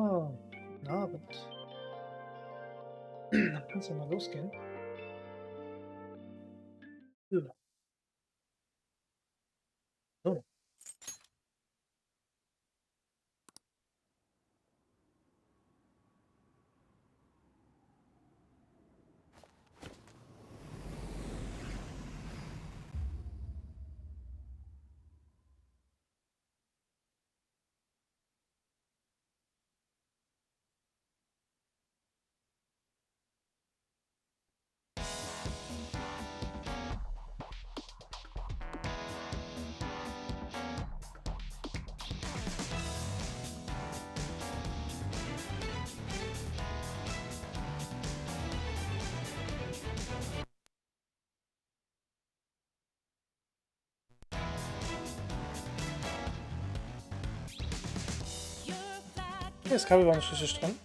So, guten Abend. Dann kann es ja mal losgehen. Ja. So. Hier ist Kabel war nicht richtig dran.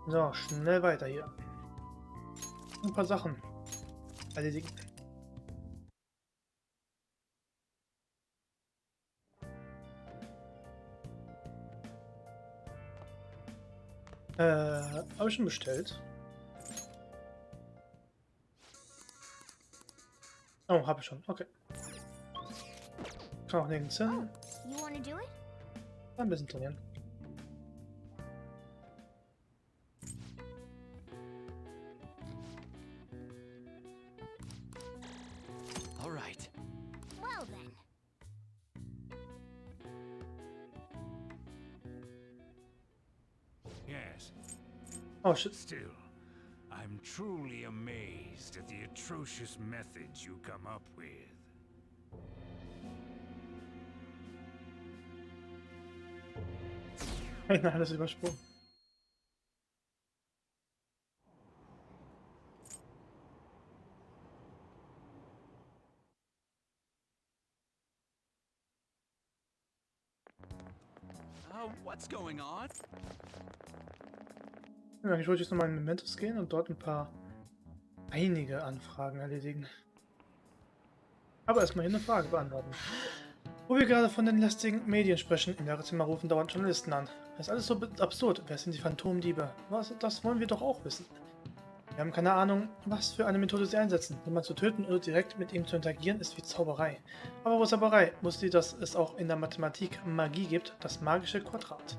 So, schnell weiter hier. Ein paar Sachen erledigen. Habe ich schon bestellt? Oh, habe ich schon. Okay. Kann auch nirgends hin. Ein bisschen trainieren. Oh shit. Still, I'm truly amazed at the atrocious methods you come up with. Nein, alles übersprungen. What's going on? Ja, ich wollte jetzt nochmal in Mementos gehen und dort einige Anfragen erledigen. Aber erstmal hier eine Frage beantworten. Wo wir gerade von den lästigen Medien sprechen, im Lehrerzimmer rufen dauernd Journalisten an. Das ist alles so absurd. Wer sind die Phantomdiebe? Was? Das wollen wir doch auch wissen. Wir haben keine Ahnung, was für eine Methode sie einsetzen. Jemanden zu töten oder direkt mit ihm zu interagieren, ist wie Zauberei. Aber wo Zauberei? Wusste ihr, dass es auch in der Mathematik Magie gibt, das magische Quadrat.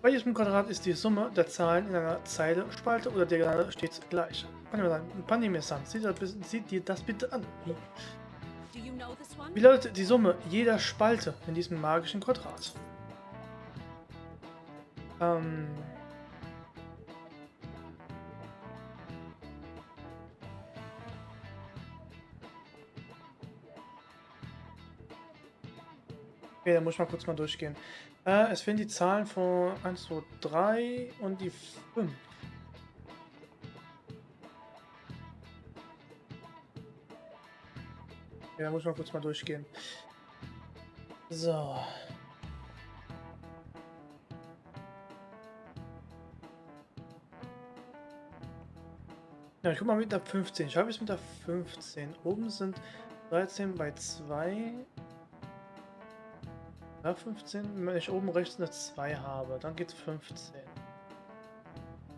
Bei diesem Quadrat ist die Summe der Zahlen in einer Zeile, Spalte oder Diagonale stets gleich. PanimeKun, sieht dir das bitte an. Wie lautet die Summe jeder Spalte in diesem magischen Quadrat? Okay, dann muss ich mal kurz mal durchgehen. Es fehlen die Zahlen von 1, 2, 3 und die 5. Ja, da muss ich mal kurz mal durchgehen. So. Ja, ich guck mal mit der 15. Ich habe es mit der 15. Oben sind 13 bei 2. Ja, 15. Wenn ich oben rechts eine 2 habe, dann geht's 15.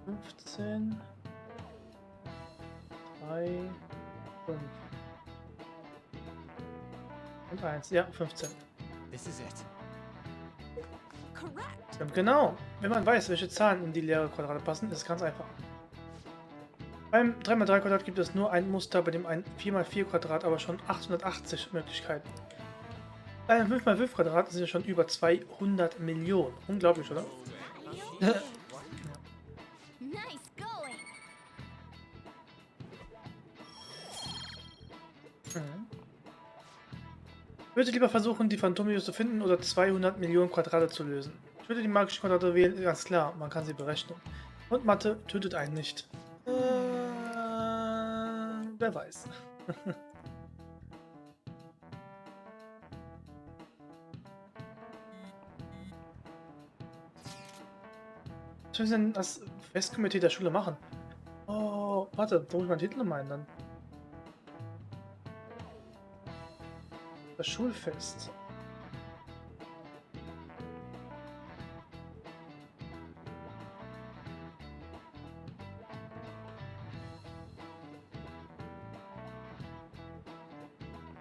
15. 3, 5. Und 1. Ja, 15. This is it. Correct. Genau. Wenn man weiß, welche Zahlen in die leere Quadrate passen, ist es ganz einfach. Beim 3x3 Quadrat gibt es nur ein Muster, bei dem ein 4x4 Quadrat aber schon 880 Möglichkeiten. Bei einem 5x5 Quadrat sind es schon über 200 Millionen. Unglaublich, oder? Nice going. Ich würde lieber versuchen, die Phantomvideos zu finden oder 200 Millionen Quadrate zu lösen. Ich würde die magischen Quadrate wählen, ganz klar, man kann sie berechnen. Und Mathe tötet einen nicht. Wer weiß. Was soll ich denn das Festkomitee der Schule machen? Oh, warte, wo muss ich meinen Titel nochmal ändern? Das Schulfest.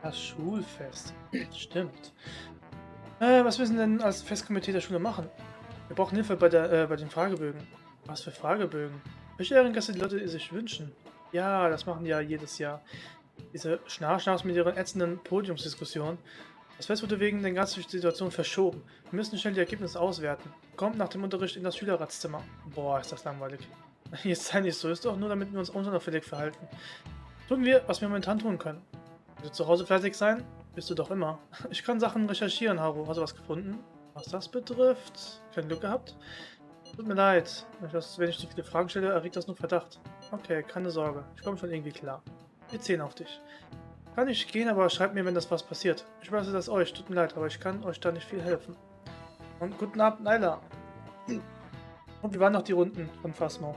Das Schulfest. Stimmt. Was müssen denn als Festkomitee der Schule machen? Wir brauchen Hilfe bei den Fragebögen. Was für Fragebögen? Welche Ehrengäste die Leute sich wünschen? Ja, das machen die ja jedes Jahr. Diese Schnarchnaps mit ihren ätzenden Podiumsdiskussionen. Das Fest wurde wegen der ganzen Situation verschoben. Wir müssen schnell die Ergebnisse auswerten. Kommt nach dem Unterricht in das Schülerratszimmer. Boah, ist das langweilig. Jetzt sei nicht so, ist doch nur, damit wir uns unauffällig verhalten. Tun wir, was wir momentan tun können. Willst du zu Hause fleißig sein? Bist du doch immer. Ich kann Sachen recherchieren, Haru. Hast du was gefunden? Was das betrifft? Kein Glück gehabt? Tut mir leid. Wenn ich so viele Fragen stelle, erregt das nur Verdacht. Okay, keine Sorge. Ich komme schon irgendwie klar. Wir zählen auf dich. Kann ich gehen, aber schreibt mir, wenn das was passiert. Ich weiß das euch. Tut mir leid, aber ich kann euch da nicht viel helfen. Und guten Abend, Naila. Und wie waren noch die Runden von Phasmo?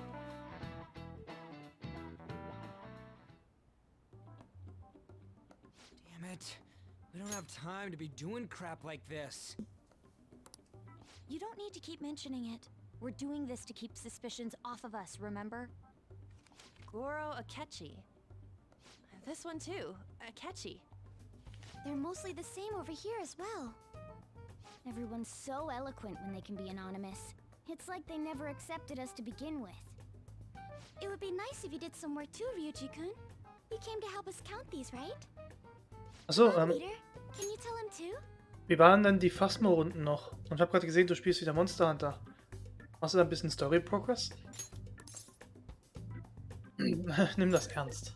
Damn it. We don't have time to be doing crap like this. You don't need to keep mentioning it. We're doing this to keep suspicions off of us, remember? Goro Akechi. This one too, Akechi. They're mostly the same over here as well. Everyone's so eloquent when they can be anonymous. It's like they never accepted us to begin with. It would be nice if you did some work too, Ryuji-kun. You came to help us count these, right? Achso, Leader, can you tell him too? wie waren denn die Phasmo-Runden noch? Und ich habe gerade gesehen, du spielst wieder Monster Hunter. Machst du da ein bisschen Story-Progress? Nimm das ernst.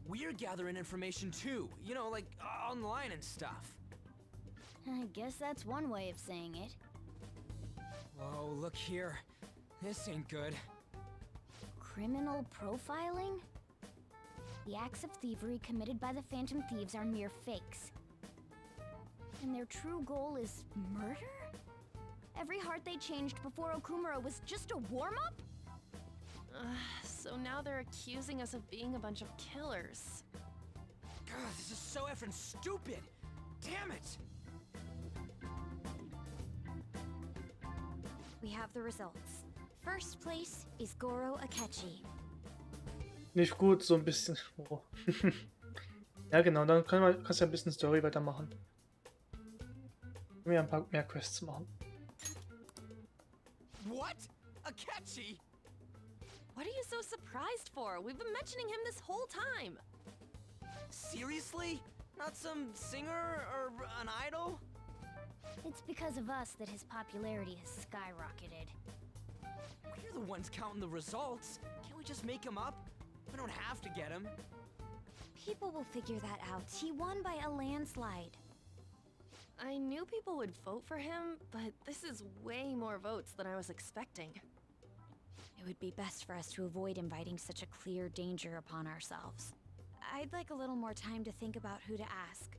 We're gathering information too, you know, like online and stuff. I guess that's one way of saying it. Whoa, look here. This ain't good. Criminal profiling? The acts of thievery committed by the Phantom Thieves are mere fakes. And their true goal is murder? Every heart they changed before Okumura was just a warm-up? So now they're accusing us of being a bunch of killers. God, this is so effing stupid. Damn it. We have the results. First place is Goro Akechi. Nicht gut, so ein bisschen. Oh. Ja, genau, dann kannst du ein bisschen Story weitermachen. Mir ein paar mehr Quests machen. What? Akechi? What are you so surprised for? We've been mentioning him this whole time. Seriously? Not some singer or an idol? It's because of us that his popularity has skyrocketed. We're the ones counting the results. Can't we just make him up? We don't have to get him. People will figure that out. He won by a landslide. I knew people would vote for him, but this is way more votes than I was expecting. It would be best for us to avoid inviting such a clear danger upon ourselves. I'd like a little more time to think about who to ask.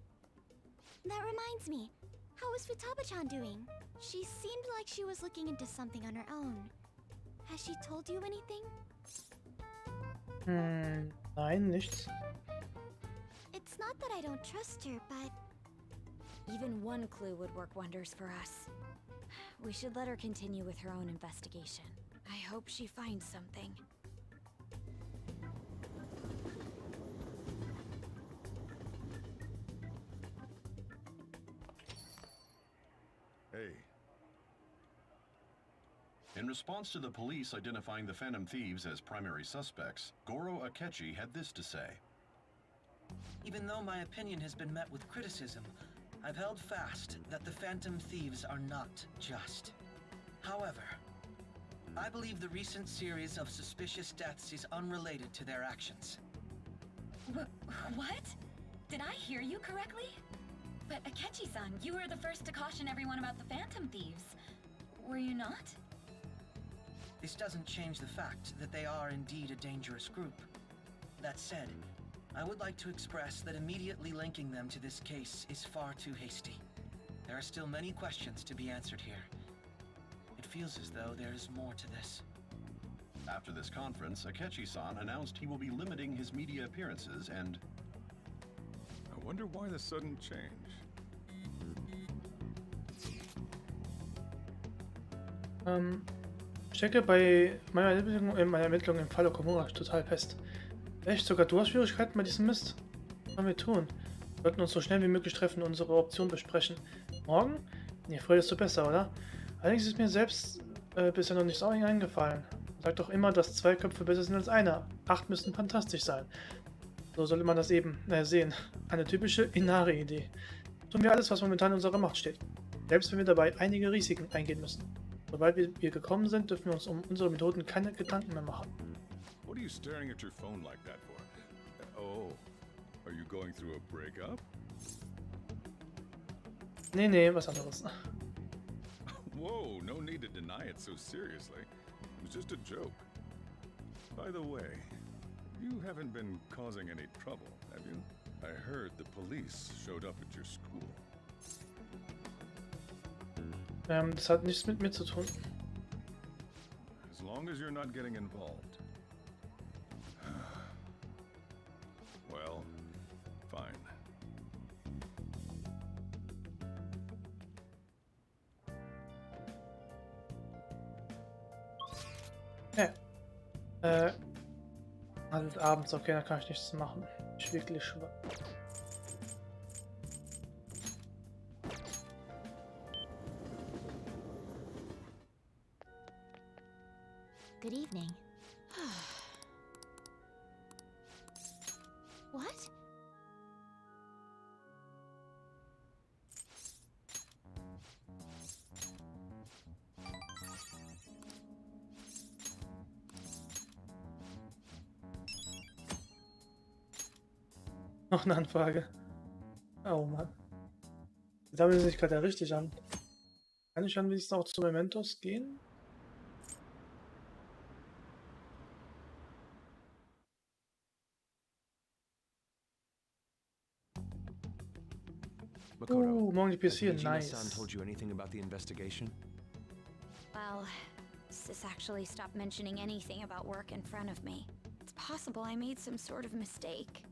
That reminds me. How is Futaba-chan doing? She seemed like she was looking into something on her own. Has she told you anything? Nein, nichts. It's not that I don't trust her, but... Even one clue would work wonders for us. We should let her continue with her own investigation. I hope she finds something. Hey. In response to the police identifying the Phantom Thieves as primary suspects, Goro Akechi had this to say. Even though my opinion has been met with criticism, I've held fast that the Phantom Thieves are not just. However, I believe the recent series of suspicious deaths is unrelated to their actions. What? Did I hear you correctly? But Akechi-san, you were the first to caution everyone about the Phantom Thieves. Were you not? This doesn't change the fact that they are indeed a dangerous group. That said, I would like to express that immediately linking them to this case is far too hasty. There are still many questions to be answered here. It feels as though there is more to this. After this conference, Akechi-san announced he will be limiting his media appearances and... I wonder why the sudden change. Ich stecke bei meiner Ermittlung im Fall Okamura total fest. Echt, sogar du hast Schwierigkeiten bei diesem Mist? Was sollen wir tun? Wir sollten uns so schnell wie möglich treffen und unsere Option besprechen. Morgen? Je früher, desto besser, oder? Allerdings ist mir selbst bisher noch nichts eingefallen. Man sagt doch immer, dass 2 Köpfe besser sind als einer. 8 müssten fantastisch sein. So sollte man das eben sehen. Eine typische Inari-Idee. Tun wir alles, was momentan in unserer Macht steht. Selbst wenn wir dabei einige Risiken eingehen müssen. Sobald wir gekommen sind, dürfen wir uns um unsere Methoden keine Gedanken mehr machen. What are you staring at your phone like that for? Oh, are you going through a breakup? Nee, was anderes. Whoa, no need to deny it so seriously. It was just a joke. By the way, you haven't been causing any trouble, have you? I heard the police showed up at your school. Das hat nichts mit mir zu tun. As long as you're not getting involved. Well, fine. Halt abends, okay, da kann ich nichts machen. Ich wirklich schwach. Good evening. What? Noch eine Anfrage. Oh Mann. Die sammeln sich gerade ja richtig an. Kann ich dann wenigstens auch zu Mementos gehen? morgen die PC, nice. Told you anything about the investigation? Well, Sis actually stopped mentioning anything about work in front of me. It's possible I made some sort of mistake.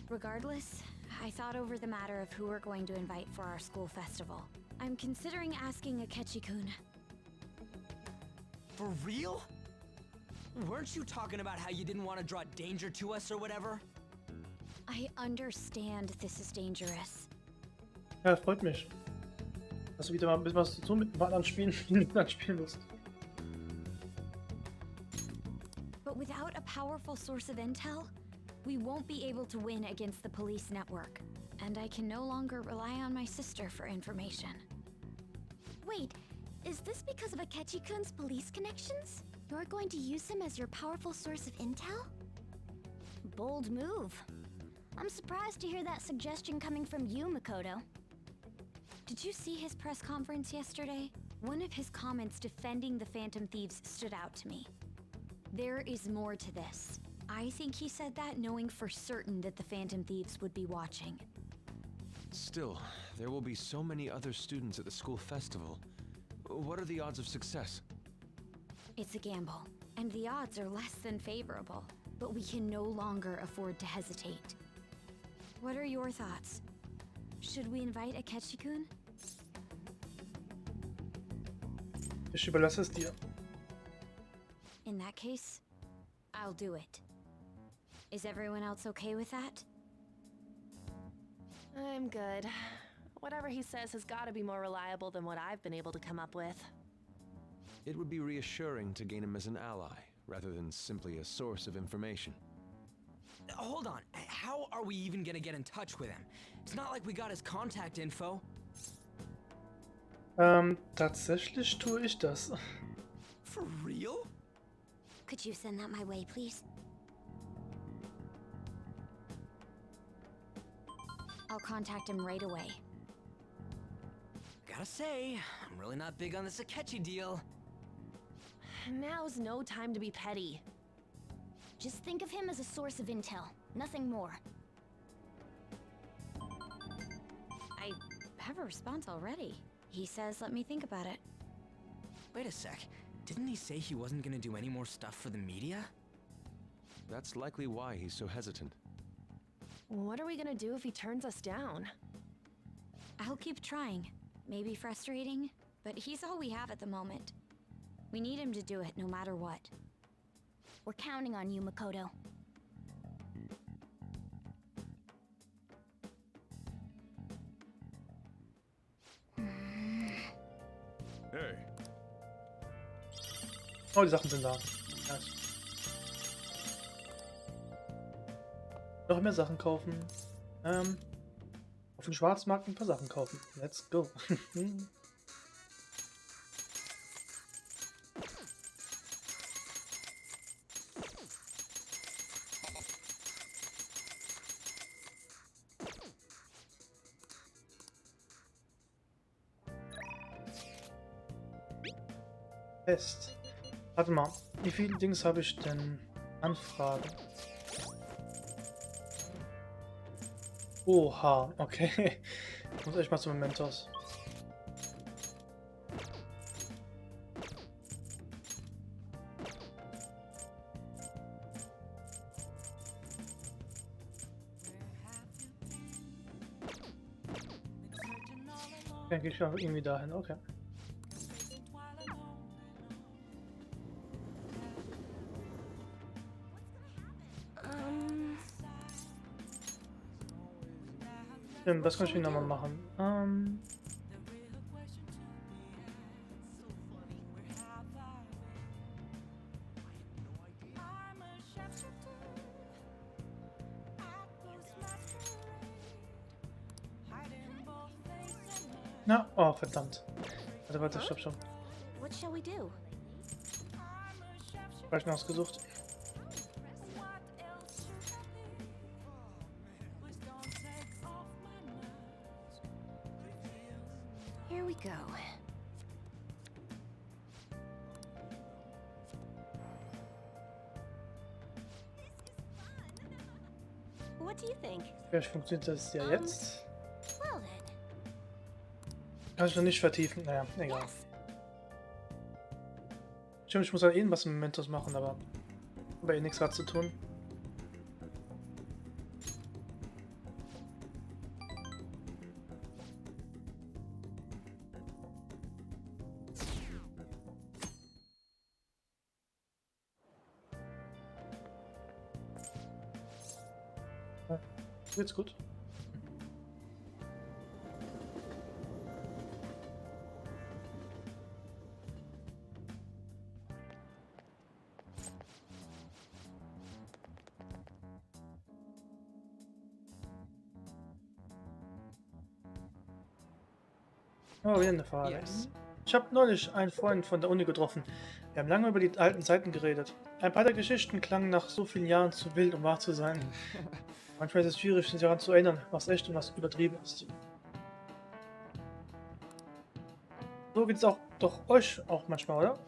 Regardless, I thought over the matter of who we're going to invite for our school festival. I'm considering asking Akechi-kun. For real? Weren't you talking about how you didn't want to draw danger to us or whatever? I understand this is dangerous. Ja, freut mich. Dass du wieder mal ein bisschen was zu tun mit den anderen Spielen, die du dann spielen musst. But without a powerful source of intel, we won't be able to win against the police network. And I can no longer rely on my sister for information. Wait, is this because of Akechi-kun's police connections? You're going to use him as your powerful source of intel? Bold move. I'm surprised to hear that suggestion coming from you, Makoto. Did you see his press conference yesterday? One of his comments defending the Phantom Thieves stood out to me. There is more to this. I think he said that knowing for certain that the Phantom Thieves would be watching. Still, there will be so many other students at the school festival. What are the odds of success? It's a gamble, and the odds are less than favorable. But we can no longer afford to hesitate. What are your thoughts? Should we invite Akechi-kun? Ich überlasse es dir. In that case, I'll do it. Is everyone else okay with that? I'm good. Whatever he says has got to be more reliable than what I've been able to come up with. It would be reassuring to gain him as an ally, rather than simply a source of information. Hold on. How are we even gonna get in touch with him? It's not like we got his contact info. Tatsächlich tue ich das. For real? Could you send that my way, please? I'll contact him right away. Gotta say, I'm really not big on this Akechi deal. Now's no time to be petty. Just think of him as a source of intel, nothing more. I have a response already. He says let me think about it. Wait a sec. Didn't he say he wasn't gonna do any more stuff for the media? That's likely why he's so hesitant. What are we gonna do if he turns us down? I'll keep trying. Maybe frustrating, but he's all we have at the moment. We need him to do it no matter what. We're counting on you, Makoto. Hey, Oh, die Sachen sind da. Nice. Noch mehr Sachen kaufen. Auf dem Schwarzmarkt ein paar Sachen kaufen. Let's go. Fest. Warte mal, wie viele Dings habe ich denn? Anfragen. Oha, okay. Ich muss echt mal zum Mementos. Denke ich auch irgendwie dahin, okay. Was kann ich nochmal machen? Na, oh verdammt. Warte, stopp schon. What shall we do? Falsch ausgesucht. Here we go. What do you think? Vielleicht funktioniert das ja jetzt. Well then. Kann ich noch nicht vertiefen. Naja, egal. Stimmt, ich muss halt irgendwas im Mementos machen, aber eh nichts gerade zu tun. Ja, jetzt gut. Oh, wieder eine Frage. Yes. Ich habe neulich einen Freund von der Uni getroffen. Wir haben lange über die alten Zeiten geredet. Ein paar der Geschichten klangen nach so vielen Jahren zu wild, um wahr zu sein. Manchmal ist es schwierig, sich daran zu erinnern, was echt und was übertrieben ist. So geht es auch doch euch auch manchmal, oder?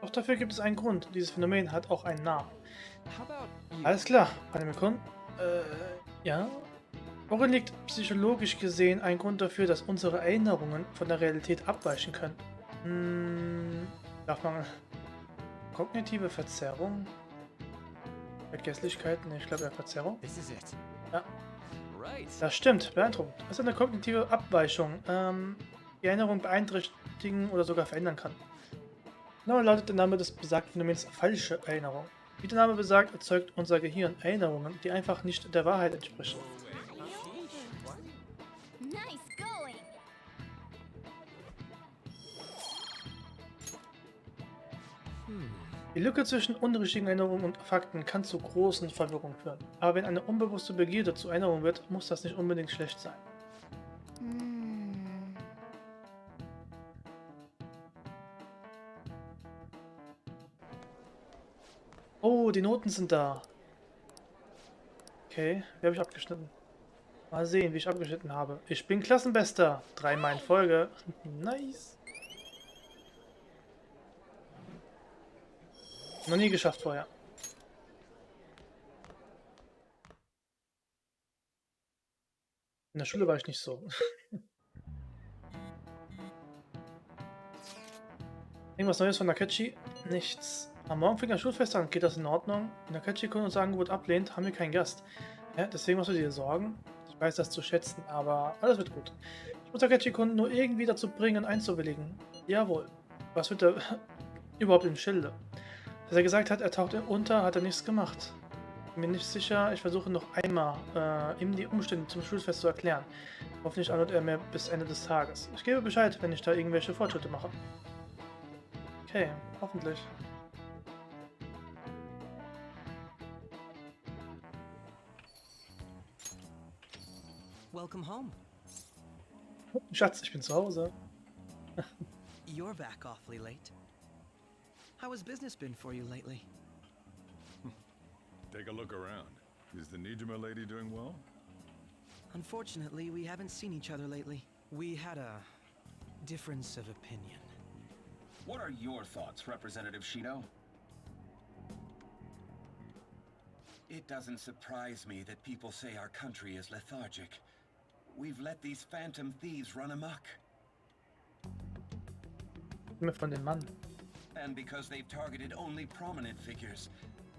Doch dafür gibt es einen Grund. Dieses Phänomen hat auch einen Namen. Alles klar, PanimeKun. Ja? Worin liegt psychologisch gesehen ein Grund dafür, dass unsere Erinnerungen von der Realität abweichen können? Darf man... Kognitive Verzerrung? Vergesslichkeit? Ne, ich glaube eher Verzerrung. Ja. Das stimmt, beeindruckend. Das ist eine kognitive Abweichung, die Erinnerung beeinträchtigen oder sogar verändern kann. Genau lautet der Name des besagten Phänomens falsche Erinnerung. Wie der Name besagt, erzeugt unser Gehirn Erinnerungen, die einfach nicht der Wahrheit entsprechen. Nice going. Die Lücke zwischen unrichtigen Erinnerungen und Fakten kann zu großen Verwirrung führen. Aber wenn eine unbewusste Begierde zu Erinnerung wird, muss das nicht unbedingt schlecht sein. Oh, die Noten sind da. Okay, wie habe ich abgeschnitten? Mal sehen, wie ich abgeschnitten habe. Ich bin Klassenbester. 3-mal in Folge. Nice. Noch nie geschafft vorher. In der Schule war ich nicht so. Irgendwas Neues von Akechi? Nichts. Am Morgen fängt das Schulfest an. Geht das in Ordnung? Wenn Akechi-kun unser Angebot ablehnt, haben wir keinen Gast. Ja, deswegen machst du dir Sorgen? Ich weiß das zu schätzen, aber alles wird gut. Ich muss Akechi-kun nur irgendwie dazu bringen, einzuwilligen. Jawohl. Was wird er überhaupt im Schilde? Als er gesagt hat, er taucht unter, hat er nichts gemacht. Bin mir nicht sicher, ich versuche noch einmal, ihm die Umstände zum Schulfest zu erklären. Hoffentlich antwortet er mir bis Ende des Tages. Ich gebe Bescheid, wenn ich da irgendwelche Fortschritte mache. Okay, hoffentlich. Welcome home. Schatz, ich bin zu Hause. You're back awfully late. How has business been for you lately? Take a look around. Is the Nijima lady doing well? Unfortunately, we haven't seen each other lately. We had a difference of opinion. What are your thoughts, Representative Shido? It doesn't surprise me that people say our country is lethargic. We've let these phantom thieves run amok. Immer von dem Mann. And because they've targeted only prominent figures,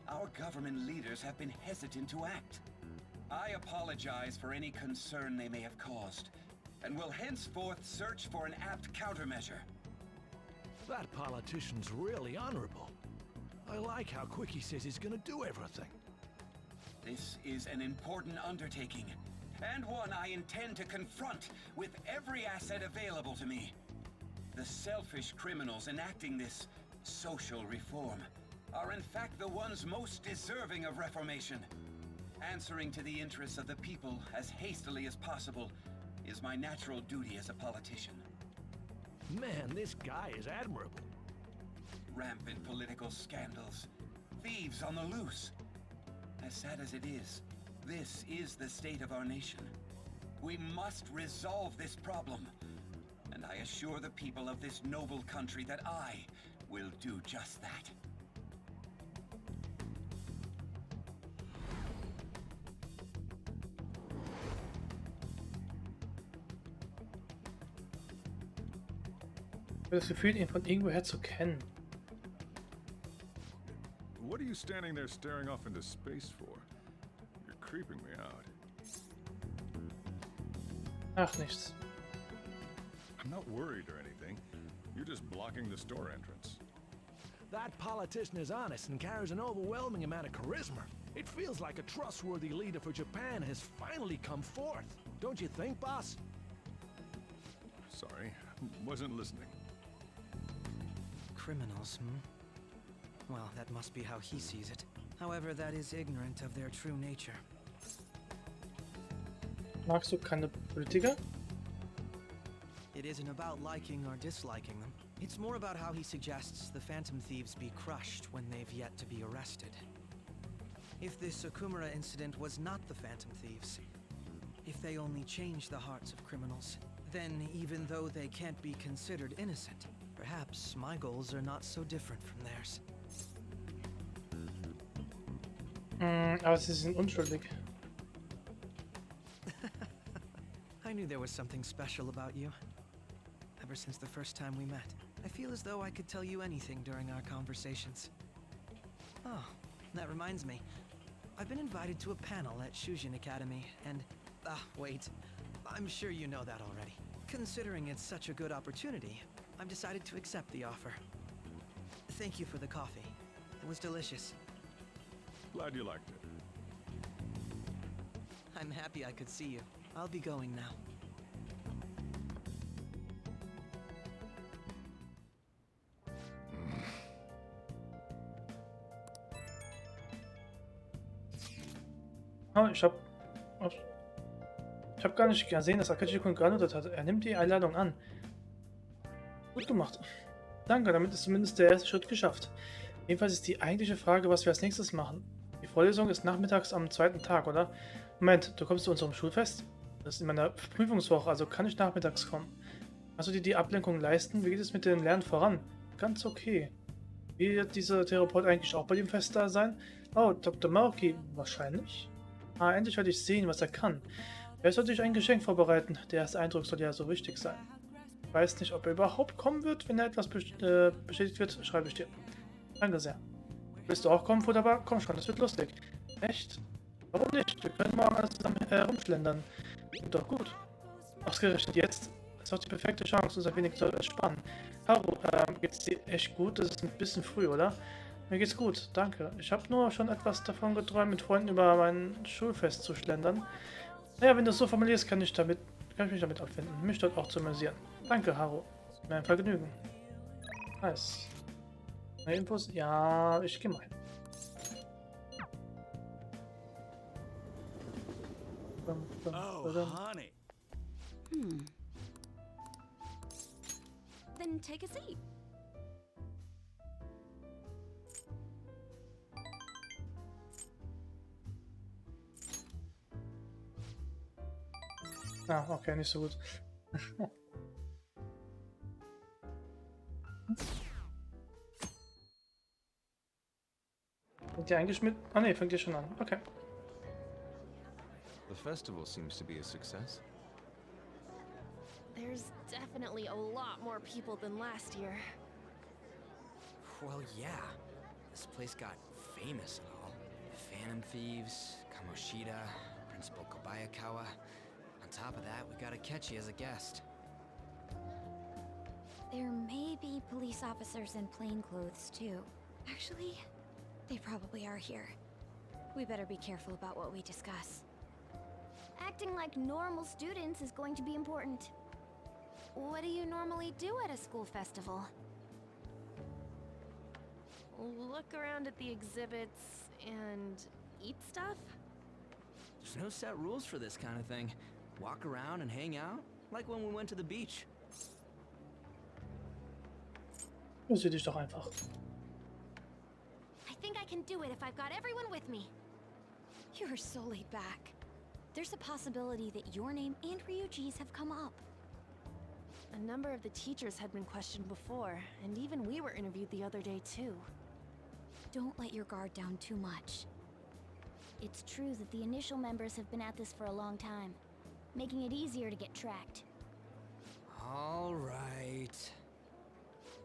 our government leaders have been hesitant to act. I apologize for any concern they may have caused, and will henceforth search for an apt countermeasure. That politician's really honorable. I like how quick he says he's gonna do everything. This is an important undertaking, and one I intend to confront with every asset available to me. The selfish criminals enacting this social reform are in fact the ones most deserving of reformation. Answering to the interests of the people as hastily as possible is my natural duty as a politician. Man, this guy is admirable. Rampant political scandals, thieves on the loose. As sad as it is, this is the state of our nation. We must resolve this problem, and I assure the people of this noble country that I will do just that. Ich habe das Gefühl, ihn von irgendwoher zu kennen. What are you standing there staring off into space for? You're creeping me out. Ach, nichts. I'm not worried or anything. You're just blocking the store entrance. That politician is honest and carries an overwhelming amount of charisma. It feels like a trustworthy leader for Japan has finally come forth. Don't you think, boss? Sorry, wasn't listening. Criminals, Well, that must be how he sees it. However, that is ignorant of their true nature. Magst du keine Politiker? It isn't about liking or disliking them. It's more about how he suggests the Phantom Thieves be crushed when they've yet to be arrested. If this Okumura incident was not the Phantom Thieves, if they only change the hearts of criminals, then even though they can't be considered innocent, perhaps my goals are not so different from theirs. Aber sie sind unschuldig. I knew there was something special about you. Ever since the first time we met, I feel as though I could tell you anything during our conversations. Oh, that reminds me. I've been invited to a panel at Shujin Academy, and... wait. I'm sure you know that already. Considering it's such a good opportunity, I've decided to accept the offer. Thank you for the coffee. It was delicious. Glad you liked it. I'm happy I could see you. I'll be going now. Oh, ich hab gar nicht gesehen, dass Akechi-kun geantwortet hat. Er nimmt die Einladung an. Gut gemacht. Danke, damit ist zumindest der erste Schritt geschafft. Jedenfalls ist die eigentliche Frage, was wir als nächstes machen. Die Vorlesung ist nachmittags am zweiten Tag, oder? Moment, du kommst zu unserem Schulfest? Das ist in meiner Prüfungswoche, also kann ich nachmittags kommen. Kannst du dir die Ablenkung leisten? Wie geht es mit dem Lernen voran? Ganz okay. Wird dieser Therapeut eigentlich auch bei dem Fest da sein? Oh, Dr. Maoki, wahrscheinlich. Ah, endlich werde ich sehen, was er kann. Er sollte sich ein Geschenk vorbereiten. Der erste Eindruck soll ja so wichtig sein. Ich weiß nicht, ob er überhaupt kommen wird. Wenn er etwas bestätigt wird, schreibe ich dir. Danke sehr. Willst du auch kommen, Futterbar? Komm schon, das wird lustig. Echt? Warum nicht? Wir können morgen alles zusammen herumschlendern. Doch gut. Ausgerechnet jetzt ist auch die perfekte Chance, uns ein wenig zu entspannen. Haru, geht's dir echt gut? Das ist ein bisschen früh, oder? Mir geht's gut, danke. Ich habe nur schon etwas davon geträumt, mit Freunden über mein Schulfest zu schlendern. Naja, wenn du es so formulierst, kann ich mich damit abfinden, mich dort auch zu amüsieren. Danke, Haru. Mir ein Vergnügen. Nice. Neue Infos? Ja, ich gehe mal hin. Oh, honey. Then take a seat. Ah, okay, nicht so gut. Fängt ihr eigentlich mit? Ah ne, fängt ihr schon an. Okay. The festival seems to be a success. There's definitely a lot more people than last year. Well, yeah. This place got famous and all. Phantom Thieves, Kamoshida, Principal Kobayakawa. On top of that, we got Akechi as a guest. There may be police officers in plain clothes too. Actually, they probably are here. We better be careful about what we discuss. Acting like normal students is going to be important. What do you normally do at a school festival? Look around at the exhibits and eat stuff? There's no set rules for this kind of thing. Walk around and hang out, like when we went to the beach. Sieh dich doch einfach. I think I can do it if I've got everyone with me. You are so laid back. There's a possibility that your name and Ryuji's have come up. A number of the teachers had been questioned before, and even we were interviewed the other day too. Don't let your guard down too much. It's true that the initial members have been at this for a long time, making it easier to get tracked. All right.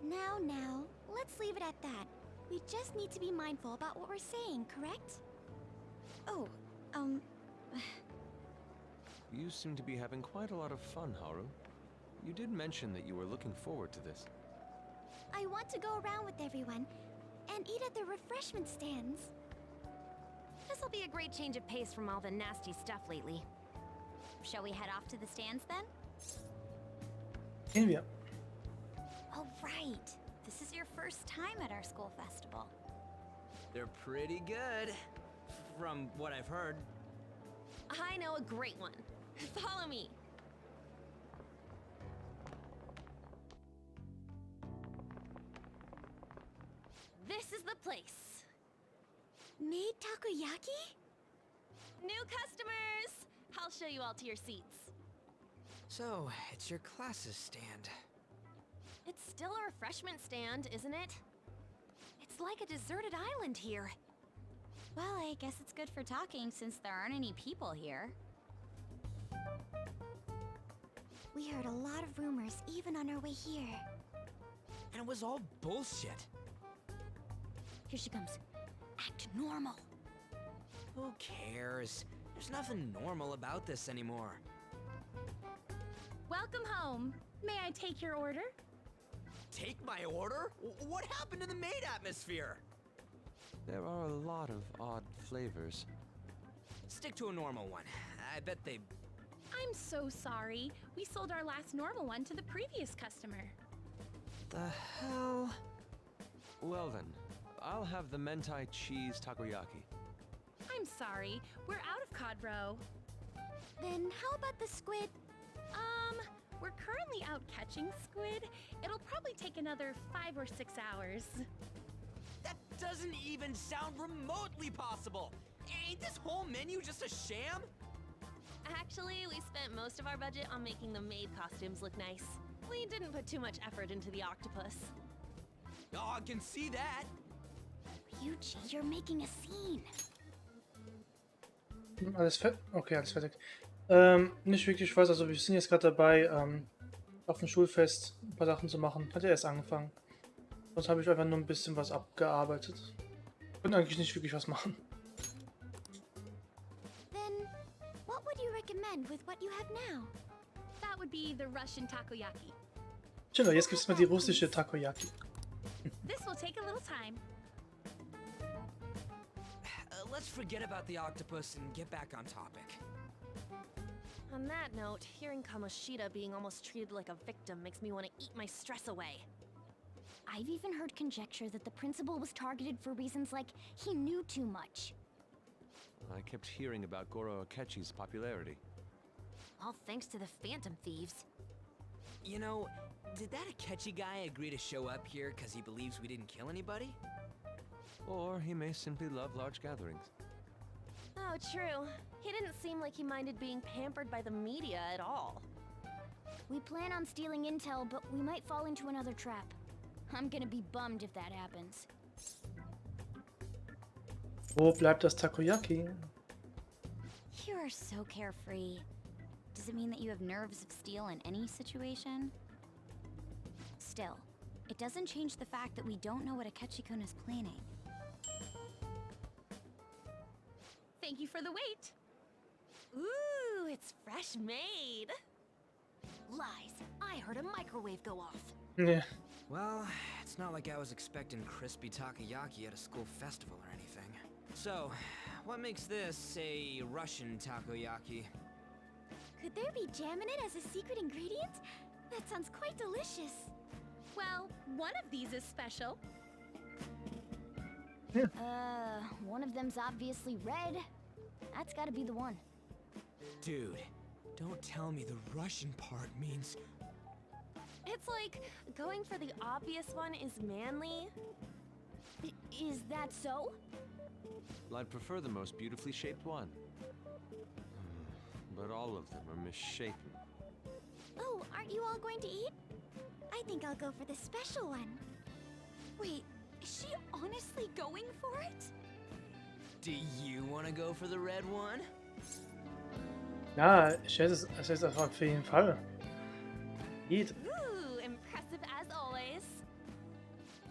Now, let's leave it at that. We just need to be mindful about what we're saying, correct? Oh, You seem to be having quite a lot of fun, Haru. You did mention that you were looking forward to this. I want to go around with everyone and eat at the refreshment stands. This'll be a great change of pace from all the nasty stuff lately. Shall we head off to the stands then? Gehen wir. oh right. This is your first time at our school festival. They're pretty good, from what I've heard. I know a great one. Follow me. This is the place. Made takoyaki? New customers! I'll show you all to your seats. So, it's your class's stand. It's still a refreshment stand, isn't it? It's like a deserted island here. Well, I guess it's good for talking since there aren't any people here. We heard a lot of rumors even on our way here. And it was all bullshit. Here she comes. Act normal. Who cares? There's nothing normal about this anymore. Welcome home. May I take your order? take my order? What happened to the maid atmosphere? There are a lot of odd flavors. Stick to a normal one. I bet they... I'm so sorry. We sold our last normal one to the previous customer. The hell? Well then, I'll have the mentai cheese takoyaki. I'm sorry. We're out of cod roe. Then how about the squid? We're currently out catching squid. It'll probably take another 5 or 6 hours. That doesn't even sound remotely possible. Ain't this whole menu just a sham? Actually, we spent most of our budget on making the maid costumes look nice. We didn't put too much effort into the octopus. Oh, I can see that. Ryuji, you're making a scene. Alles fertig? Okay, alles fertig. Nicht wirklich was, also wir sind jetzt gerade dabei, auf dem Schulfest ein paar Sachen zu machen. Hat ja erst angefangen. Sonst habe ich einfach nur ein bisschen was abgearbeitet. Und eigentlich nicht wirklich was machen. Then, what would you recommend with what you have now? That would be the Russian takoyaki. Genau, jetzt gibt es mal die russische Takoyaki. This will take a little time. Let's forget about the octopus and get back on topic. On that note, hearing Kamoshida being almost treated like a victim makes me want to eat my stress away. I've even heard conjecture that the principal was targeted for reasons like he knew too much. I kept hearing about Goro Akechi's popularity. All thanks to the Phantom Thieves. You know, did that Akechi guy agree to show up here because he believes we didn't kill anybody? Or he may simply love large gatherings. Oh, true. He didn't seem like he minded being pampered by the media at all. We plan on stealing intel, but we might fall into another trap. I'm gonna be bummed if that happens. Wo bleibt das Takoyaki? You are so carefree. Does it mean that you have nerves of steel in any situation? Still, it doesn't change the fact that we don't know what Akechi-kun is planning. Thank you for the wait. Ooh, it's fresh made. Lies. I heard a microwave go off. Yeah. Well, it's not like I was expecting crispy takoyaki at a school festival or anything. So, what makes this a Russian takoyaki? Could there be jam in it as a secret ingredient? That sounds quite delicious. Well, one of these is special. One of them's obviously red. That's gotta be the one. Dude, don't tell me the Russian part means... It's like going for the obvious one is manly. Is that so? I'd prefer the most beautifully shaped one. But all of them are misshapen. Oh, aren't you all going to eat? I think I'll go for the special one. Wait, is she honestly going for it? Do you want to go for the red one? Ja, ich esse es einfach auf jeden Fall. Geht. Ooh, impressive as always.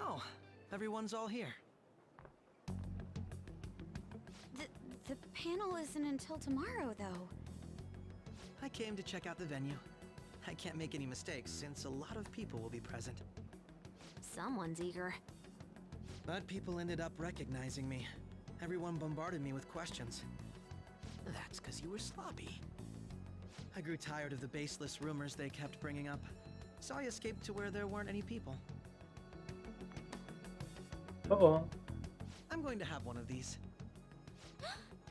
Oh, everyone's all here. The panel isn't until tomorrow, though. I came to check out the venue. I can't make any mistakes since a lot of people will be present. Someone's eager. But people ended up recognizing me. Everyone bombarded me with questions. That's because you were sloppy. I grew tired of the baseless rumors they kept bringing up, so I escaped to where there weren't any people. Uh-oh. I'm going to have one of these.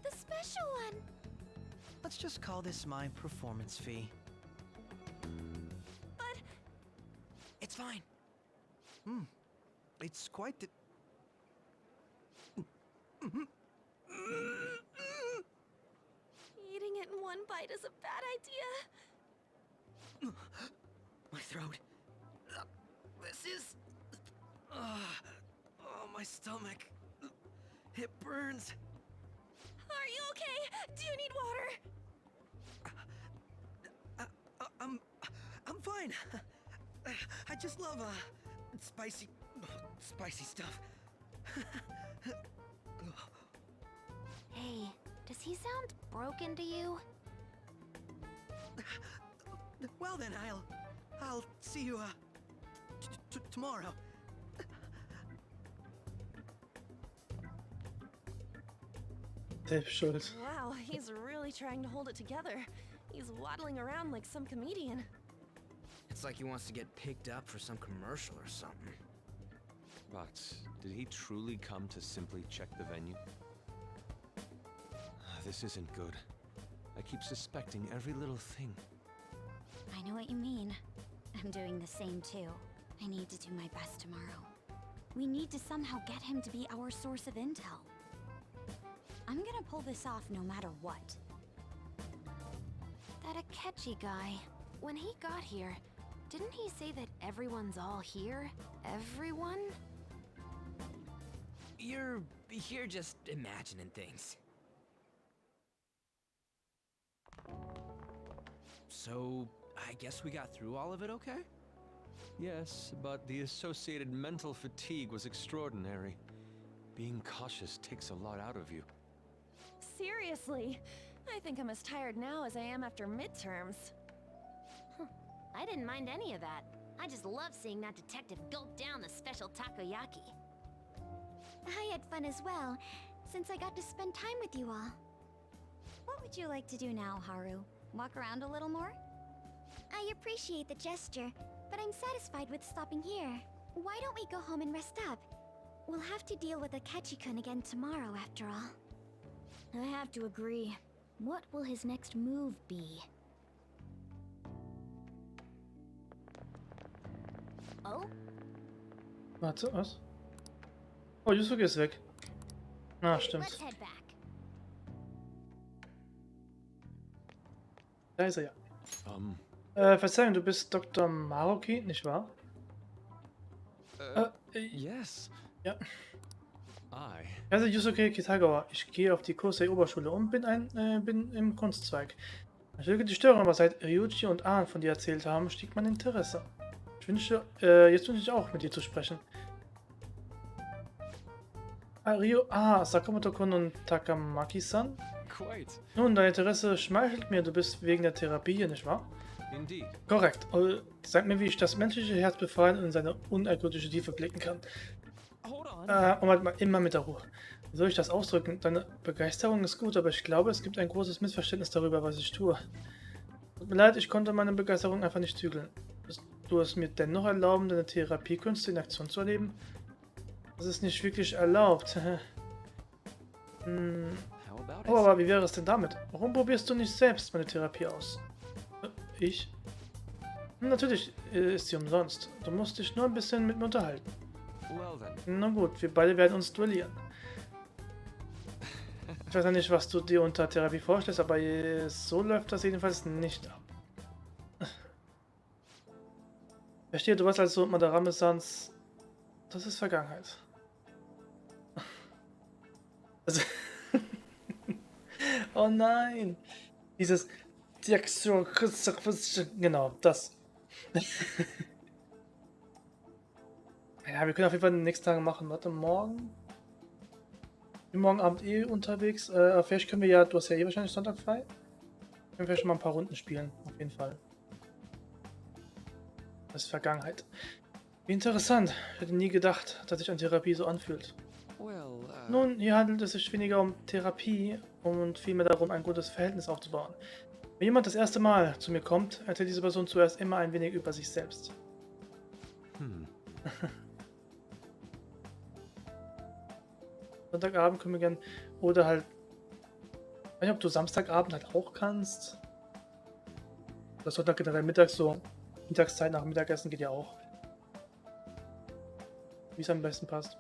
The special one! Let's just call this my performance fee. But It's fine. It's quite the... eating it in one bite is a bad idea. My throat. This is... oh, my stomach. It burns. Are you okay? Do you need water? I'm fine. I just love spicy stuff. Hey, does he sound broken to you? Well then, I'll see you tomorrow. Selbst schuld. Wow, he's really trying to hold it together. He's waddling around like some comedian. It's like he wants to get picked up for some commercial or something. But did he truly come to simply check the venue? This isn't good. I keep suspecting every little thing. I know what you mean. I'm doing the same too. I need to do my best tomorrow. We need to somehow get him to be our source of intel. I'm gonna pull this off no matter what. That Akechi guy, when he got here, didn't he say that everyone's all here? Everyone? You're just imagining things. So, I guess we got through all of it okay? Yes, but the associated mental fatigue was extraordinary. Being cautious takes a lot out of you. Seriously, I think I'm as tired now as I am after midterms. I didn't mind any of that. I just love seeing that detective gulp down the special takoyaki. I had fun as well, since I got to spend time with you all. What would you like to do now, Haru? Walk around a little more? I appreciate the gesture, but I'm satisfied with stopping here. Why don't we go home and rest up? We'll have to deal with Akechi-kun again tomorrow, after all. I have to agree. What will his next move be? Oh? Warte, was? Oh, Yusuke ist weg. Ah, Let's stimmt. head back. Da ist er ja. Verzeihung, du bist Dr. Maruki, nicht wahr? Yes. Ja. I. Ich heiße Yusuke Kitagawa. Ich gehe auf die Kosei-Oberschule und bin im Kunstzweig. Als die Störung, aber seit Ryuji und Ahn von dir erzählt haben, stieg mein Interesse. Jetzt wünsche ich auch mit dir zu sprechen. Sakamoto-kun und Takamaki-san? Quite. Nun, dein Interesse schmeichelt mir, du bist wegen der Therapie hier, nicht wahr? Indeed. Korrekt. Sag mir, wie ich das menschliche Herz befreien und in seine unergründliche Tiefe blicken kann. Hold on. Und halt mal immer mit der Ruhe. Wie soll ich das ausdrücken? Deine Begeisterung ist gut, aber ich glaube, es gibt ein großes Missverständnis darüber, was ich tue. Tut mir leid, ich konnte meine Begeisterung einfach nicht zügeln. Wirst du es mir dennoch erlauben, deine Therapiekünste in Aktion zu erleben? Das ist nicht wirklich erlaubt. How about Oh, aber wie wäre es denn damit? Warum probierst du nicht selbst meine Therapie aus? Ich? Natürlich ist sie umsonst. Du musst dich nur ein bisschen mit mir unterhalten. Well then. Na gut, wir beide werden uns duellieren. Ich weiß ja nicht, was du dir unter Therapie vorstellst, aber so läuft das jedenfalls nicht ab. Verstehe, du warst also Madame Sans. Das ist Vergangenheit. Also oh nein! Dieses genau, das. Ja, wir können auf jeden Fall in den nächsten Tagen machen. Warte, morgen? Ich bin morgen Abend unterwegs. Vielleicht können wir ja, du hast ja wahrscheinlich Sonntag frei. Können wir schon mal ein paar Runden spielen, auf jeden Fall. Das ist Vergangenheit. Wie interessant. Ich hätte nie gedacht, dass sich an Therapie so anfühlt. Nun, hier handelt es sich weniger um Therapie und vielmehr darum, ein gutes Verhältnis aufzubauen. Wenn jemand das erste Mal zu mir kommt, erzählt diese Person zuerst immer ein wenig über sich selbst. Sonntagabend können wir gerne, oder halt, ich weiß nicht, ob du Samstagabend halt auch kannst. Das Sonntag generell mittags so, Mittagszeit nach Mittagessen geht ja auch. Wie es am besten passt.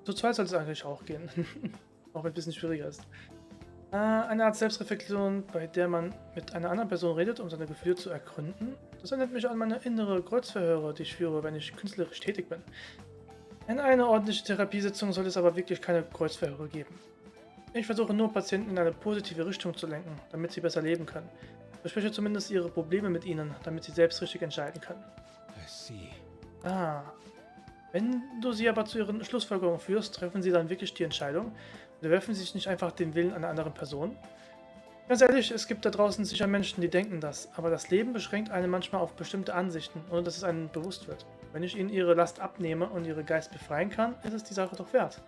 Zu zweit sollte es eigentlich auch gehen. Auch wenn es ein bisschen schwieriger ist. Eine Art Selbstreflexion, bei der man mit einer anderen Person redet, um seine Gefühle zu ergründen. Das erinnert mich an meine innere Kreuzverhöre, die ich führe, wenn ich künstlerisch tätig bin. In einer ordentlichen Therapiesitzung soll es aber wirklich keine Kreuzverhöre geben. Ich versuche nur, Patienten in eine positive Richtung zu lenken, damit sie besser leben können. Ich bespreche zumindest ihre Probleme mit ihnen, damit sie selbst richtig entscheiden können. I see. Wenn du sie aber zu ihren Schlussfolgerungen führst, treffen sie dann wirklich die Entscheidung? Oder werfen sie sich nicht einfach den Willen einer anderen Person? Ganz ehrlich, es gibt da draußen sicher Menschen, die denken das, aber das Leben beschränkt einen manchmal auf bestimmte Ansichten, ohne dass es einem bewusst wird. Wenn ich ihnen ihre Last abnehme und ihre Geist befreien kann, ist es die Sache doch wert.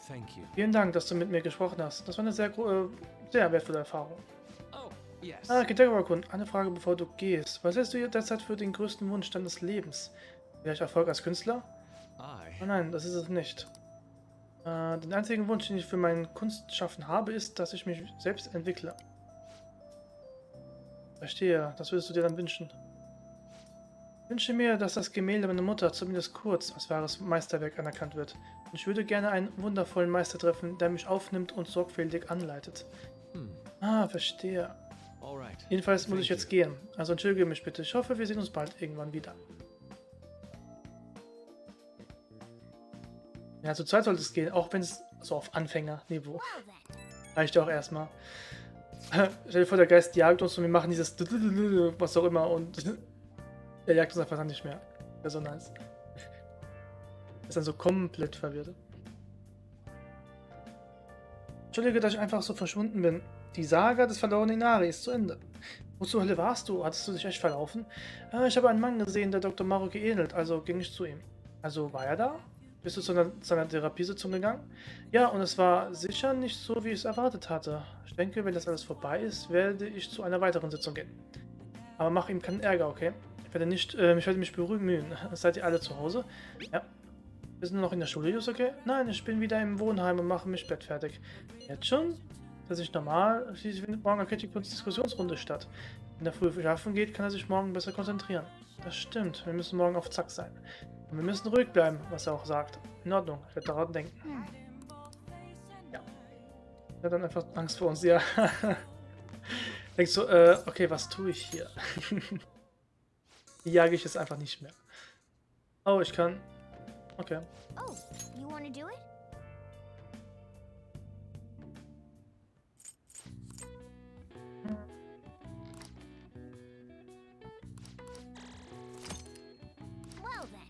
Thank you. Vielen Dank, dass du mit mir gesprochen hast. Das war eine sehr wertvolle Erfahrung. Oh, yes. PanimeKun, eine Frage, bevor du gehst. Was hältst du derzeit für den größten Wunsch deines Lebens? Vielleicht Erfolg als Künstler? Oh nein, das ist es nicht. Den einzigen Wunsch, den ich für mein Kunstschaffen habe, ist, dass ich mich selbst entwickle. Verstehe, das würdest du dir dann wünschen. Ich wünsche mir, dass das Gemälde meiner Mutter zumindest kurz als wahres Meisterwerk anerkannt wird. Und ich würde gerne einen wundervollen Meister treffen, der mich aufnimmt und sorgfältig anleitet. Verstehe. Jedenfalls muss ich jetzt gehen. Also entschuldige mich bitte. Ich hoffe, wir sehen uns bald irgendwann wieder. Ja, zur Zeit sollte es gehen, auch wenn es so auf Anfängerniveau reicht auch erstmal. Stell dir vor, der Geist jagt uns und wir machen dieses was auch immer und er jagt uns einfach dann nicht mehr. Wäre so nice. Ist dann so komplett verwirrt. Entschuldige, dass ich einfach so verschwunden bin. Die Saga des verlorenen Inari ist zu Ende. Wo zur Hölle warst du? Hattest du dich echt verlaufen? Ich habe einen Mann gesehen, der Dr. Maruki ähnelt, also ging ich zu ihm. Also war er da? Bist du zu seiner Therapiesitzung gegangen? Ja, und es war sicher nicht so, wie ich es erwartet hatte. Ich denke, wenn das alles vorbei ist, werde ich zu einer weiteren Sitzung gehen. Aber mach ihm keinen Ärger, okay? Ich werde mich bemühen. Seid ihr alle zu Hause? Ja. Wir sind nur noch in der Schule, Yusuke? Nein, ich bin wieder im Wohnheim und mache mich bettfertig. Jetzt schon? Das ist nicht normal. Schließlich findet morgen Akechi-Kuns Diskussionsrunde statt. Wenn er früh schlafen geht, kann er sich morgen besser konzentrieren. Das stimmt. Wir müssen morgen auf Zack sein. Und wir müssen ruhig bleiben, was er auch sagt. In Ordnung, ich werde daran denken. Ja. Er hat dann einfach Angst vor uns, ja. Denkst du, okay, was tue ich hier? Die jage ich jetzt einfach nicht mehr. Oh, ich kann... Okay. Oh, you wanna do it? Well then.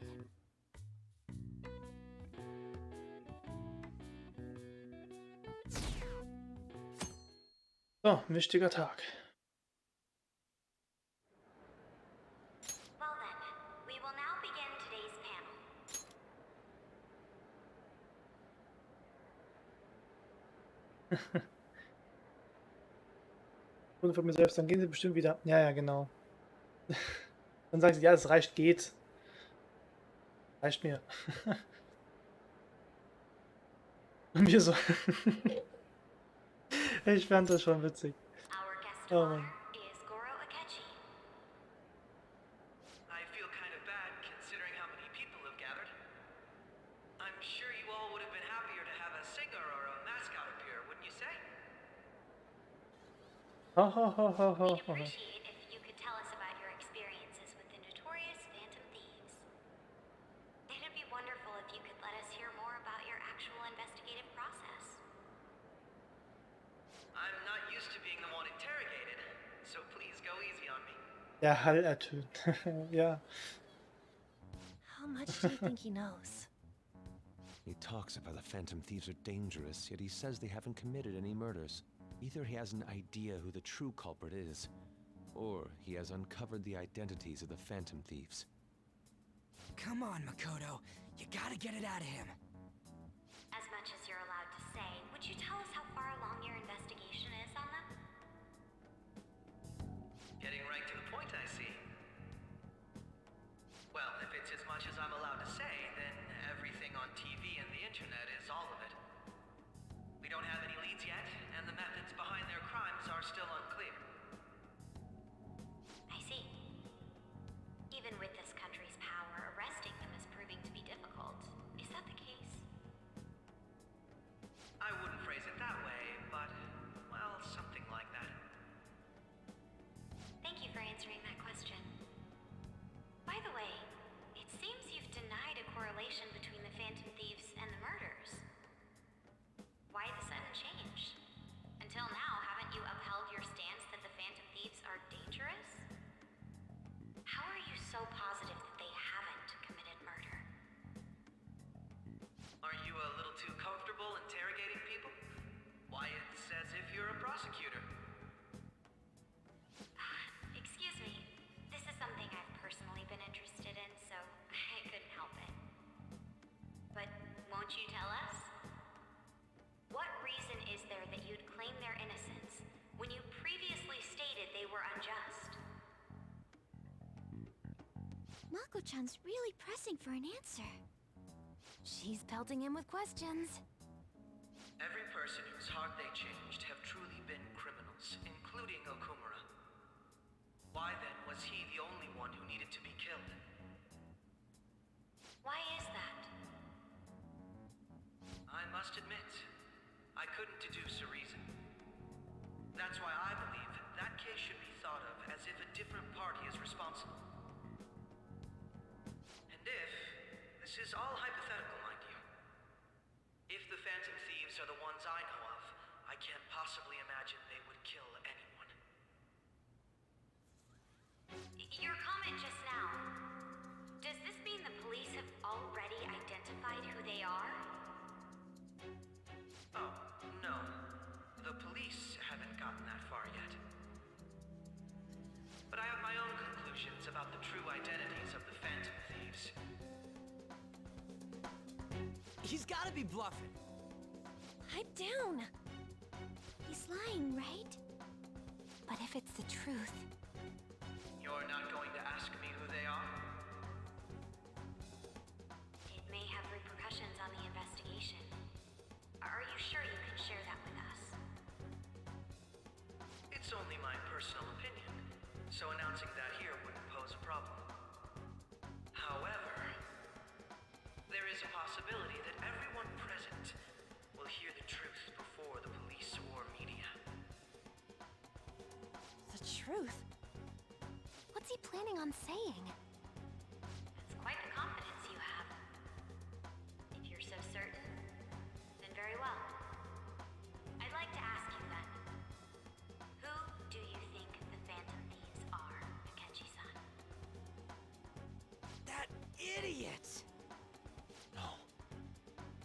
So, ein wichtiger Tag. Well then, we will now begin today's panel. Und von mir selbst, dann gehen sie bestimmt wieder. Ja, ja, genau. Dann sagen sie, ja, es reicht, geht. Reicht mir. Und mir so. Ich fand das schon witzig. Oh Mann. I feel kind of bad considering how many people have gathered. I'm sure you all would have been happier to have a singer or a mascot appear, wouldn't you say? Ho, ho, ho, ho, ho, ho. Appreciate if you could tell us about your experiences with the notorious Phantom Thieves. It'd be wonderful if you could let us hear more about your actual investigative process. I'm not used to being the one interrogated, so please go easy on me. Ja, Hall ertönt. Ja. How much do you think he knows? He talks about the Phantom Thieves are dangerous, yet he says they haven't committed any murders. Either he has an idea who the true culprit is, or he has uncovered the identities of the Phantom Thieves. Come on, Makoto. You gotta get it out of him. As much as you're allowed to say, would you tell us how far along your investigation is on them? Getting right to the point, I see. Well, if it's as much as I'm allowed to say, then everything on TV and the internet is all of it. We don't have any leads yet, and the methods behind their crimes are still unclear. I see. Even with this country's power, arresting them is proving to be difficult. Is that the case? Okuma-chan's really pressing for an answer. She's pelting him with questions. Every person whose heart they changed have truly been criminals, including Okumura. Why then was he the only one who needed to be killed? Why is that? I must admit, I couldn't deduce a reason. That's why I believe that case should be thought of as if a different party is responsible. And if, this is all hypothetical, mind you, if the Phantom Thieves are the ones I know of, I can't possibly imagine they would kill anyone. Your comment just now, does this mean the police have already identified who they are? Oh, no. The police haven't gotten that far yet. But I have my own conclusions about the true identities of the Phantom Thieves. He's gotta be bluffing. Pipe down. He's lying, right? But if it's the truth... You're not going to ask me who they are? It may have repercussions on the investigation. Are you sure you can share that with us? It's only my personal opinion, so announcing that here wouldn't pose a problem. However, there is a possibility that everyone present will hear the truth before the police or media. The truth? What's he planning on saying? That's quite the confidence you have. If you're so certain, then very well. I'd like to ask you then, who do you think the Phantom Thieves are, Akechi-san? That idiot! No.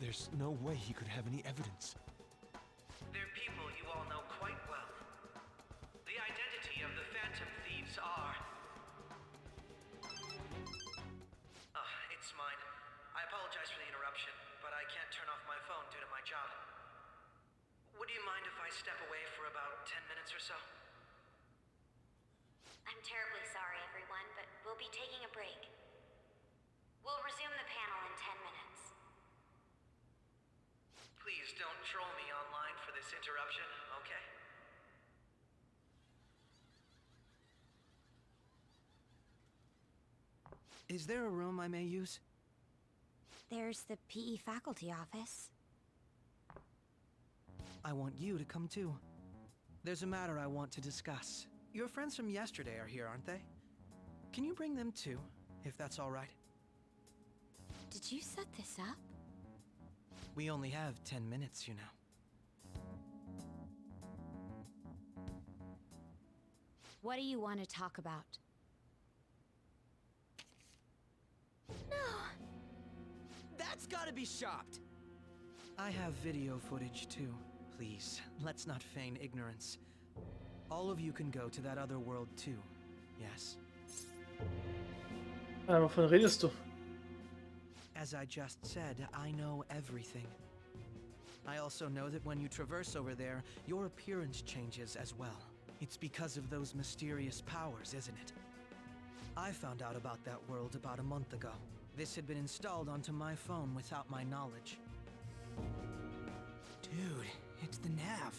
There's no way he could have any evidence. They're people you all know quite well. The identity of the Phantom Thieves are... it's mine. I apologize for the interruption, but I can't turn off my phone due to my job. Would you mind if I step away for about 10 minutes or so? I'm terribly sorry, everyone, but we'll be taking a break. We'll resume the panel in 10 minutes. Please don't troll me online for this interruption, okay? Is there a room I may use? There's the PE faculty office. I want you to come too. There's a matter I want to discuss. Your friends from yesterday are here, aren't they? Can you bring them too, if that's all right? Did you set this up? We only have 10 minutes, you know. What do you want to talk about? No! That's gotta be shopped! I have video footage too. Please, let's not feign ignorance. All of you can go to that other world too, yes? Wovon redest du? As I just said, I know everything. I also know that when you traverse over there, your appearance changes as well. It's because of those mysterious powers, isn't it? I found out about that world about a month ago. This had been installed onto my phone without my knowledge. Dude, it's the nav.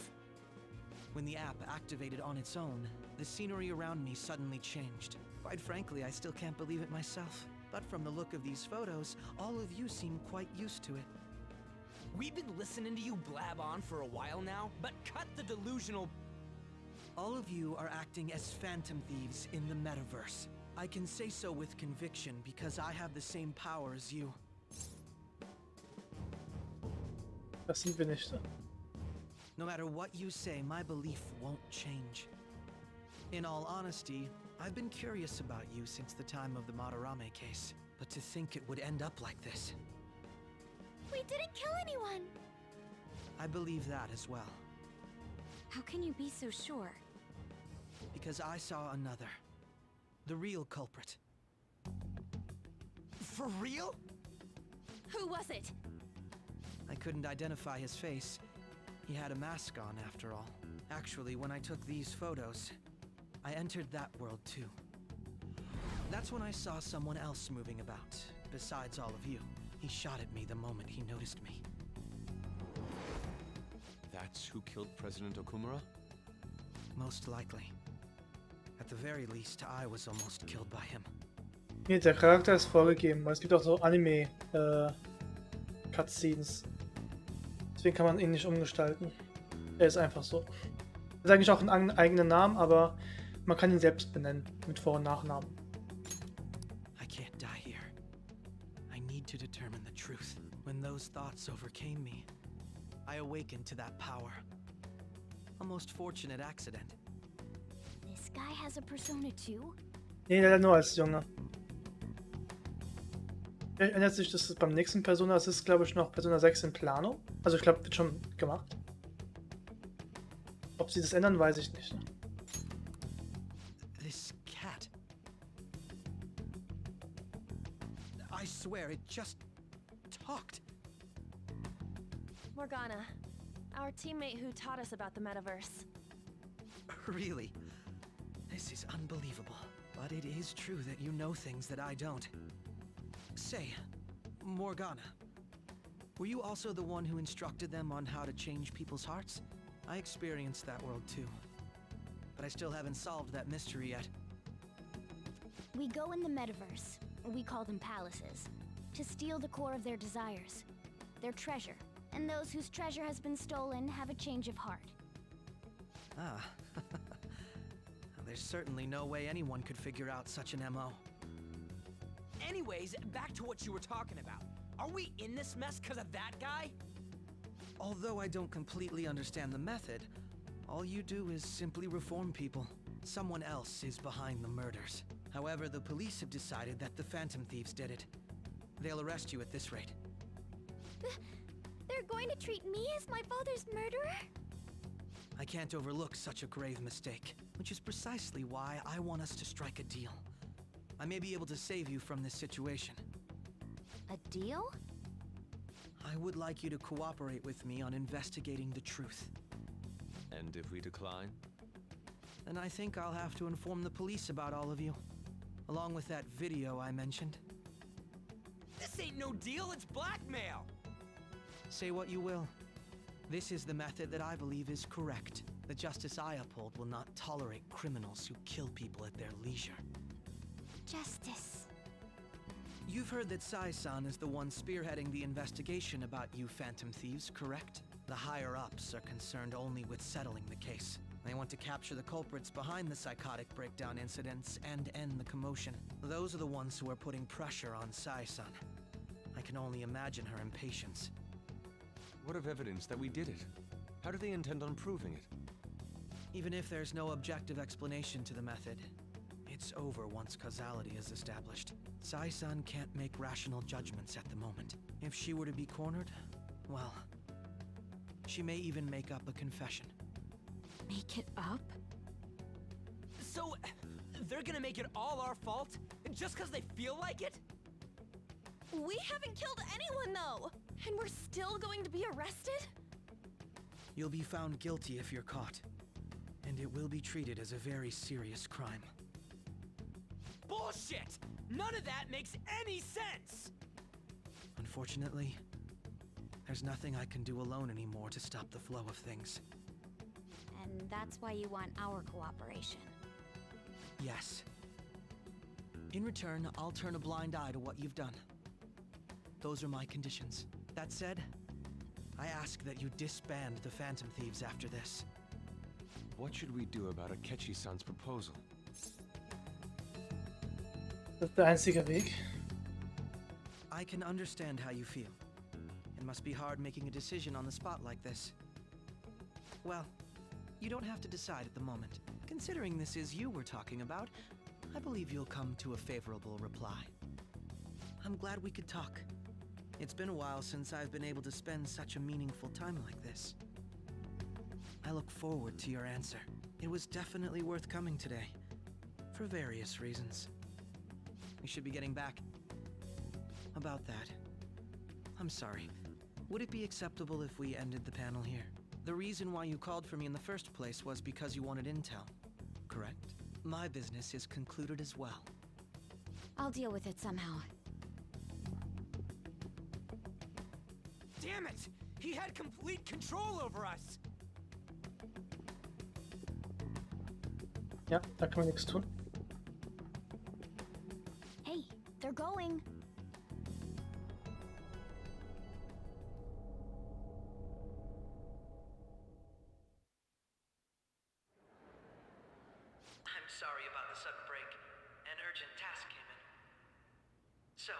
When the app activated on its own, the scenery around me suddenly changed. Quite frankly, I still can't believe it myself. But from the look of these photos, all of you seem quite used to it. We've been listening to you blab on for a while now, but cut the delusional... All of you are acting as Phantom Thieves in the metaverse. I can say so with conviction because I have the same power as you. Das sind wir nicht. No matter what you say, my belief won't change. In all honesty, I've been curious about you since the time of the Madarame case, but to think it would end up like this. We didn't kill anyone! I believe that as well. How can you be so sure? Because I saw another. The real culprit. For real? Who was it? I couldn't identify his face. He had a mask on, after all. Actually, when I took these photos, I entered that world too. That's when I saw someone else moving about, besides all of you. He shot at me the moment he noticed me. That's who killed President Okumura? Most likely. At the very least, I was almost killed by him. Nee, der Charakter ist vorgegeben, weil es gibt auch so Anime-Cutscenes. Deswegen kann man ihn nicht umgestalten. Er ist einfach so. Er hat eigentlich auch einen eigenen Namen, aber man kann ihn selbst benennen, mit Vor- und Nachnamen. I can't die here. I need to determine the truth. When those thoughts overcame me, I awakened to that power. A most fortunate accident. This guy has a persona too? Nee, leider nur als Junge. Ändert sich das beim nächsten Persona? Es ist, glaube ich, noch Persona 6 in Planung. Also ich glaube, wird schon gemacht. Ob sie das ändern, weiß ich nicht. This cat. I swear it just talked. Morgana, our teammate who taught us about the metaverse. Really? This is unbelievable. But it is true that you know things that I don't. Say, Morgana, were you also the one who instructed them on how to change people's hearts? I experienced that world too. But I still haven't solved that mystery yet. We go in the metaverse, we call them palaces, to steal the core of their desires, their treasure. And those whose treasure has been stolen have a change of heart. Ah. There's certainly no way anyone could figure out such an MO. Anyways, back to what you were talking about. Are we in this mess because of that guy? Although I don't completely understand the method, all you do is simply reform people. Someone else is behind the murders. However, the police have decided that the Phantom Thieves did it. They'll arrest you at this rate. They're going to treat me as my father's murderer? I can't overlook such a grave mistake, which is precisely why I want us to strike a deal. I may be able to save you from this situation. A deal? I would like you to cooperate with me on investigating the truth. And if we decline? Then I think I'll have to inform the police about all of you, along with that video I mentioned. This ain't no deal, it's blackmail! Say what you will. This is the method that I believe is correct. The justice I uphold will not tolerate criminals who kill people at their leisure. Justice. You've heard that Sai-san is the one spearheading the investigation about you Phantom Thieves, correct? The higher-ups are concerned only with settling the case. They want to capture the culprits behind the psychotic breakdown incidents and end the commotion. Those are the ones who are putting pressure on Sai-san. I can only imagine her impatience. What of evidence that we did it? How do they intend on proving it? Even if there's no objective explanation to the method, it's over once causality is established. Sai-san can't make rational judgments at the moment. If she were to be cornered, well, she may even make up a confession. Make it up? So, they're gonna make it all our fault? Just because they feel like it? We haven't killed anyone, though! And we're still going to be arrested? You'll be found guilty if you're caught. And it will be treated as a very serious crime. Bullshit! None of that makes any sense! Unfortunately, there's nothing I can do alone anymore to stop the flow of things. And that's why you want our cooperation. Yes. In return, I'll turn a blind eye to what you've done. Those are my conditions. That said, I ask that you disband the Phantom Thieves after this. What should we do about Akechi-san's proposal? Das ist der einzige Weg. I can understand how you feel. It must be hard making a decision on the spot like this. Well, you don't have to decide at the moment. Considering this is you we're talking about, I believe you'll come to a favorable reply. I'm glad we could talk. It's been a while since I've been able to spend such a meaningful time like this. I look forward to your answer. It was definitely worth coming today, for various reasons. We should be getting back. About that, I'm sorry. Would it be acceptable if we ended the panel here? The reason why you called for me in the first place was because you wanted intel, correct? My business is concluded as well. I'll deal with it somehow. Damn it! He had complete control over us! Ja, da kann man nichts tun. Hey, they're going. I'm sorry about the sudden break. An urgent task came in. So,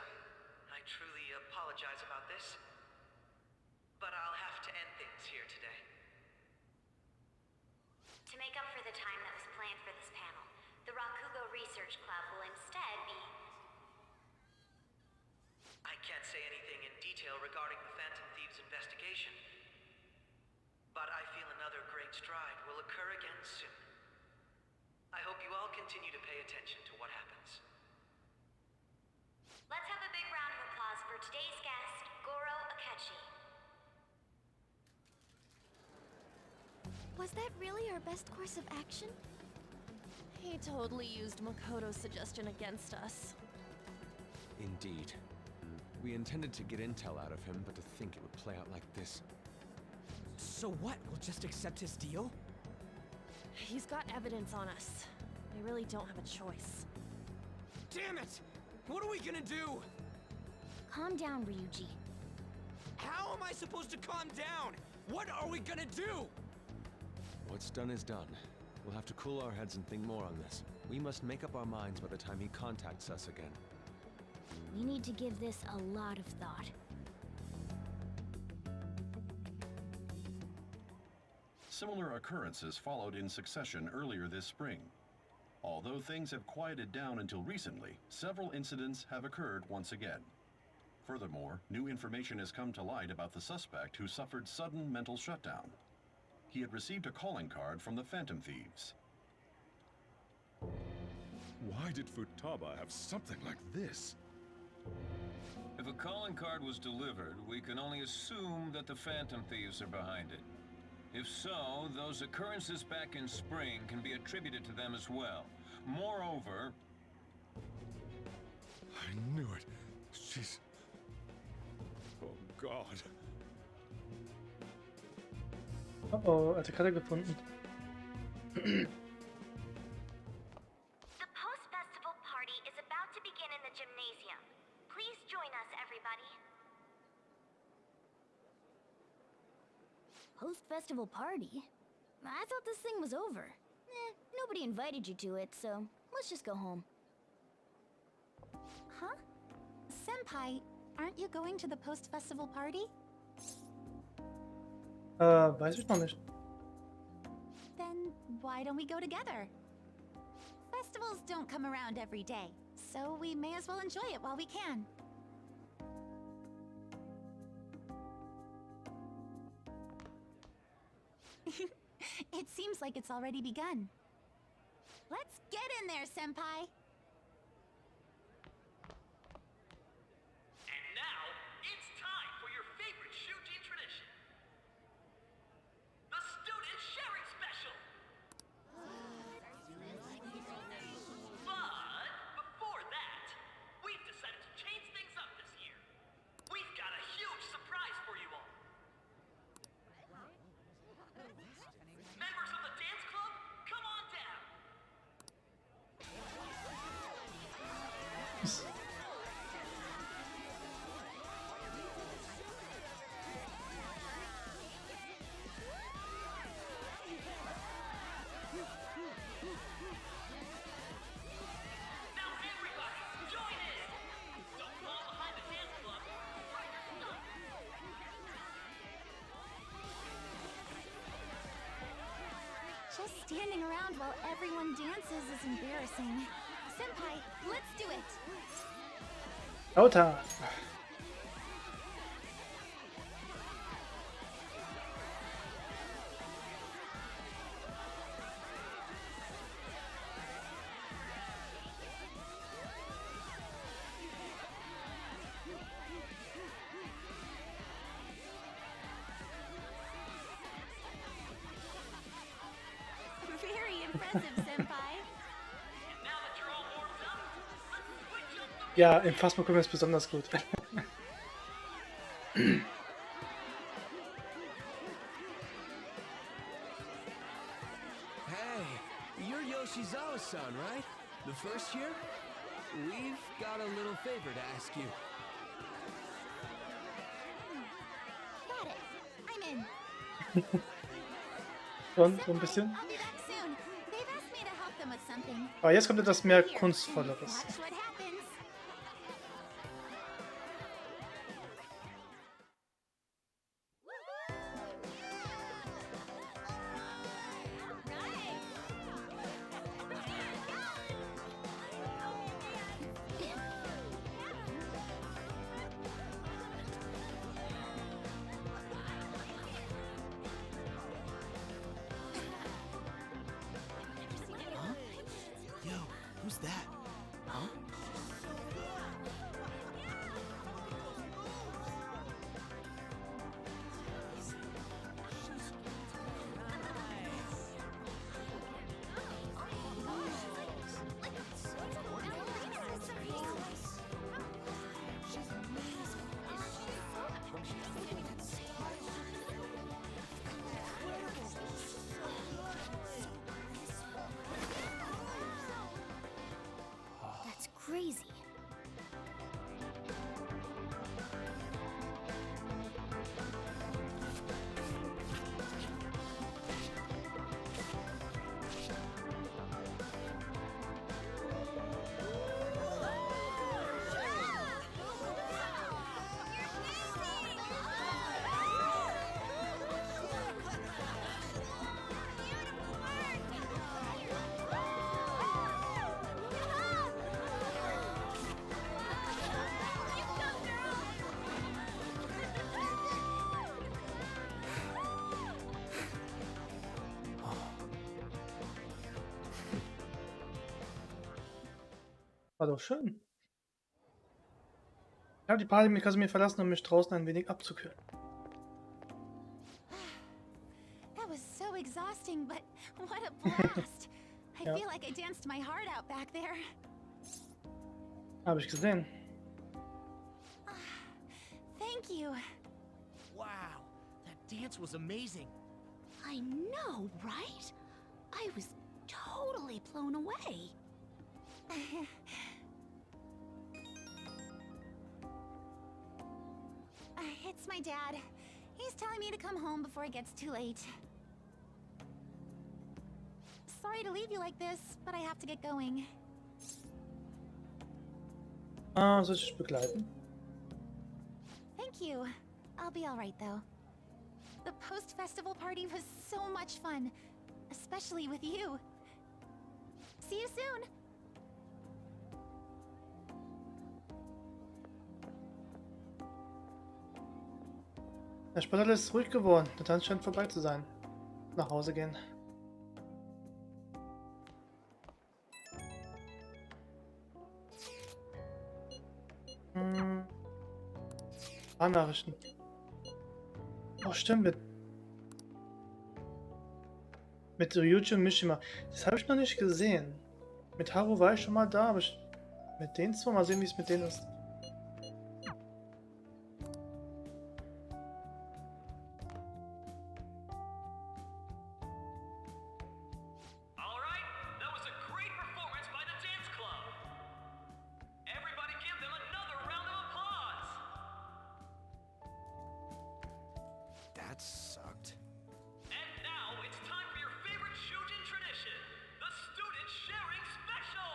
I truly apologize about this. But I'll have to end things here today. To make up for the time that was planned for this panel, the Rakugo Research Club will instead be... I can't say anything in detail regarding the Phantom Thieves investigation. But I feel another great stride will occur again soon. I hope you all continue to pay attention to what happens. Let's have a big round of applause for today's guest, Goro Akechi. Was that really our best course of action? He totally used Makoto's suggestion against us. Indeed. We intended to get intel out of him, but to think it would play out like this. So what? We'll just accept his deal? He's got evidence on us. We really don't have a choice. Damn it! What are we gonna do? Calm down, Ryuji. How am I supposed to calm down? What are we gonna do? What's done is done. We'll have to cool our heads and think more on this. We must make up our minds by the time he contacts us again. We need to give this a lot of thought. Similar occurrences followed in succession earlier this spring. Although things have quieted down until recently, several incidents have occurred once again. Furthermore, new information has come to light about the suspect who suffered sudden mental shutdown. He had received a calling card from the Phantom Thieves. Why did Futaba have something like this? If a calling card was delivered, we can only assume that the Phantom Thieves are behind it. If so, those occurrences back in spring can be attributed to them as well. Moreover... I knew it. She's... Oh God. Oh, er hat die Karte gefunden. The post-festival party is about to begin in the gymnasium. Please join us, everybody. Post-festival party? I thought this thing was over. Nobody invited you to it, so let's just go home. Huh? Senpai, aren't you going to the post-festival party? Weiß ich noch nicht. Then why don't we go together? Festivals don't come around every day, so we may as well enjoy it while we can. It seems like it's already begun. Let's get in there, Senpai! And now, it's time for your favorite Shuji tradition. The Student Sharing Special! But before that, we've decided to change things up this year. We've got a huge surprise for you all. Members of the dance club, come on down. Now everybody, join in. Don't fall behind the dance club. Right your stuff. Just standing around while everyone dances is embarrassing. Senpai, let's do it! Lauter! Very impressive, Senpai. And now that you're all warmed up, let's switch up Ja, im Phasmokomiker ist besonders gut. Hey, you're Yoshizawa-san, right? The first year? We've got a little favor to ask you. Got it. I'm in. Und so ein bisschen. I'll be back soon. They've asked me to help them with something. Aber jetzt kommt etwas mehr Here, Kunstvolleres. Watch what happens. Yo, who's that? Huh? That's crazy. War doch schön. Ich habe die PanimeKun verlassen, um mich draußen ein wenig abzukühlen. That was so exhausting, but what a blast. I Ja. feel like I danced my heart out back there. Habe ich gesehen. Thank you. Wow, that dance was amazing. I know, right? I was totally blown away. It's my dad. He's telling me to come home before it gets too late. Sorry to leave you like this, but I have to get going. Ah, soll ich dich begleiten? Thank you. I'll be alright though. The post-festival party was so much fun, especially with you. See you soon! Der Sportler ist ruhig geworden. Der Tanz scheint vorbei zu sein. Nach Hause gehen. Nachrichten. Oh, stimmt. Mit Ryuji und Mishima. Das habe ich noch nicht gesehen. Mit Haru war ich schon mal da, aber mit denen zwar mal sehen, wie es mit denen ist. That sucked. And now it's time for your favorite Shujin tradition, the student sharing special!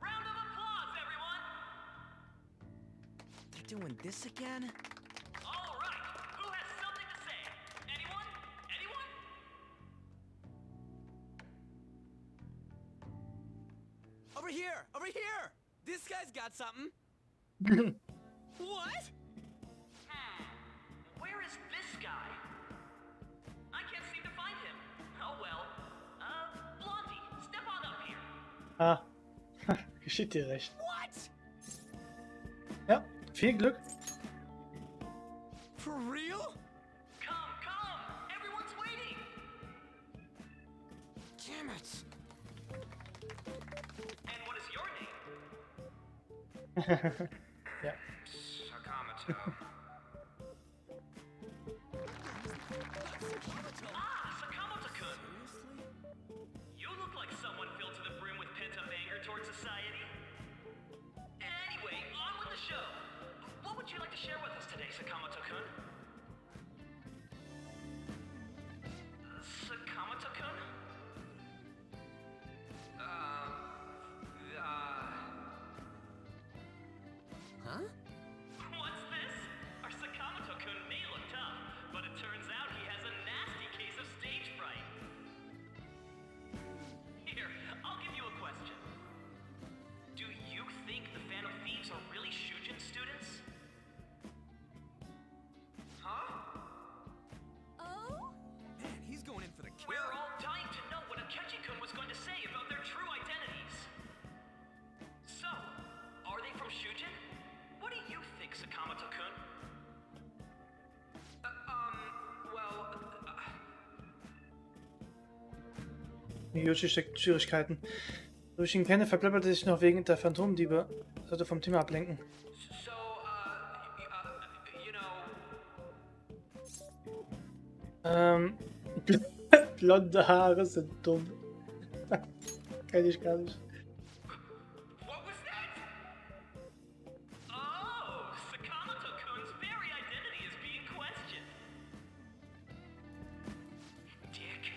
Round of applause, everyone! They're doing this again? All right, who has something to say? Anyone? Anyone? Over here! Over here! This guy's got something. What? Where is this guy? I can't seem to find him. Oh well. Blondie, step on up here. Ah, geschieht dir recht. What? Ja, viel Glück. For real? Come! Everyone's waiting! Damn it. And what is your name? Ja. Sakamoto. Sakamoto-kun! You look like someone filled to the brim with pent-up anger towards society. Anyway, on with the show. What would you like to share with us today, Sakamoto-kun? Sakamoto-kun? Huh? What's this? Our Sakamoto-kun may look tough, but it turns out he has a nasty case of stage fright. Here, I'll give you a question. Do you think the Phantom Thieves are really Shujin students? Huh? Oh? Man, he's going in for the kill. We're all dying to know what Akechi-kun was going to say about their true identities. So, are they from Shujin? What do you think, Sakamoto-kun? Yoshi steckt in Schwierigkeiten. Durch ihn kenne, verplapperte sich noch wegen der Phantomdiebe. Sollte vom Thema ablenken. So, you know... Blonde Haare sind dumm. Kenn ich gar nicht. What was that? Oh, Sakamoto-kun's very identity is being questioned. Dick.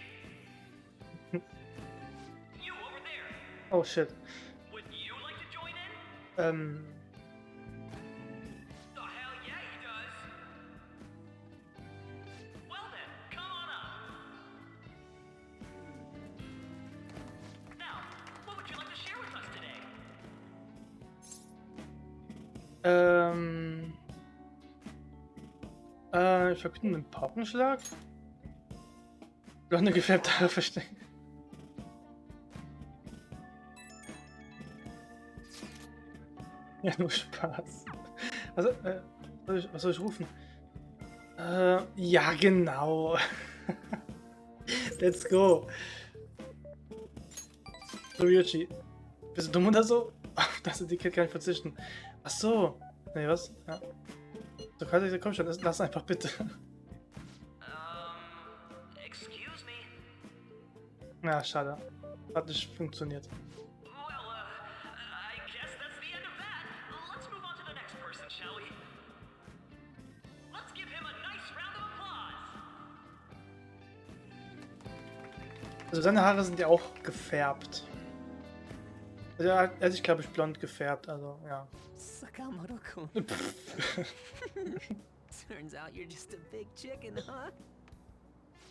You over there. Oh shit. Would you like to join in? The hell yeah, he does. Well then, come on up. Now, what would you like to share with us today? Ich verkünde einen Paukenschlag. Blonde gefärbte Haare verstecken. Ja, nur Spaß. Also, was soll ich rufen? Ja, genau. Let's go. So, Ryuchi. Bist du dumm oder so? Auf das Etikett kann ich verzichten. Ach so. Nee, was? Ja. So, komm schon, lass einfach bitte. Excuse me. Ja, schade. Hat nicht funktioniert. Well, I guess that's the end of that. Let's move on to the next person, shall we? Let's give him a nice round of applause. Also seine Haare sind ja auch gefärbt. Also er hat sich, glaube ich, blond gefärbt, also ja. Sakamoto-kun. Turns out you're just a big chicken, huh?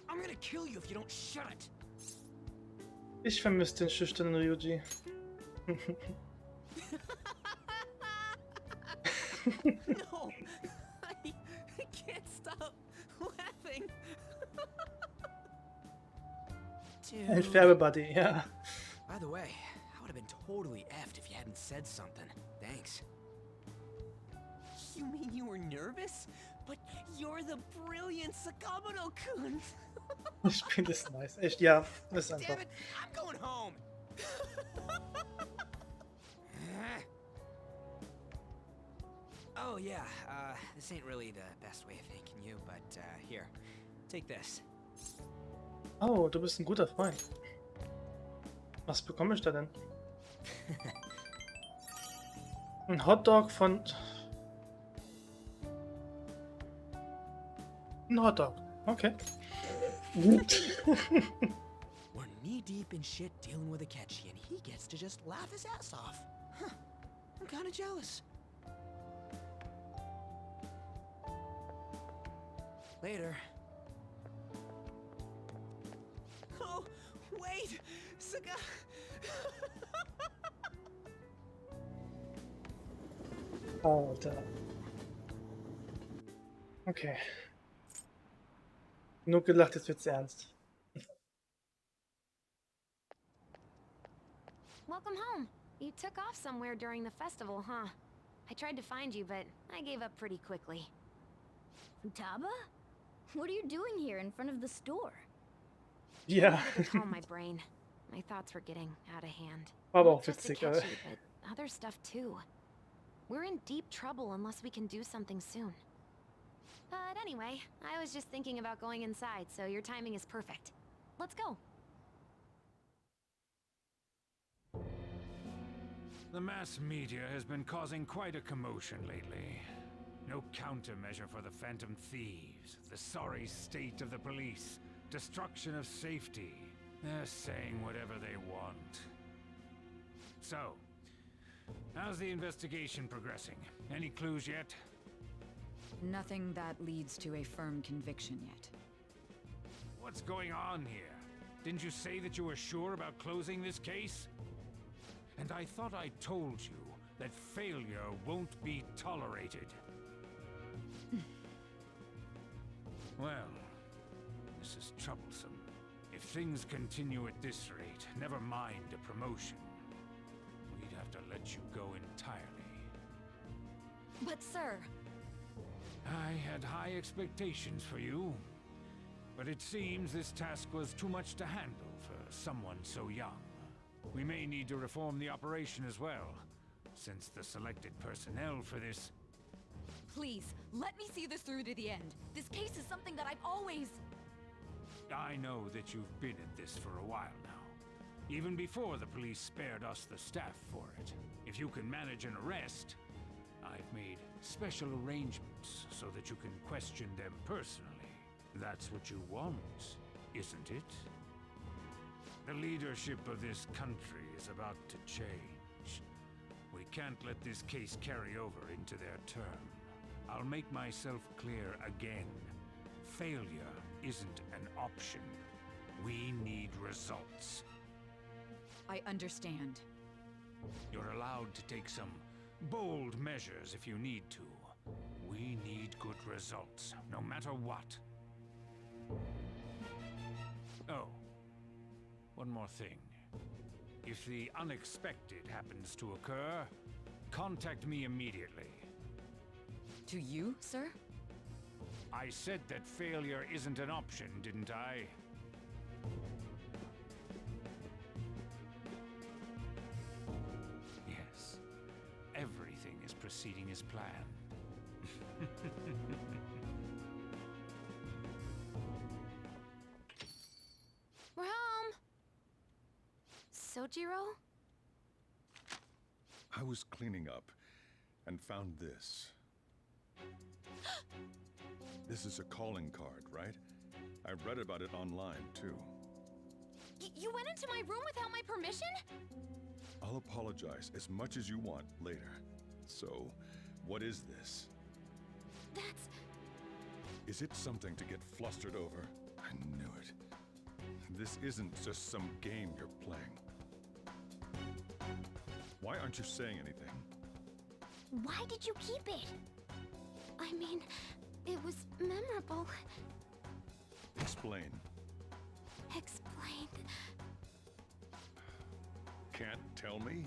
I'm gonna kill you if you don't shut it. Ich vermisse den schüchternen Ryuji. No, I can't stop laughing. Ein Färbebuddy, ja. By the way, I would have been totally effed if you hadn't said something. Thanks. You mean you were nervous? But you're the brilliant Sakamoto-kun. Ich finde das nice. Echt, ja. Das ist einfach. Damn it, I'm going home. Oh yeah, this ain't really the best way of thanking you, but here, take this. Oh, du bist ein guter Freund. Was bekomme ich da denn? Ein Hotdog von... Ein Hotdog. Okay. Gut. We're knee deep in shit dealing with Akechi, and he gets to just laugh his ass off. Huh. I'm kinda jealous. Later. Oh, wait! Alter. Okay. Genug gelacht, jetzt wird's ernst. Welcome home. You took off somewhere during the festival, huh? I tried to find you, but I gave up pretty quickly. Futaba? What are you doing here in front of the store? Ja. I needed to calm my brain. My thoughts were getting out of hand. Aber Not auch just witzig, Akechi, but other stuff too. We're in deep trouble unless we can do something soon. But anyway, I was just thinking about going inside, so your timing is perfect. Let's go. The mass media has been causing quite a commotion lately. No countermeasure for the Phantom Thieves, the sorry state of the police, destruction of safety. They're saying whatever they want. So, how's the investigation progressing? Any clues yet? Nothing that leads to a firm conviction yet. What's going on here? Didn't you say that you were sure about closing this case? And I thought I told you that failure won't be tolerated. Well, this is troublesome. If things continue at this rate, never mind a promotion. We'd have to let you go entirely. But sir... I had high expectations for you. But it seems this task was too much to handle for someone so young. We may need to reform the operation as well, since the selected personnel for this... Please, let me see this through to the end. This case is something that I've always... I know that you've been at this for a while now. Even before the police spared us the staff for it. If you can manage an arrest, I've made special arrangements so that you can question them personally. That's what you want, isn't it? The leadership of this country is about to change. We can't let this case carry over into their term. I'll make myself clear again. Failure isn't an option. We need results. I understand. You're allowed to take some bold measures if you need to. We need good results, no matter what. Oh, one more thing. If the unexpected happens to occur, contact me immediately. To you, sir? I said that failure isn't an option, didn't I? Yes. Everything is proceeding as planned. We're home! Sojiro? I was cleaning up and found this. This is a calling card, right? I read about it online, too. You went into my room without my permission? I'll apologize as much as you want later. So, what is this? That's... Is it something to get flustered over? I knew it. This isn't just some game you're playing. Why aren't you saying anything? Why did you keep it? I mean, it was memorable. Explain. Explain. Can't tell me?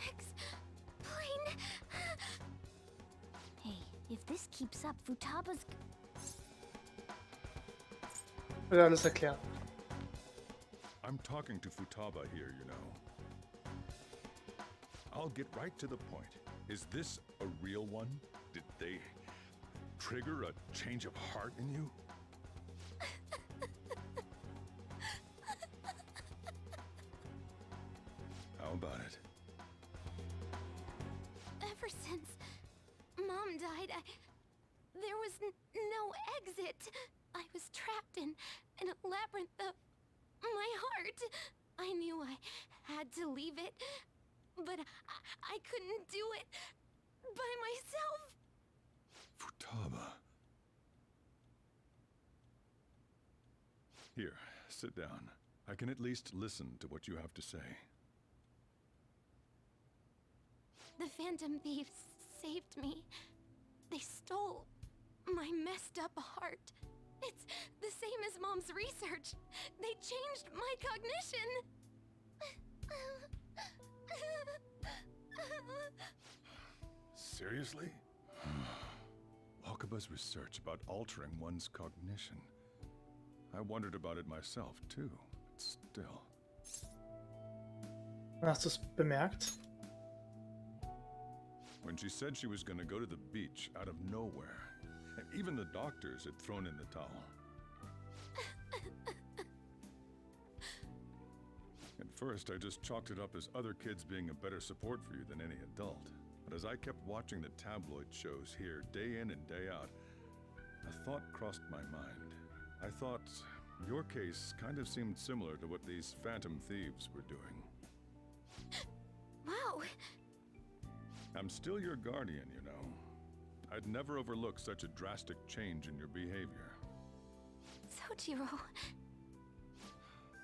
Explain. Hey, if this keeps up, Futaba's... Wird alles erklärt. I'm talking to Futaba here, you know. I'll get right to the point. Is this a real one? Did they trigger a change of heart in you? How about it? Ever since Mom died, there was no exit. I was trapped in a labyrinth of my heart. I knew I had to leave it, but I couldn't do it by myself. Futaba. Here, sit down. I can at least listen to what you have to say. The Phantom Thieves saved me. They stole my messed up heart. It's the same as Mom's research. They changed my cognition. Seriously? Wakaba's research about altering one's cognition. I wondered about it myself, too, but still. Hast du es bemerkt? when she said she was going to go to the beach out of nowhere. And even the doctors had thrown in the towel. At first, I just chalked it up as other kids being a better support for you than any adult. But as I kept watching the tabloid shows here, day in and day out, a thought crossed my mind. I thought your case kind of seemed similar to what these phantom thieves were doing. Wow. I'm still your guardian, you know. I'd never overlook such a drastic change in your behavior. Sojiro.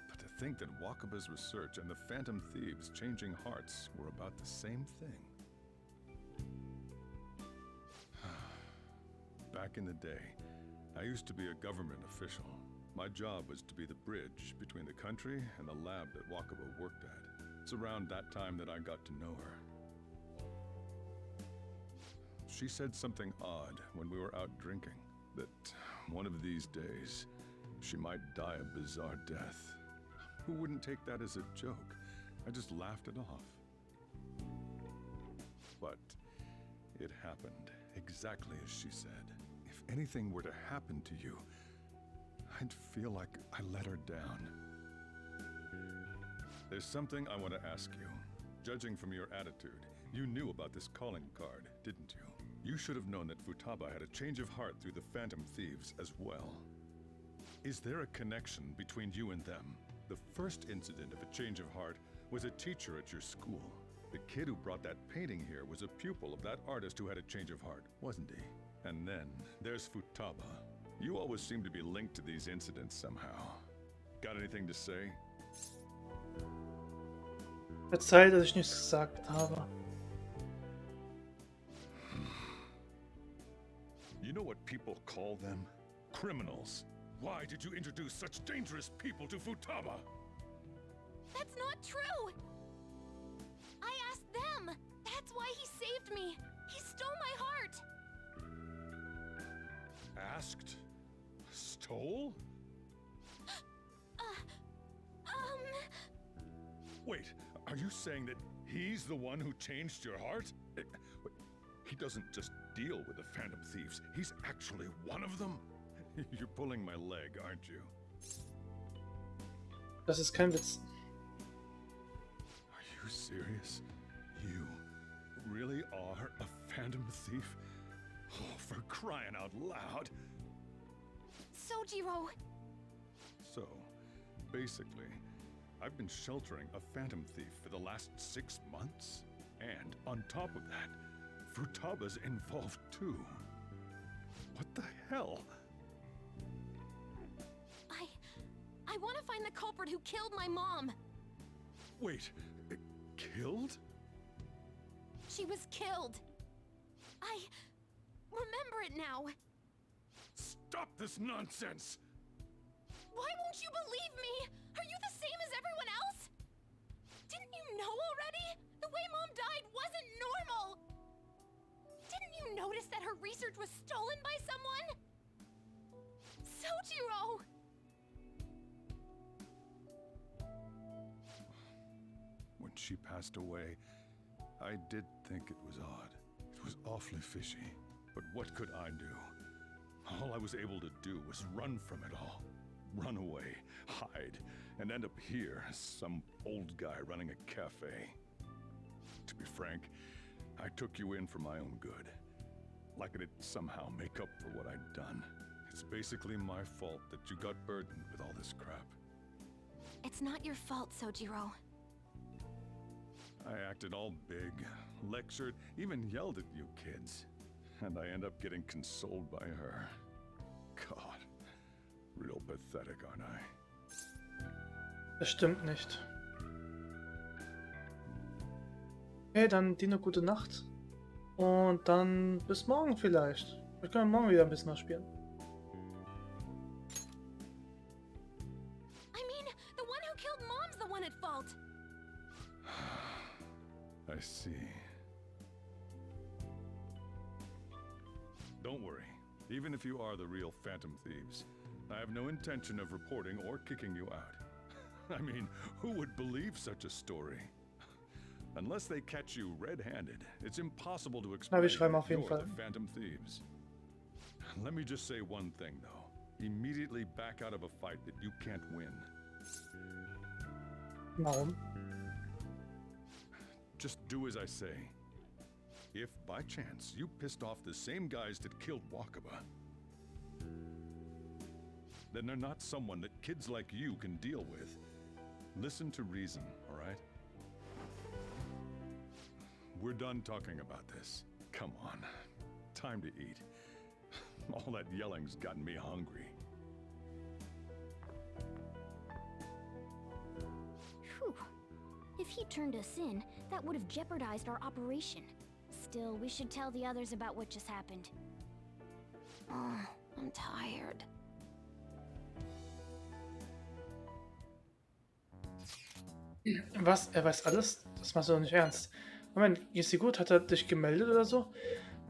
But to think that Wakaba's research and the phantom thieves changing hearts were about the same thing. Back in the day, I used to be a government official. My job was to be the bridge between the country and the lab that Wakaba worked at. It's around that time that I got to know her. She said something odd when we were out drinking, that one of these days, she might die a bizarre death. Who wouldn't take that as a joke? I just laughed it off. But it happened exactly as she said. If anything were to happen to you, I'd feel like I let her down. There's something I want to ask you. Judging from your attitude, you knew about this calling card, didn't you? You should have known that Futaba had a change of heart through the Phantom Thieves as well. Is there a connection between you and them? The first incident of a change of heart was a teacher at your school. The kid who brought that painting here was a pupil of that artist who had a change of heart, wasn't he? And then there's Futaba. You always seem to be linked to these incidents somehow. Got anything to say? Verzeih, dass ich nichts gesagt habe. You know what people call them? Criminals. Why did you introduce such dangerous people to Futaba? That's not true! I asked them! That's why he saved me! He stole my heart! Asked? Stole? Wait, are you saying that he's the one who changed your heart? He doesn't just deal with the Phantom Thieves, he's actually one of them? You're pulling my leg, aren't you? Das ist kein Witz. Are you serious? You really are a Phantom Thief? Oh, for crying out loud! Sojiro! So, basically, I've been sheltering a Phantom Thief for the last 6 months. And on top of that, Futaba's involved too. What the hell? I want to find the culprit who killed my mom! Wait, killed? She was killed! I remember it now! Stop this nonsense! Why won't you believe me? Are you the same as everyone else? Didn't you know already? The way Mom died wasn't normal! Didn't you notice that her research was stolen by someone? Sojiro! When she passed away, I did think it was odd. It was awfully fishy. But what could I do? All I was able to do was run from it all. Run away, hide, and end up here as some old guy running a cafe. To be frank, I took you in for my own good. Like it'd somehow make up for what I'd done. It's basically my fault that you got burdened with all this crap. It's not your fault, Sojiro. I acted all big, lectured, even yelled at you kids. And I end up getting consoled by her. God, real pathetic, aren't I? Das stimmt nicht. Okay, dann dir eine gute Nacht. Und dann bis morgen vielleicht. Wir können morgen wieder ein bisschen was spielen. I mean, the one who killed Mom's the one at fault. I see. Don't worry. Even if you are the real Phantom Thieves, I have no intention of reporting or kicking you out. I mean, who would believe such a story? Unless they catch you red-handed, it's impossible to Na, explain wir schreiben auf that jeden you're Fall. the Phantom Thieves. Let me just say one thing, though. Immediately back out of a fight that you can't win. Warum? Just do as I say. If, by chance, you pissed off the same guys that killed Wakaba, then they're not someone that kids like you can deal with. Listen to reason, all right? We're done talking about this. Come on. Time to eat. All that yelling's gotten me hungry. Phew. If he turned us in, that would have jeopardized our operation. Still, we should tell the others about what just happened. Oh, I'm tired. Was? Er weiß alles? Das machst du doch nicht ernst. Moment, geht's dir gut? Hat er dich gemeldet oder so?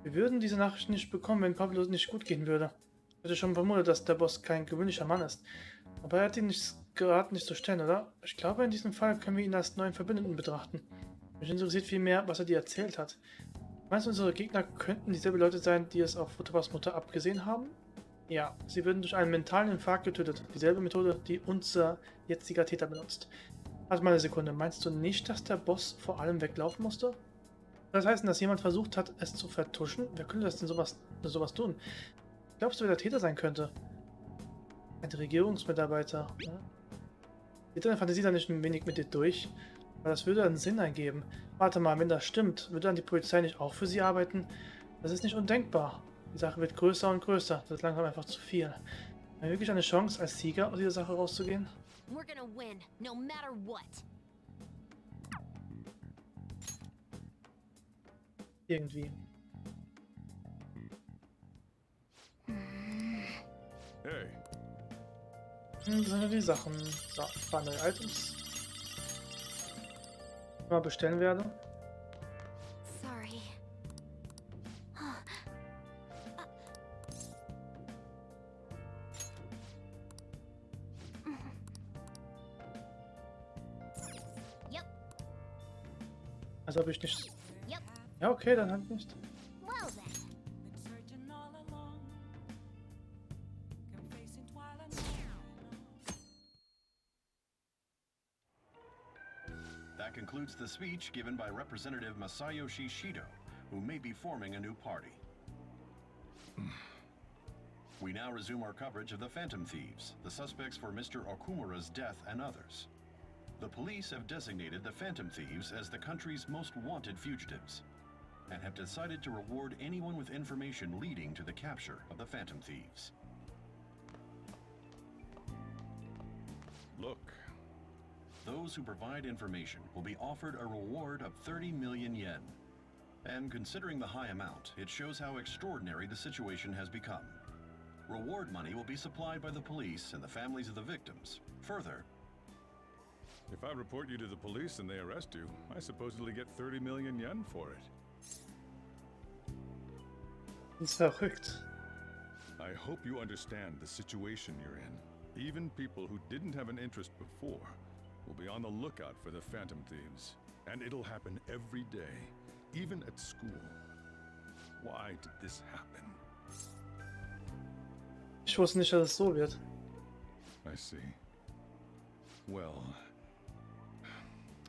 Wir würden diese Nachricht nicht bekommen, wenn Pablo nicht gut gehen würde. Ich hätte schon vermutet, dass der Boss kein gewöhnlicher Mann ist. Aber er hat ihn nicht geraten, nicht zu stellen, oder? Ich glaube, in diesem Fall können wir ihn als neuen Verbündeten betrachten. Mich interessiert vielmehr, was er dir erzählt hat. Meinst du, unsere Gegner könnten dieselben Leute sein, die es auf Futterbas Mutter abgesehen haben? Ja, sie würden durch einen mentalen Infarkt getötet. Dieselbe Methode, die unser jetziger Täter benutzt. Warte mal eine Sekunde, meinst du nicht, dass der Boss vor allem weglaufen musste? Das heißt, dass jemand versucht hat, es zu vertuschen? Wer könnte das denn sowas tun? Glaubst du, wer der Täter sein könnte? Ein Regierungsmitarbeiter. Ja? Geht deine Fantasie da nicht ein wenig mit dir durch? Weil das würde einen Sinn ergeben. Warte mal, wenn das stimmt, würde dann die Polizei nicht auch für sie arbeiten? Das ist nicht undenkbar. Die Sache wird größer und größer. Das ist langsam einfach zu viel. Haben wir wirklich eine Chance, als Sieger aus dieser Sache rauszugehen? We're gonna win, no matter what. Irgendwie. Hey. Das sind die Sachen. So, ein paar neue Items. Mal bestellen werde. Sorry. Yep. Also habe ich nicht. Yep. Ja, okay, dann halt nicht. Well then. That concludes the speech given by Representative Masayoshi Shido, who may be forming a new party. We now resume our coverage of the Phantom Thieves, the suspects for Mr. Okumura's death and others. The police have designated the Phantom Thieves as the country's most wanted fugitives, and have decided to reward anyone with information leading to the capture of the Phantom Thieves. Look. Those who provide information will be offered a reward of 30 million yen. And considering the high amount, it shows how extraordinary the situation has become. Reward money will be supplied by the police and the families of the victims. Further, If I report you to the police and they arrest you, I supposedly get 30 million yen for it. Das ist verrückt. I hope you understand the situation you're in. Even people who didn't have an interest before will be on the lookout for the Phantom Thieves. And it'll happen every day, even at school. Why did this happen? Ich wusste nicht, dass es so wird. I see. Well,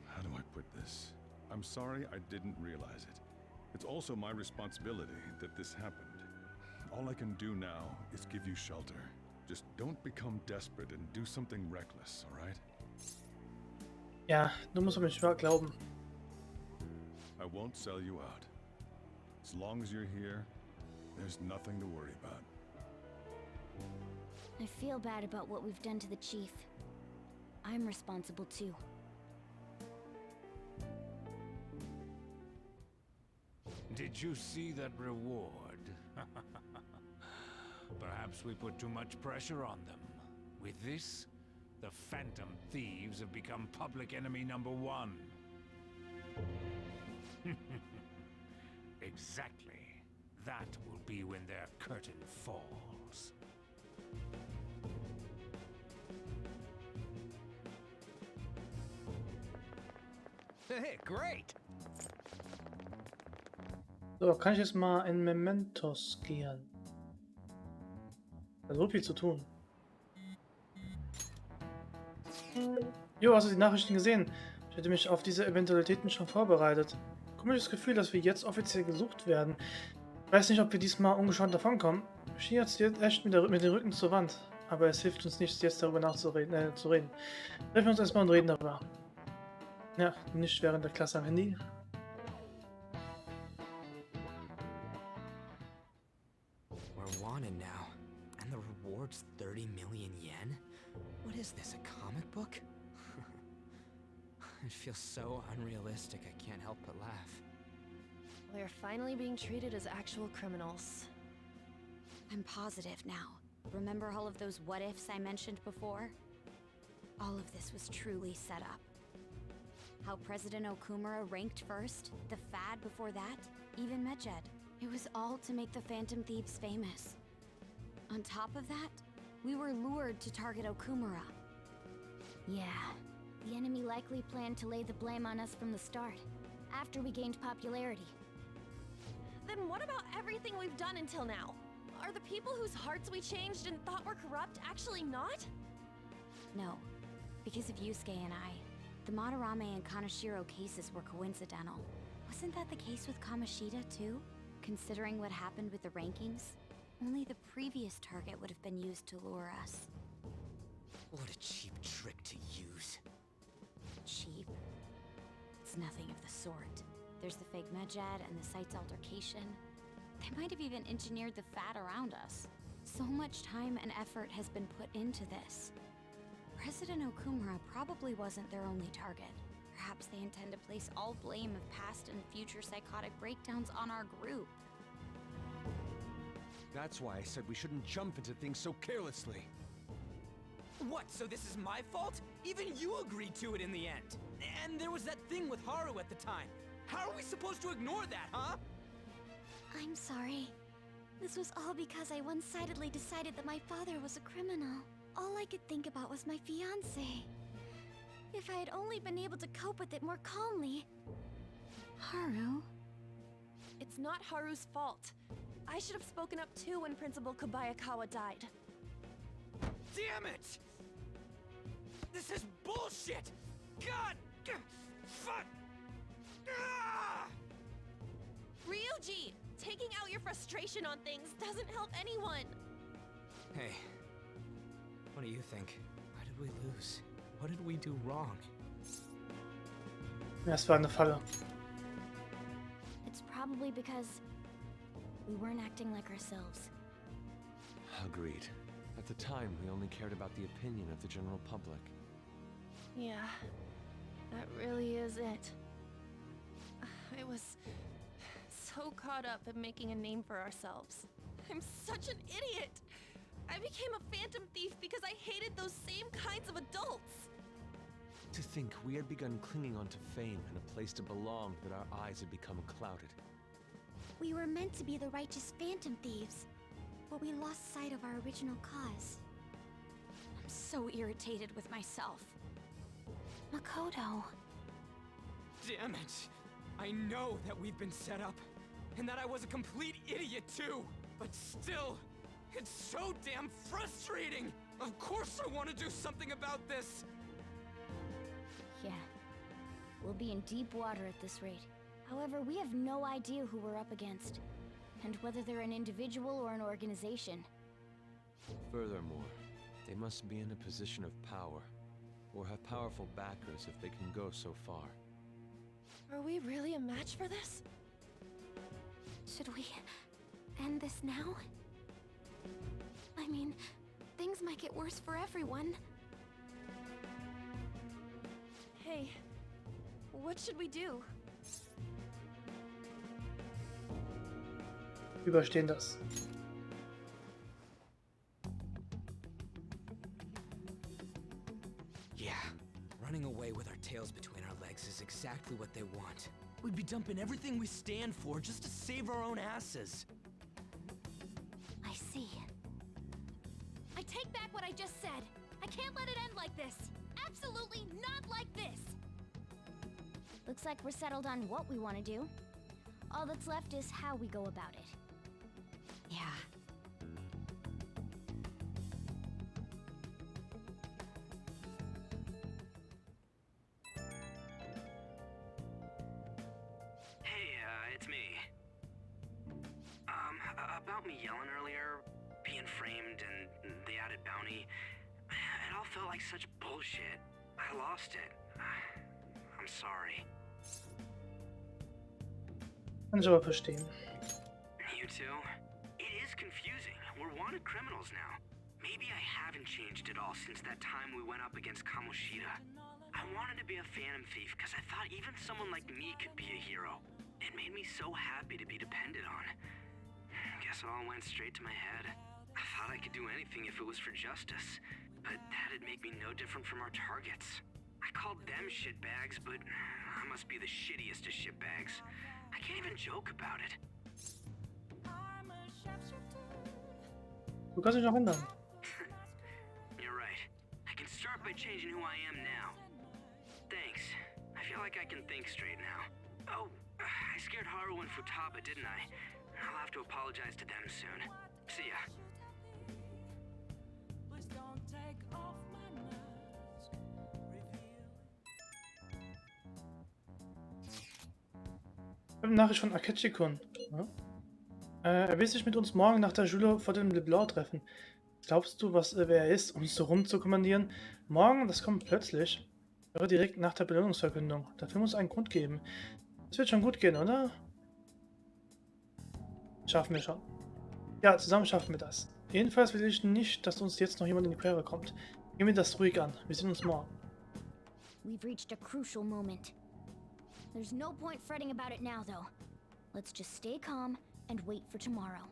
how do I put this? I'm sorry I didn't realize it. It's also my responsibility that this happened. All I can do now is give you shelter. Just don't become desperate and do something reckless, all right? Ja, du musst mich mal glauben. I won't sell you out. As long as you're here, there's nothing to worry about. I feel bad about what we've done to the chief. I'm responsible too. Did you see that reward? Perhaps we put too much pressure on them. With this, the Phantom Thieves have become public enemy #1. Exactly. That will be when their curtain falls. Hey, great! So, kann ich jetzt mal in Mementos gehen? Da ist so viel zu tun. Jo, hast du die Nachrichten gesehen? Ich hätte mich auf diese Eventualitäten schon vorbereitet. Komisches Gefühl, dass wir jetzt offiziell gesucht werden. Ich weiß nicht, ob wir diesmal ungeschoren davonkommen. Wir stehen jetzt echt mit dem Rücken zur Wand. Aber es hilft uns nicht, jetzt darüber nachzureden, zu reden. Treffen wir uns erstmal und reden darüber. Ja, nicht während der Klasse am Handy. We're wanted now, and the reward's 30 million yen? What is this, a comic book? It feels so unrealistic, I can't help but laugh. We're finally being treated as actual criminals. I'm positive now. Remember all of those what-ifs I mentioned before? All of this was truly set up. How President Okumura ranked first, the fad before that, even Medjed. It was all to make the Phantom Thieves famous. On top of that, we were lured to target Okumura. Yeah, the enemy likely planned to lay the blame on us from the start, after we gained popularity. Then what about everything we've done until now? Are the people whose hearts we changed and thought were corrupt actually not? No, because of Yusuke and I. The Madarame and Kaneshiro cases were coincidental. Wasn't that the case with Kamoshida too? Considering what happened with the rankings, only the previous target would have been used to lure us. What a cheap trick to use. Cheap? It's nothing of the sort. There's the fake Medjed and the site's altercation. They might have even engineered the fad around us. So much time and effort has been put into this. President Okumura probably wasn't their only target. Perhaps they intend to place all blame of past and future psychotic breakdowns on our group. That's why I said we shouldn't jump into things so carelessly. What, so this is my fault? Even you agreed to it in the end. And there was that thing with Haru at the time. How are we supposed to ignore that, huh? I'm sorry. This was all because I one-sidedly decided that my father was a criminal. All I could think about was my fiancé. If I had only been able to cope with it more calmly. Haru? It's not Haru's fault. I should have spoken up too when Principal Kobayakawa died. Damn it! This is bullshit! God! Fuck! Ah! Ryuji! Taking out your frustration on things doesn't help anyone! Hey, what do you think? Why did we lose? What did we do wrong? Das war eine Falle. It's probably because we weren't acting like ourselves. Agreed. At the time, we only cared about the opinion of the general public. Yeah, that really is it. I was so caught up in making a name for ourselves. I'm such an idiot! I became a phantom thief because I hated those same kinds of adults! To think we had begun clinging onto fame and a place to belong that our eyes had become clouded. We were meant to be the righteous phantom thieves, but we lost sight of our original cause. I'm so irritated with myself. Makoto. Damn it! I know that we've been set up, and that I was a complete idiot too! But still, it's so damn frustrating! Of course I want to do something about this! Yeah. We'll be in deep water at this rate. However, we have no idea who we're up against, and whether they're an individual or an organization. Furthermore, they must be in a position of power, or have powerful backers if they can go so far. Are we really a match for this? Should we end this now? I mean, things might get worse for everyone. Hey, what should we do? Überstehen das. Yeah, running away with our tails between our legs is exactly what they want. We'd be dumping everything we stand for just to save our own asses. I see. I take back what I just said. I can't let it end like this. Absolutely not like this. Looks like we're settled on what we want to do. All that's left is how we go about it. Yeah. Hey, it's me. About me yelling earlier, being framed, and the added bounty, it all felt like such bullshit. I lost it. I'm sorry. Kann ich aber verstehen. You too? It is confusing. We're wanted criminals now. Maybe I haven't changed at all since that time we went up against Kamoshida. I wanted to be a phantom thief because I thought even someone like me could be a hero. It made me so happy to be depended on. Guess it all went straight to my head. I thought I could do anything if it was for justice, but that'd make me no different from our targets. I called them shitbags, but I must be the shittiest of shitbags. I can't even joke about it. Du kannst dich noch ändern. You're right. I can start by changing who I am now. Thanks. I feel like I can think straight now. Oh, I scared Haru and Futaba, didn't I? I'll have to apologize to them soon. See ya. Ich habe eine Nachricht von Akechi-kun. Ja? Er will sich mit uns morgen nach der Schule vor dem LeBlanc treffen. Glaubst du, wer er ist, uns so rumzukommandieren? Morgen, das kommt plötzlich. Wäre direkt nach der Belohnungsverkündung. Dafür muss es einen Grund geben. Es wird schon gut gehen, oder? Schaffen wir schon. Ja, zusammen schaffen wir das. Jedenfalls will ich nicht, dass uns jetzt noch jemand in die Quere kommt. Gehen wir das ruhig an. Wir sehen uns morgen. We've reached a crucial moment. There's no point fretting about it now, though. Let's just stay calm and wait for tomorrow.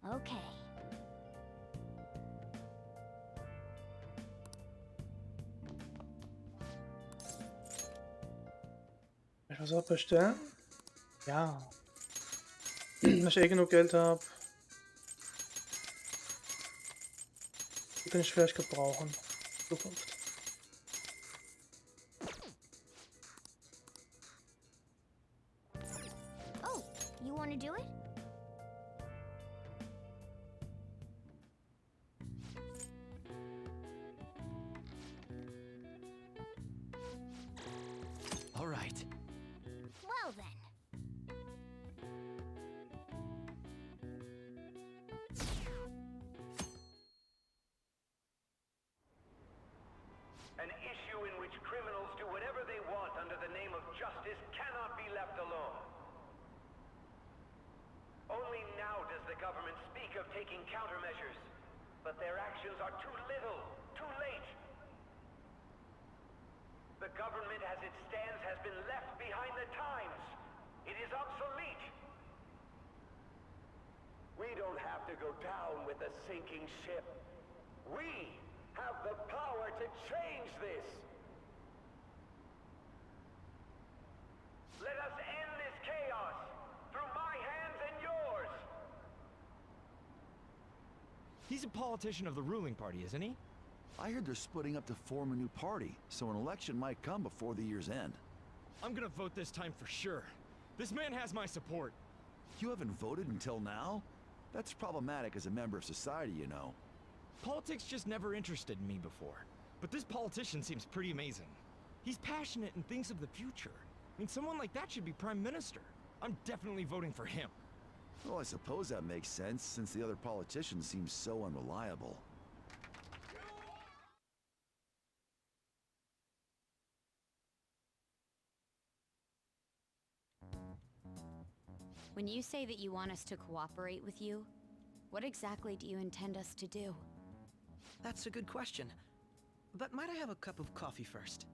Okay. Kann ich was auch bestellen? Ja. Wenn ich genug Geld habe. Die kann ich vielleicht gebrauchen. In Zukunft. Oh, you want to do it? All right. Well then. An issue in which criminals do whatever they want under the name of justice cannot be left alone. Only now does the government speak of taking countermeasures, but their actions are too little, too late. The government as it stands has been left behind the times. It is obsolete. We don't have to go down with a sinking ship. We have the power to change this. Let us end this chaos through my hands and yours. He's a politician of the ruling party, isn't he? I heard they're splitting up to form a new party, so an election might come before the year's end. I'm gonna vote this time for sure. This man has my support. You haven't voted until now? That's problematic as a member of society, you know. Politics just never interested me before. But this politician seems pretty amazing. He's passionate and thinks of the future. I mean, someone like that should be prime minister. I'm definitely voting for him. Well, I suppose that makes sense, since the other politicians seem so unreliable. When you say that you want us to cooperate with you, what exactly do you intend us to do? That's a good question. But might I have a cup of coffee first?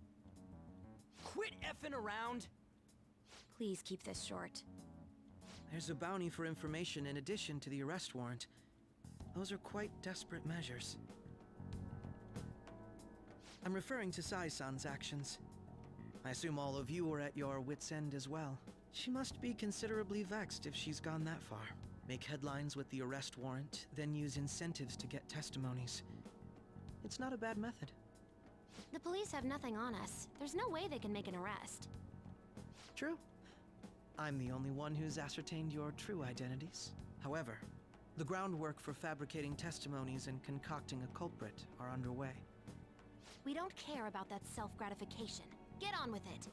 Quit effing around! Please keep this short. There's a bounty for information in addition to the arrest warrant. Those are quite desperate measures. I'm referring to Sai-san's actions. I assume all of you are at your wits' end as well. She must be considerably vexed if she's gone that far. Make headlines with the arrest warrant, then use incentives to get testimonies. It's not a bad method. The police have nothing on us. There's no way they can make an arrest. True. I'm the only one who's ascertained your true identities. However, the groundwork for fabricating testimonies and concocting a culprit are underway. We don't care about that self-gratification. Get on with it.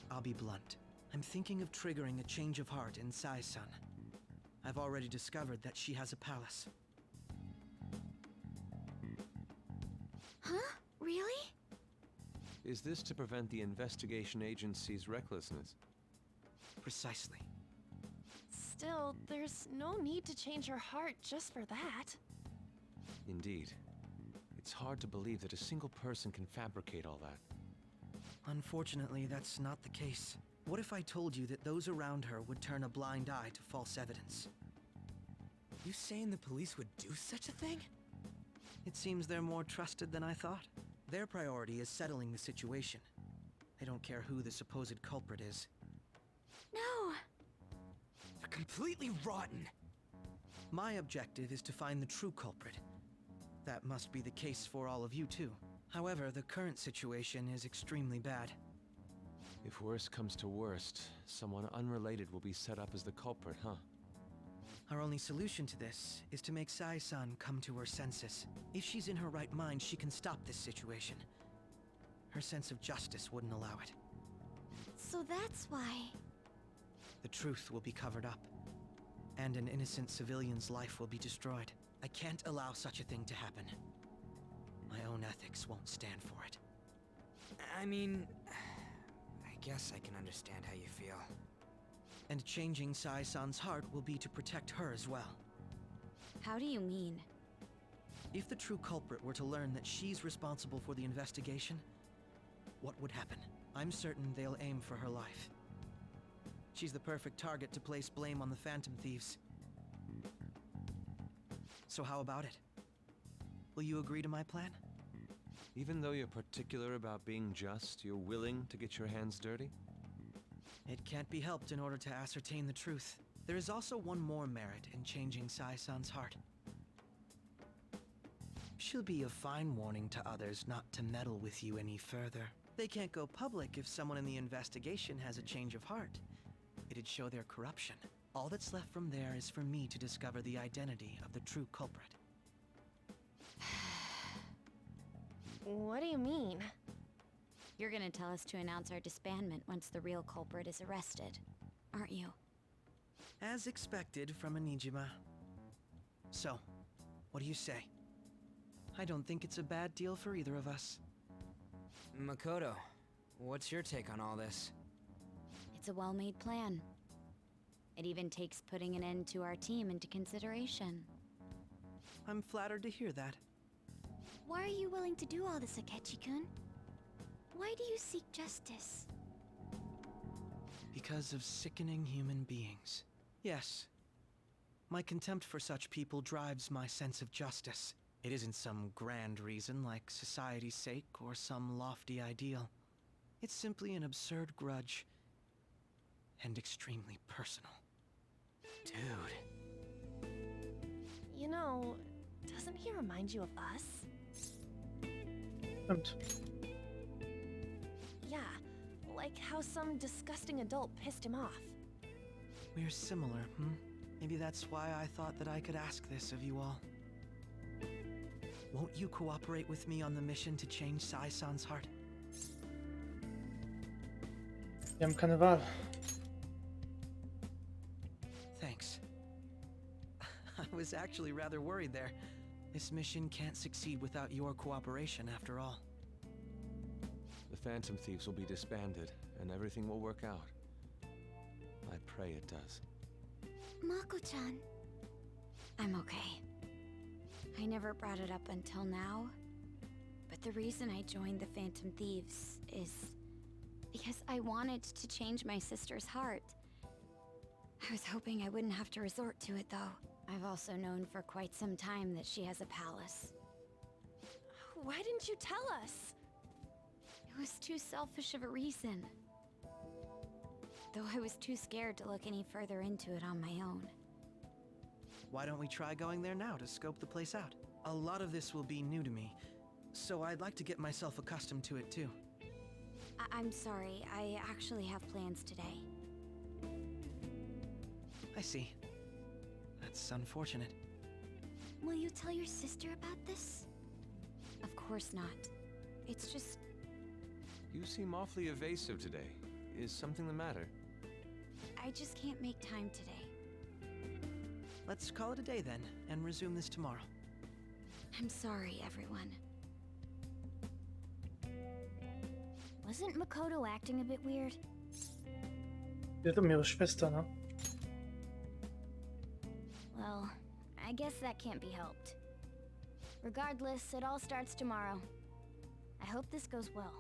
I'll be blunt. I'm thinking of triggering a change of heart in Sai-san. I've already discovered that she has a palace. Huh? Really? Is this to prevent the investigation agency's recklessness? Precisely. Still, there's no need to change her heart just for that. Indeed. It's hard to believe that a single person can fabricate all that. Unfortunately, that's not the case. What if I told you that those around her would turn a blind eye to false evidence? You saying the police would do such a thing? It seems they're more trusted than I thought. Their priority is settling the situation. They don't care who the supposed culprit is. No! They're completely rotten! My objective is to find the true culprit. That must be the case for all of you too. However, the current situation is extremely bad. If worst comes to worst, someone unrelated will be set up as the culprit, huh? Our only solution to this is to make Sai-san come to her senses. If she's in her right mind, she can stop this situation. Her sense of justice wouldn't allow it. So that's why... The truth will be covered up, and an innocent civilian's life will be destroyed. I can't allow such a thing to happen. My own ethics won't stand for it. I mean... I guess I can understand how you feel. And changing Sai-san's heart will be to protect her as well. How do you mean? If the true culprit were to learn that she's responsible for the investigation, what would happen? I'm certain they'll aim for her life. She's the perfect target to place blame on the Phantom Thieves. So how about it? Will you agree to my plan? Even though you're particular about being just, you're willing to get your hands dirty? It can't be helped in order to ascertain the truth. There is also one more merit in changing Sai-san's heart. She'll be a fine warning to others not to meddle with you any further. They can't go public if someone in the investigation has a change of heart. It'd show their corruption. All that's left from there is for me to discover the identity of the true culprit. What do you mean? You're gonna tell us to announce our disbandment once the real culprit is arrested, aren't you? As expected from a Nijima. So, what do you say? I don't think it's a bad deal for either of us. Makoto, what's your take on all this? It's a well-made plan. It even takes putting an end to our team into consideration. I'm flattered to hear that. Why are you willing to do all this, Akechi-kun? Why do you seek justice? Because of sickening human beings. Yes. My contempt for such people drives my sense of justice. It isn't some grand reason like society's sake or some lofty ideal. It's simply an absurd grudge. And extremely personal. Dude. You know, doesn't he remind you of us? Yeah, like how some disgusting adult pissed him off. We're similar, hmm? Maybe that's why I thought that I could ask this of you all. Won't you cooperate with me on the mission to change Sai-san's heart? Wir haben keine Wahl. Thanks. I was actually rather worried there. This mission can't succeed without your cooperation, after all. The Phantom Thieves will be disbanded, and everything will work out. I pray it does. Mako-chan. I'm okay. I never brought it up until now, but the reason I joined the Phantom Thieves is because I wanted to change my sister's heart. I was hoping I wouldn't have to resort to it, though. I've also known for quite some time that she has a palace. Why didn't you tell us? It was too selfish of a reason. Though I was too scared to look any further into it on my own. Why don't we try going there now to scope the place out? A lot of this will be new to me, so I'd like to get myself accustomed to it too. I'm sorry, I actually have plans today. I see. That's unfortunate. Will you tell your sister about this? Of course not. It's just... You seem awfully evasive today. Is something the matter? I just can't make time today. Let's call it a day then, and resume this tomorrow. I'm sorry, everyone. Wasn't Makoto acting a bit weird? Geht ihre Schwester, ne? Well, I guess that can't be helped. Regardless, it all starts tomorrow. I hope this goes well.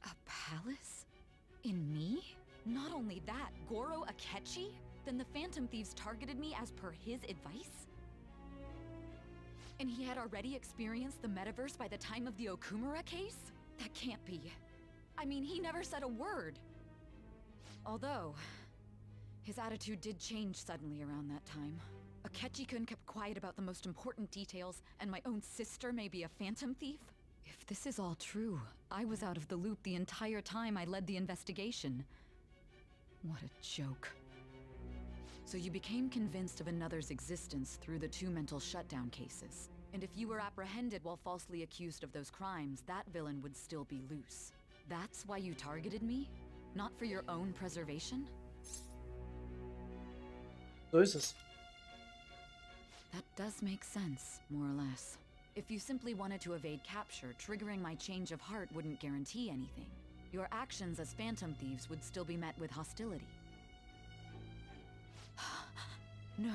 A palace? In me? Not only that, Goro Akechi? Then the Phantom Thieves targeted me as per his advice? And he had already experienced the metaverse by the time of the Okumura case? That can't be. I mean, he never said a word. Although, his attitude did change suddenly around that time. Akechi-kun kept quiet about the most important details, and my own sister may be a Phantom Thief? If this is all true, I was out of the loop the entire time I led the investigation. What a joke. So you became convinced of another's existence through the 2 mental shutdown cases. And if you were apprehended while falsely accused of those crimes, that villain would still be loose. That's why you targeted me? Not for your own preservation? So ist es. That does make sense, more or less. If you simply wanted to evade capture, triggering my change of heart wouldn't guarantee anything. Your actions as Phantom Thieves would still be met with hostility. No.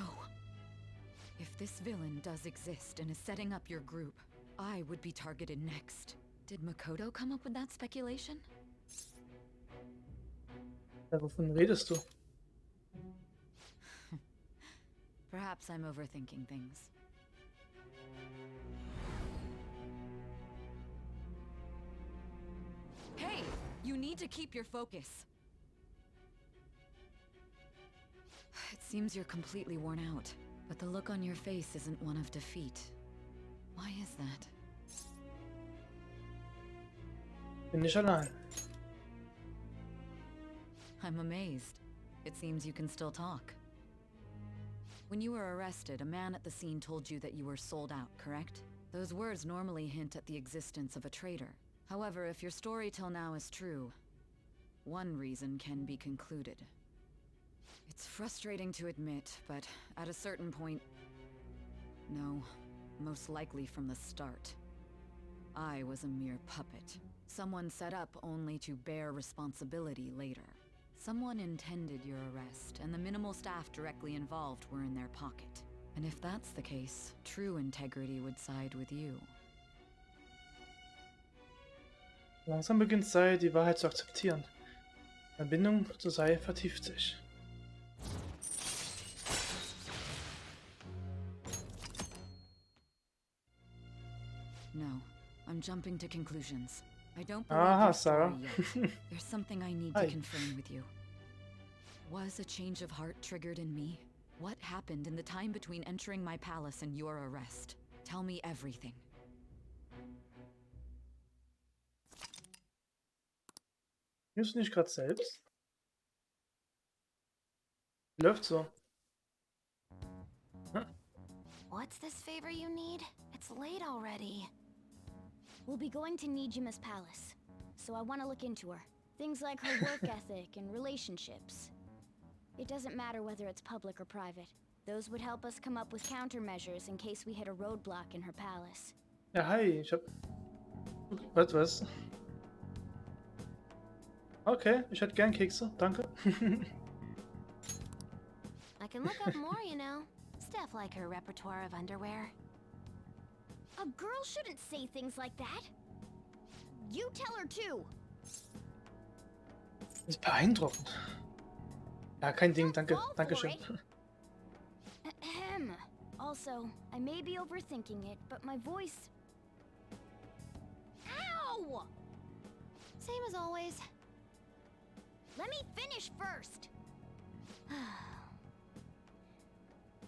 If this villain does exist and is setting up your group, I would be targeted next. Did Makoto come up with that speculation? Ja, wovon redest du? Perhaps I'm overthinking things. Hey! You need to keep your focus. It seems you're completely worn out, but the look on your face isn't one of defeat. Why is that? Bin nicht allein. I'm amazed. It seems you can still talk. When you were arrested, a man at the scene told you that you were sold out, correct? Those words normally hint at the existence of a traitor. However, if your story till now is true, one reason can be concluded. It's frustrating to admit, but at a certain point... No, most likely from the start. I was a mere puppet. Someone set up only to bear responsibility later. Someone intended your arrest, and the minimal staff directly involved were in their pocket. And if that's the case, true integrity would side with you. Langsam beginnt Sai die Wahrheit zu akzeptieren. Die Verbindung zu Sai vertieft sich. No, I'm jumping to conclusions. I don't believe Aha, your story Sarah. yet. There's something I need Hi. to confirm with you. Was a change of heart triggered in me? What happened in the time between entering my palace and your arrest? Tell me everything. Hörst du nicht gerade selbst? Läuft so. What's this favor you need? It's late already. We'll be going to Nijima's palace, so I want to look into her. Things like her work ethic and relationships. It doesn't matter whether it's public or private. Those would help us come up with countermeasures in case we hit a roadblock in her palace. Ja, hi, ich hab... Was? Okay, ich hätte gern Kekse, danke. I can look up more, you know. Stuff like her repertoire of underwear. A girl shouldn't say things like that. You tell her too. Das ist beeindruckend. Ja, kein Ding, danke, dankeschön. Ahem. Also, I may be overthinking it, but my voice... go! Same as always. Let me finish first!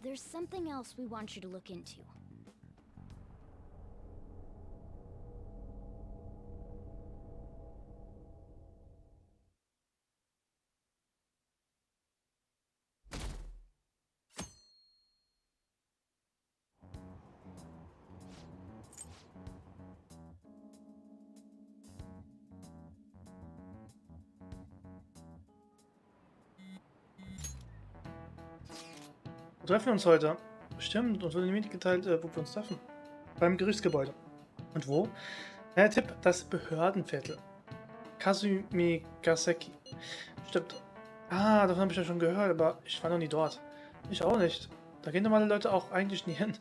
There's something else we want you to look into. Wir treffen uns heute. Stimmt, uns wurde mir mitgeteilt, wo wir uns treffen. Beim Gerichtsgebäude. Und wo? Der Tipp, das Behördenviertel. Kasumigaseki. Stimmt. Ah, davon habe ich ja schon gehört, aber ich war noch nie dort. Ich auch nicht. Da gehen normale Leute auch eigentlich nie hin.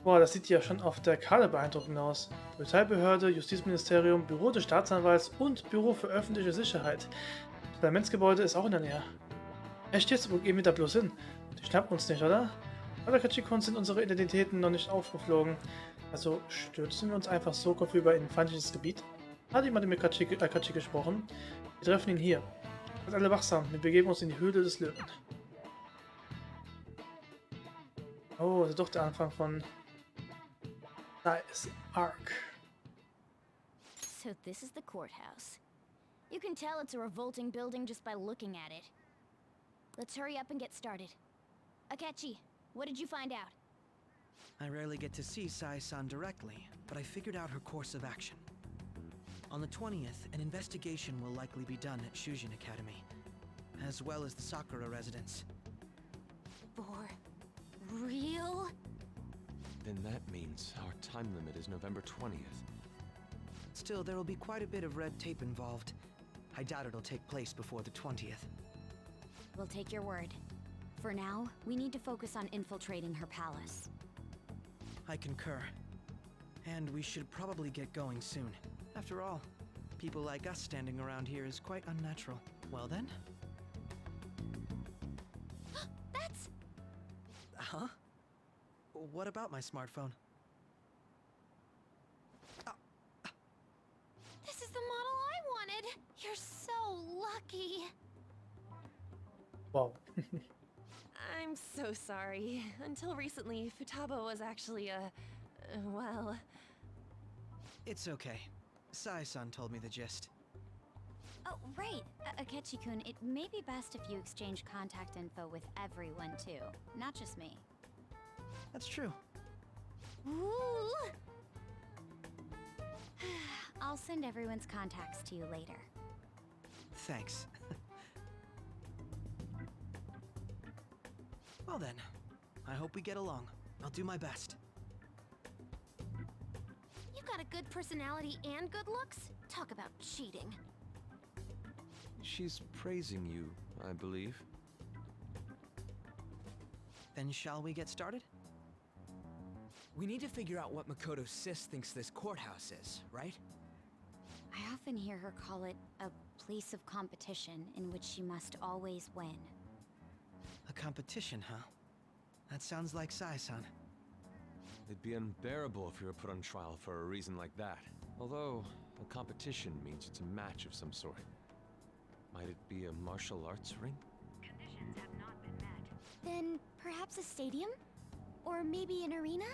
Boah, das sieht ja schon auf der Karte beeindruckend aus. Polizeibehörde, Justizministerium, Büro des Staatsanwalts und Büro für öffentliche Sicherheit. Das Parlamentsgebäude ist auch in der Nähe. Echt jetzt? Wo gehen wir da bloß hin? Die schnappen uns nicht, oder? Bei Kachikon sind unsere Identitäten noch nicht aufgeflogen. Also stürzen wir uns einfach so kopfüber in ein feindliches Gebiet? Hat jemand mit Kachi gesprochen? Wir treffen ihn hier. Seid alle wachsam, wir begeben uns in die Höhle des Löwen. Oh, das ist doch der Anfang von Dice Arc. So this is the courthouse. You can tell it's a revolting building just by looking at it. Let's hurry up and get started. Akechi, what did you find out? I rarely get to see Sai-san directly, but I figured out her course of action. On the 20th, an investigation will likely be done at Shujin Academy, as well as the Sakura residence. For real? Then that means our time limit is November 20th. Still, there will be quite a bit of red tape involved. I doubt it'll take place before the 20th. We'll take your word. For now, we need to focus on infiltrating her palace. I concur. And we should probably get going soon. After all, people like us standing around here is quite unnatural. Well then? That's... Huh? What about my smartphone? This is the model I wanted! You're so lucky! Wow. I'm so sorry. Until recently, Futaba was actually well... It's okay. Sai-san told me the gist. Oh, right. Akechi-kun, it may be best if you exchange contact info with everyone, too. Not just me. That's true. Ooh! I'll send everyone's contacts to you later. Thanks. Well then, I hope we get along. I'll do my best. You got a good personality and good looks? Talk about cheating. She's praising you, I believe. Then shall we get started? We need to figure out what Makoto Sis thinks this courthouse is, right? I often hear her call it a place of competition in which she must always win. A competition, huh? That sounds like Sai-san. It'd be unbearable if you were put on trial for a reason like that. Although, a competition means it's a match of some sort. Might it be a martial arts ring? Conditions have not been met. Then perhaps a stadium? Or maybe an arena?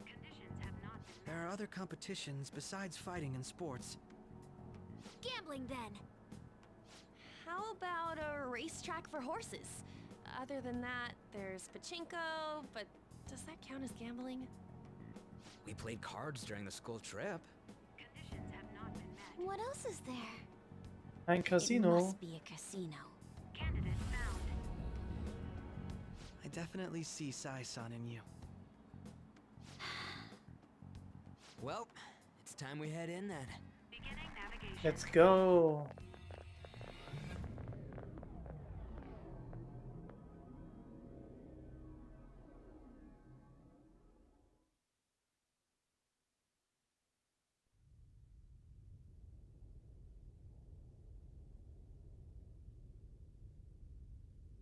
Conditions have not been met. There are other competitions besides fighting and sports. Gambling, then. How about a racetrack for horses? Other than that, there's pachinko, but does that count as gambling? We played cards during the school trip. Conditions have not been met. What else is there? Ein Casino. It must be a casino. Candidate found. I definitely see Sai-san in you. Well, it's time we head in then. Beginning navigation. Let's go.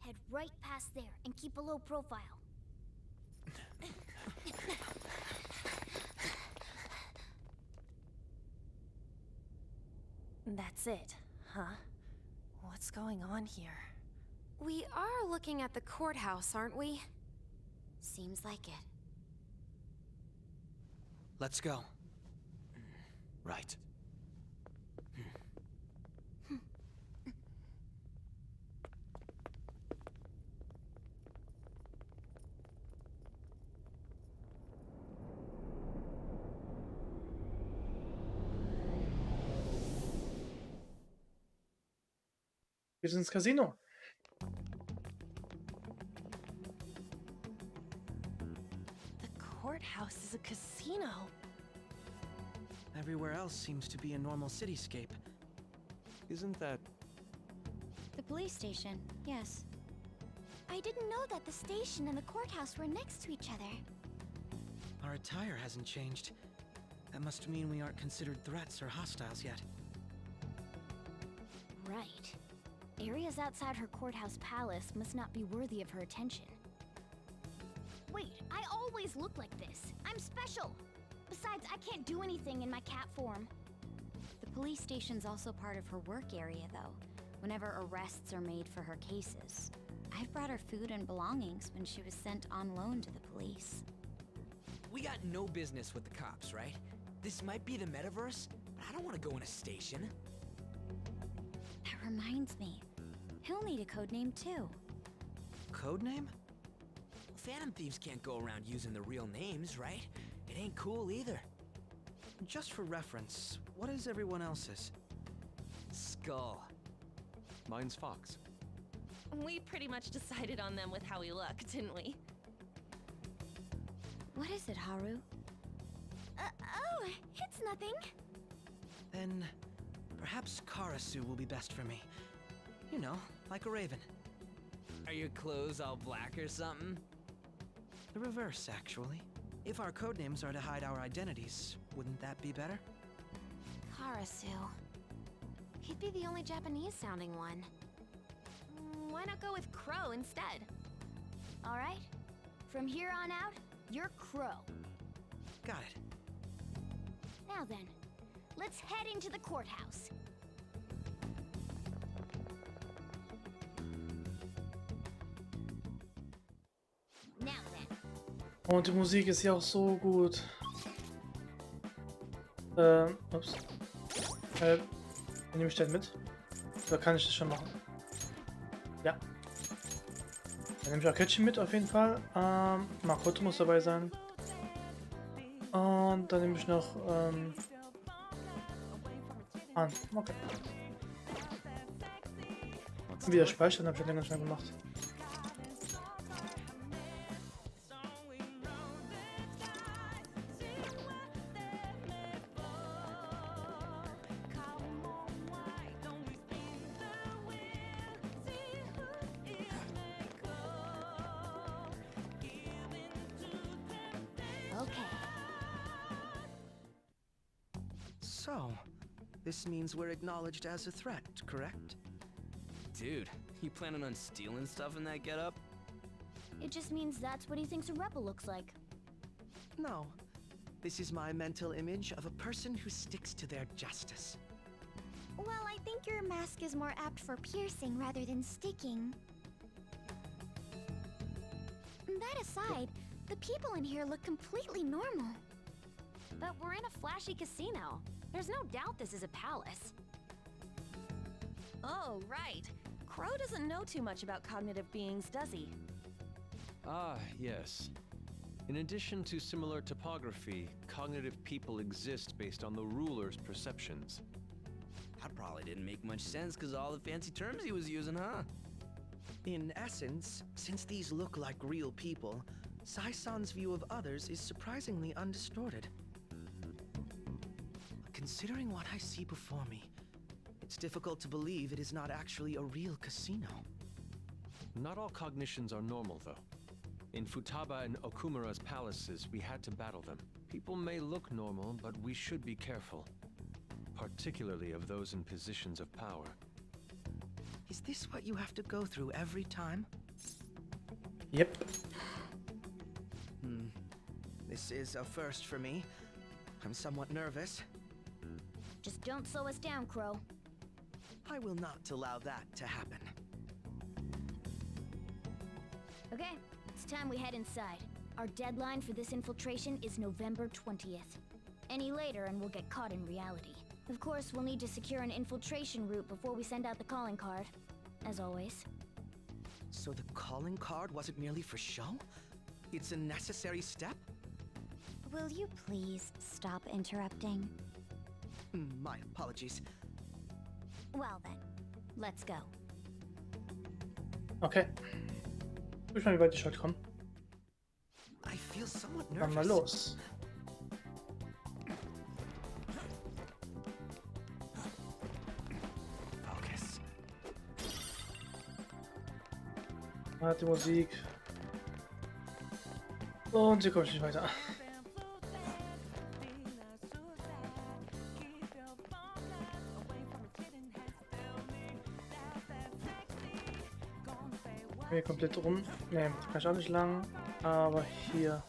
Head right past there and keep a low profile. That's it, huh? What's going on here? We are looking at the courthouse, aren't we? Seems like it. Let's go. Right. Wir sind ins Casino. The courthouse is a casino. Everywhere else seems to be a normal cityscape. Isn't that... The police station, yes. I didn't know that the station and the courthouse were next to each other. Our attire hasn't changed. That must mean we aren't considered threats or hostiles yet. Right. Areas outside her courthouse palace must not be worthy of her attention. Wait, I always look like this. I'm special. Besides, I can't do anything in my cat form. The police station's also part of her work area, though, whenever arrests are made for her cases. I've brought her food and belongings when she was sent on loan to the police. We got no business with the cops, right? This might be the metaverse, but I don't want to go in a station. That reminds me. He'll need a codename, too. Codename? Phantom thieves can't go around using the real names, right? It ain't cool either. Just for reference, what is everyone else's? Skull. Mine's Fox. We pretty much decided on them with how we look, didn't we? What is it, Haru? Oh, it's nothing. Then, perhaps Karasu will be best for me. You know, like a raven. Are your clothes all black or something? The reverse, actually. If our codenames are to hide our identities, wouldn't that be better? Karasu. He'd be the only Japanese-sounding one. Why not go with Crow instead? All right. From here on out, you're Crow. Got it. Now then, let's head into the courthouse. Now then. Und die Musik ist ja auch so gut. Ups. Nehme ich den mit? Oder kann ich das schon machen? Ja. Dann nehme ich auch Catchy mit auf jeden Fall. Makoto muss dabei sein. Und dann nehme ich noch an. Okay. Wieder speichern, habe ich ja länger schon gemacht. So, this means we're acknowledged as a threat, correct? Dude, you planning on stealing stuff in that getup? It just means that's what he thinks a rebel looks like. No. This is my mental image of a person who sticks to their justice. Well, I think your mask is more apt for piercing rather than sticking. That aside, the people in here look completely normal. But we're in a flashy casino. There's no doubt this is a palace. Oh, right. Crow doesn't know too much about cognitive beings, does he? Ah, yes. In addition to similar topography, cognitive people exist based on the ruler's perceptions. That probably didn't make much sense because all the fancy terms he was using, huh? In essence, since these look like real people, Sai-san's view of others is surprisingly undistorted. Considering what I see before me, it's difficult to believe it is not actually a real casino. Not all cognitions are normal, though. In Futaba and Okumura's palaces, we had to battle them. People may look normal, but we should be careful. Particularly of those in positions of power. Is this what you have to go through every time? Yep. This is a first for me. I'm somewhat nervous. Just don't slow us down, Crow. I will not allow that to happen. Okay, it's time we head inside. Our deadline for this infiltration is November 20th. Any later and we'll get caught in reality. Of course, we'll need to secure an infiltration route before we send out the calling card. As always. So the calling card wasn't merely for show? It's a necessary step? Will you please stop interrupting? My apologies. Well then, let's go. Okay. Ich mal, wie weit ich heute komme. I feel somewhat Dann mal nervous. los. Focus. Man hat die Musik. Und hier komme ich nicht weiter. Hier komplett rum. Ne, kann ich auch nicht lang. Aber hier.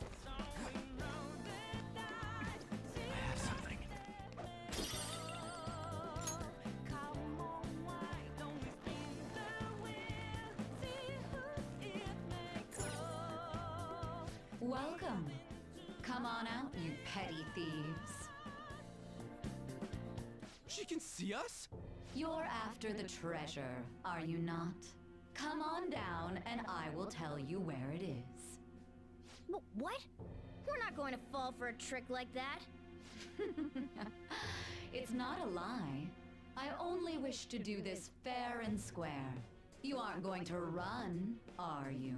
Welcome. Come on out, you petty thieves. She can see us? You're after the treasure, are you not? Come on down and I will tell you where it is. What? We're not going to fall for a trick like that. It's not a lie. I only wish to do this fair and square. You aren't going to run, are you?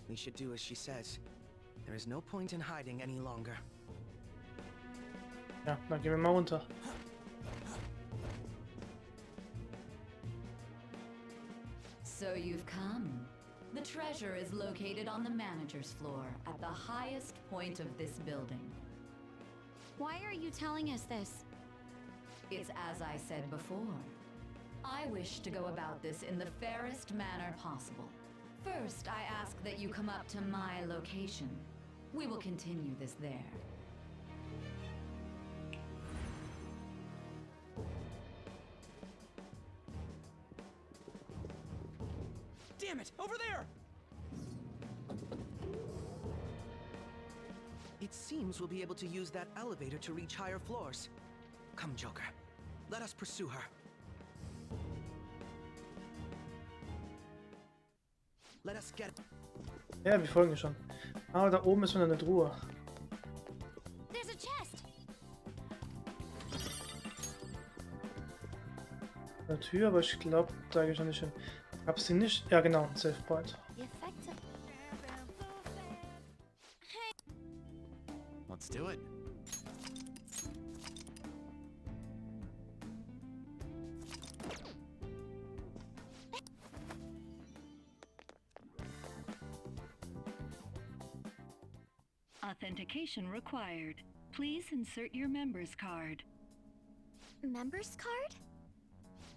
We should do as she says. There is no point in hiding any longer. Ja, dann gehen wir mal runter. So you've come. The treasure is located on the manager's floor at the highest point of this building. Why are you telling us this? It's as I said before. I wish to go about this in the fairest manner possible. First, I ask that you come up to my location. We will continue this there. Damn it! Over there! It seems we'll be able to use that elevator to reach higher floors. Come, Joker. Let us pursue her. Let us get... Ja, wir folgen schon. Aber da oben ist wieder eine Truhe. There's a chest. Eine Tür, aber ich glaube, da gehe ich noch nicht hin. Gab's die nicht? Ja, genau, ein Safe Point. Let's do it. Authentication required. Please insert your member's card. Member's card?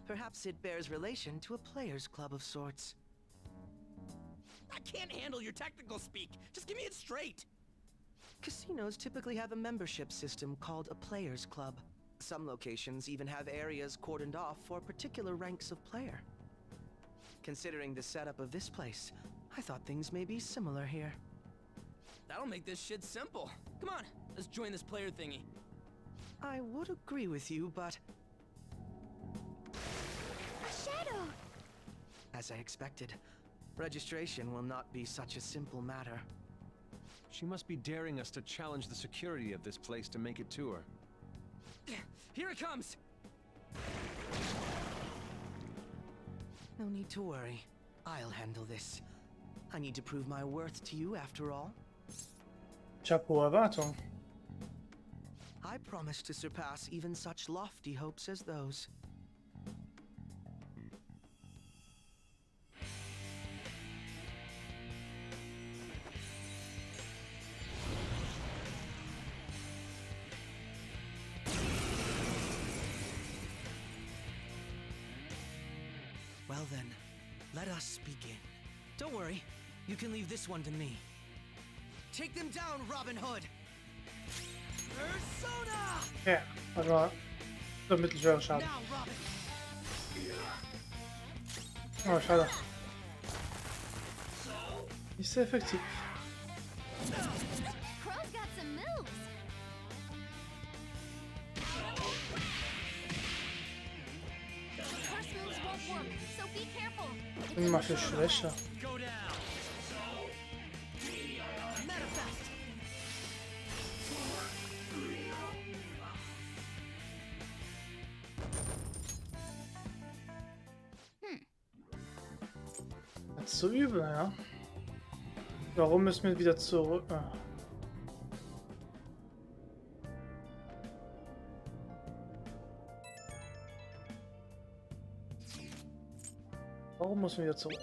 Perhaps it bears relation to a player's club of sorts. I can't handle your technical speak. Just give me it straight. Casinos typically have a membership system called a player's club. Some locations even have areas cordoned off for particular ranks of player. Considering the setup of this place, I thought things may be similar here. That'll make this shit simple. Come on, let's join this player thingy. I would agree with you, but... A shadow! As I expected, registration will not be such a simple matter. She must be daring us to challenge the security of this place to make it to her. Here it comes! No need to worry. I'll handle this. I need to prove my worth to you after all. Ich habe hohe Erwartungen. I promise to surpass even such lofty hopes as those. Well then, let us begin. Don't worry, you can leave this one to me. Take them down, Robin Hood! Persona! Ja, das war so mittelschwerer Schaden. Now, Robin! Oh, schade. Nicht sehr effektiv. Crow's got some moves. Curse moves won't work, so be careful. Immer viel schwächer. Das ist so übel, ja. Warum müssen wir wieder zurück? Ah. Warum müssen wir wieder zurück?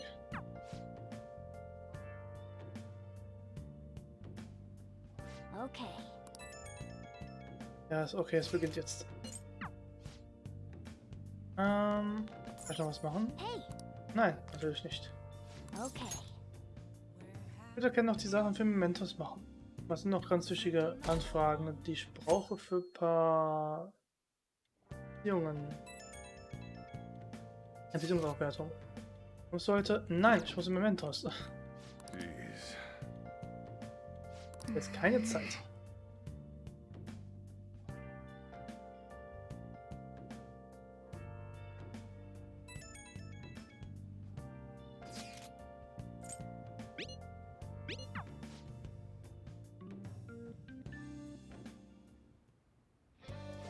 Okay. Ja, ist okay, es beginnt jetzt. Kann ich noch was machen? Hey. Nein, natürlich nicht. Okay. Ich würde gerne noch die Sachen für Mementos machen. Was sind noch ganz wichtige Anfragen, die ich brauche für ein paar Jungen? Entwicklungsaufwertung. Ich sollte. Nein, ich muss in Mementos. Jetzt keine Zeit.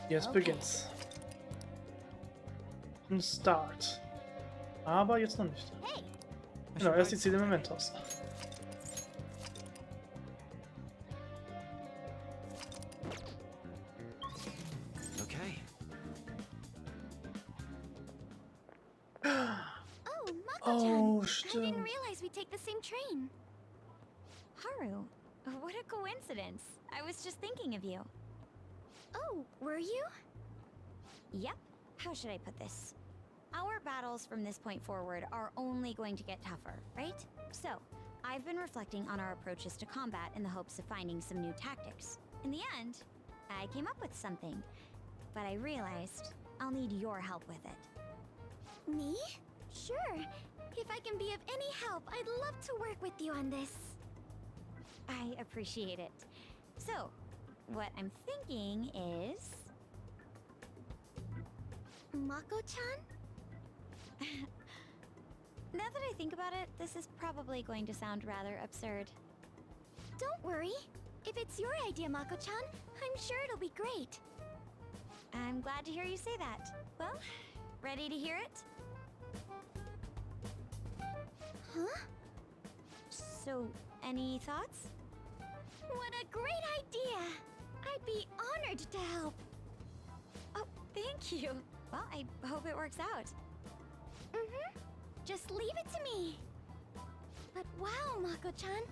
Jetzt beginnt's. Ein Start. Aber jetzt noch nicht. Genau, erst die Ziele Mementos. Okay. Oh, Mako-chan. Oh, I stimmt. didn't realize we'd take the same train. Haru, what a coincidence. I was just thinking of you. Oh, were you? Yep. How should I put this? Our battles from this point forward are only going to get tougher, right? So, I've been reflecting on our approaches to combat in the hopes of finding some new tactics. In the end, I came up with something, but I realized I'll need your help with it. Me? Sure. If I can be of any help, I'd love to work with you on this. I appreciate it. So, what I'm thinking is... Mako-chan? Now that I think about it, this is probably going to sound rather absurd. Don't worry. If it's your idea, Mako-chan, I'm sure it'll be great. I'm glad to hear you say that. Well, ready to hear it? Huh? So, any thoughts? What a great idea! I'd be honored to help. Oh, thank you. Well, I hope it works out. Just leave it to me. But wow, Mako-chan,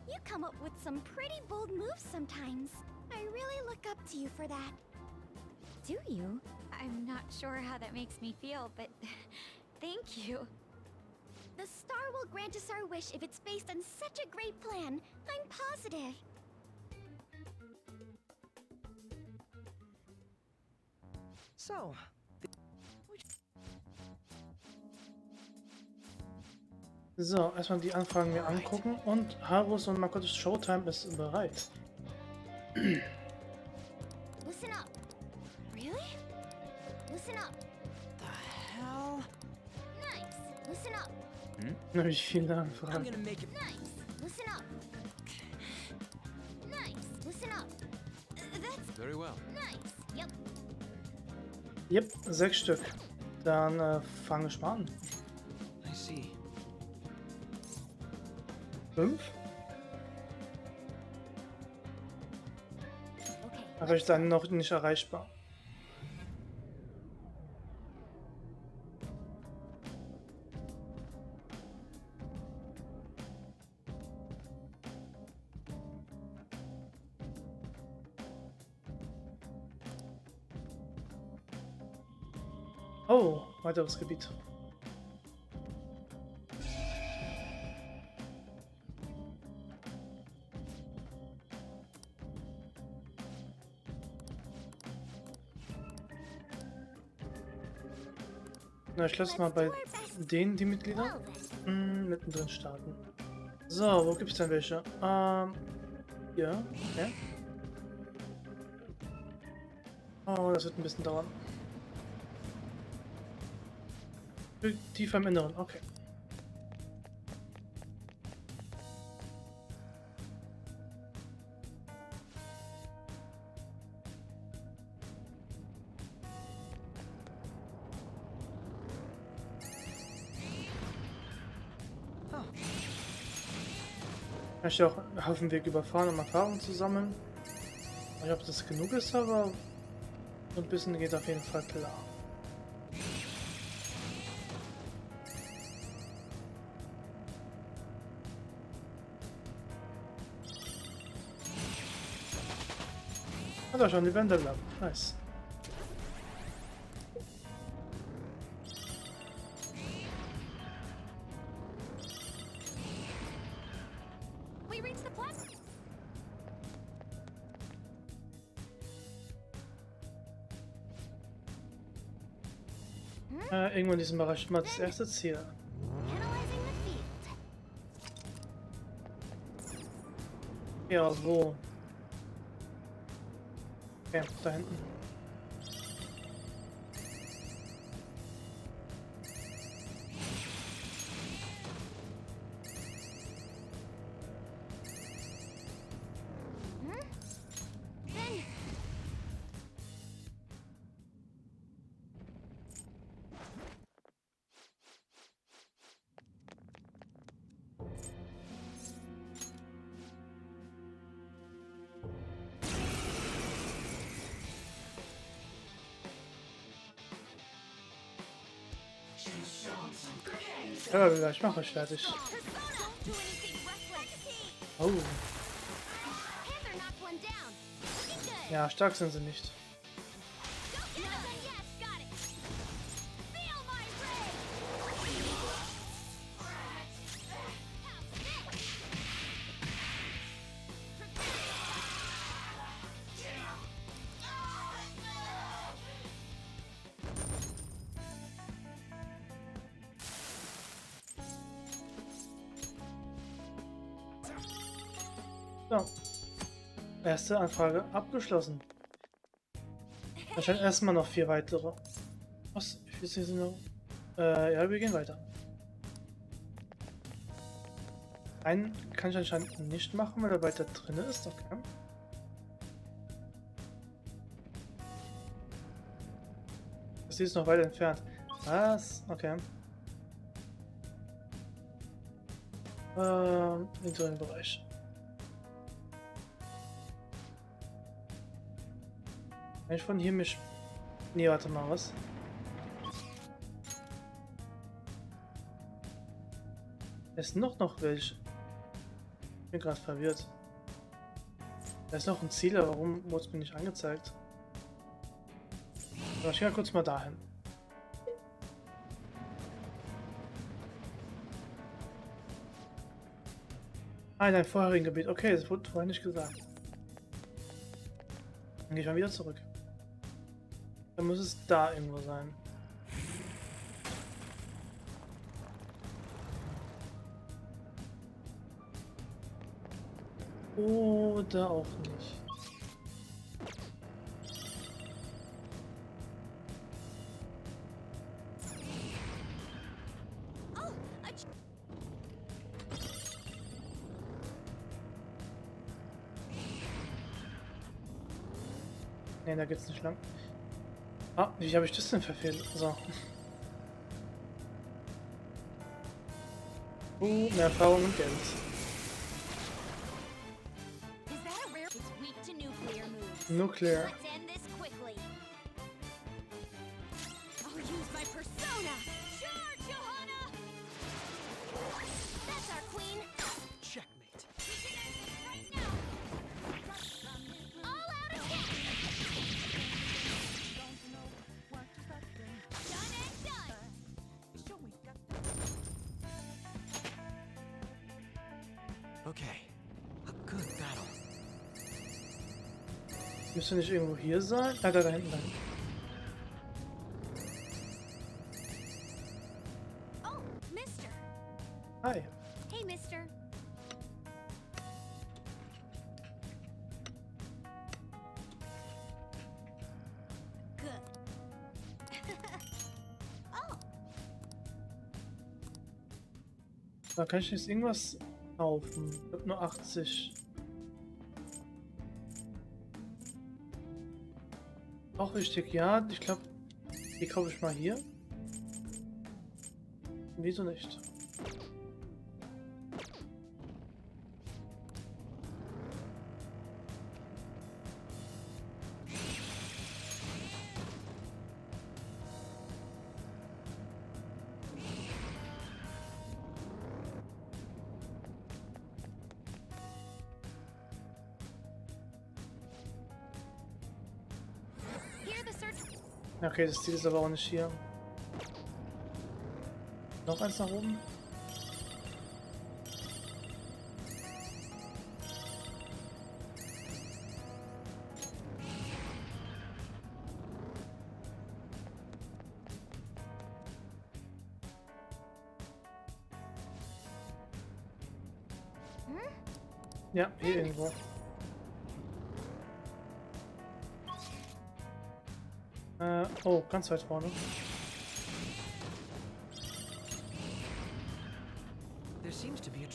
you come up with some pretty bold moves sometimes. I really look up to you for that. Do you? I'm not sure how that makes me feel, but thank you. The star will grant us our wish if it's based on such a great plan. I'm positive. So, So, erstmal die Anfragen mir angucken und Harus und Makotos Showtime ist bereit. Listen up. Really? Listen up. the hell? Nice. Listen up. Nämlich viele I'm Anfragen. gonna make it. Nice. Listen up. Nice. Listen up. That's Very well. nice. Yep. Yep, 6 Stück. Dann fange ich mal an. I see. 5? Okay. Aber ich dann noch nicht erreichbar. Oh, weiteres Gebiet. Na, ich lasse mal bei denen die Mitglieder mittendrin starten. So, wo gibt es denn welche? Ja, okay. Oh, das wird ein bisschen dauern. Tiefer im Inneren, okay. Ich möchte auch einen Haufen Weg überfahren, um Erfahrung zu sammeln. Ich weiß nicht, ob das genug ist, aber so ein bisschen geht auf jeden Fall klar. Hat er schon die Wände lang. Nice. We reached the plaza. Irgendwo in diesem Bereich mal das erste Ziel. Analyzing the field. Ja, wo? Okay, da hinten. Then Ja, ich mache euch fertig. Oh. Ja, stark sind sie nicht. So. Erste Anfrage abgeschlossen. Wahrscheinlich erstmal noch 4 weitere. Was? Wie viel sind noch? Ja, wir gehen weiter. Einen kann ich anscheinend nicht machen, weil er weiter drin ist. Okay. Das ist noch weiter entfernt. Was? Okay. In so einem Bereich. Kann ich von hier mich... Nee, warte mal, was? Es sind noch welche. Ich bin gerade verwirrt. Da ist noch ein Ziel, aber warum wurde es mir nicht angezeigt? Aber ich gehe kurz mal dahin. Ah, in einem vorherigen Gebiet. Okay, das wurde vorhin nicht gesagt. Dann gehe ich mal wieder zurück. Dann muss es da irgendwo sein. Oder auch nicht. Ne, da geht's nicht lang. Ah, wie habe ich das denn verfehlt? So. Mehr Erfahrung und Geld. Nuclear. Müsste nicht irgendwo hier sein? Ah, da hinten. Da kann ich jetzt irgendwas kaufen. Ich habe nur 80. Auch wichtig, ja. Ich glaube, die kaufe ich mal hier. Wieso nicht? Okay, das Ziel ist aber auch nicht hier. Noch eins nach oben. Ja, hier irgendwo. Oh, ganz weit vorne. There seems to be a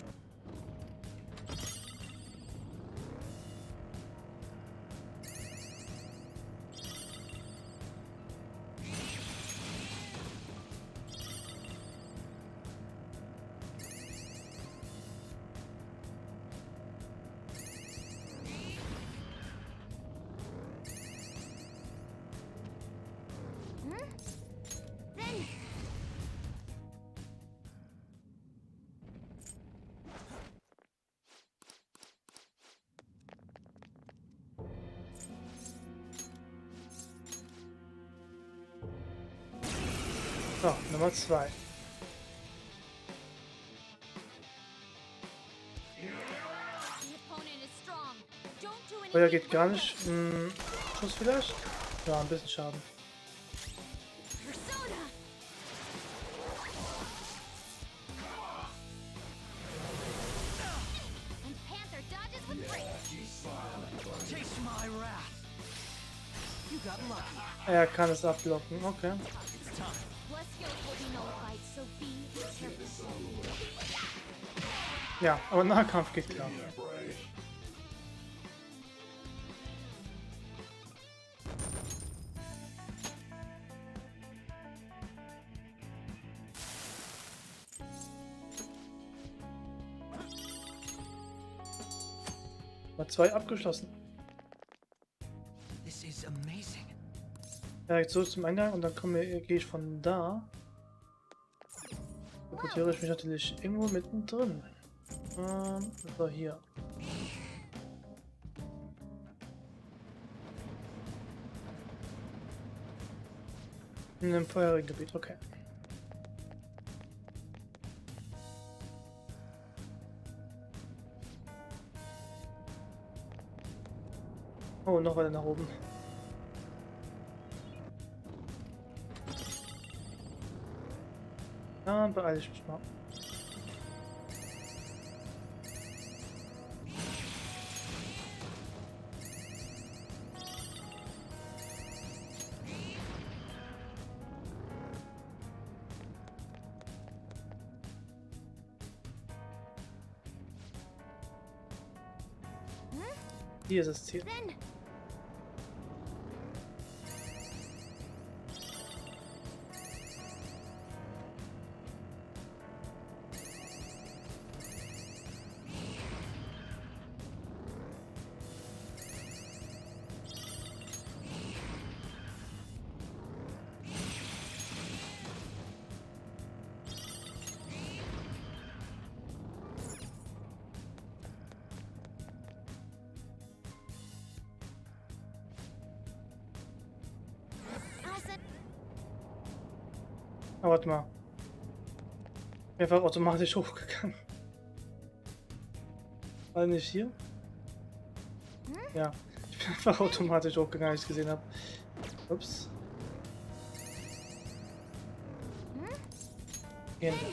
So, Nummer 2. Feuer geht gar nicht. Schuss vielleicht? Ja, ein bisschen Schaden. Er kann es abblocken, okay. Ja, aber Nahkampf geht klar. Mal 2 abgeschlossen. This is amazing. Direkt so zum Eingang und dann gehe ich von da. Teleportiere ich mich natürlich irgendwo mittendrin. Also hier. In dem feurigen Gebiet, okay. Oh, noch weiter nach oben. Dann beeile ich mich mal. Hier ist das Ziel. Oh, warte mal. Einfach automatisch hochgegangen. War nicht hier? Ja, ich bin einfach automatisch hochgegangen, als ich gesehen habe. Ups. Gehen wir.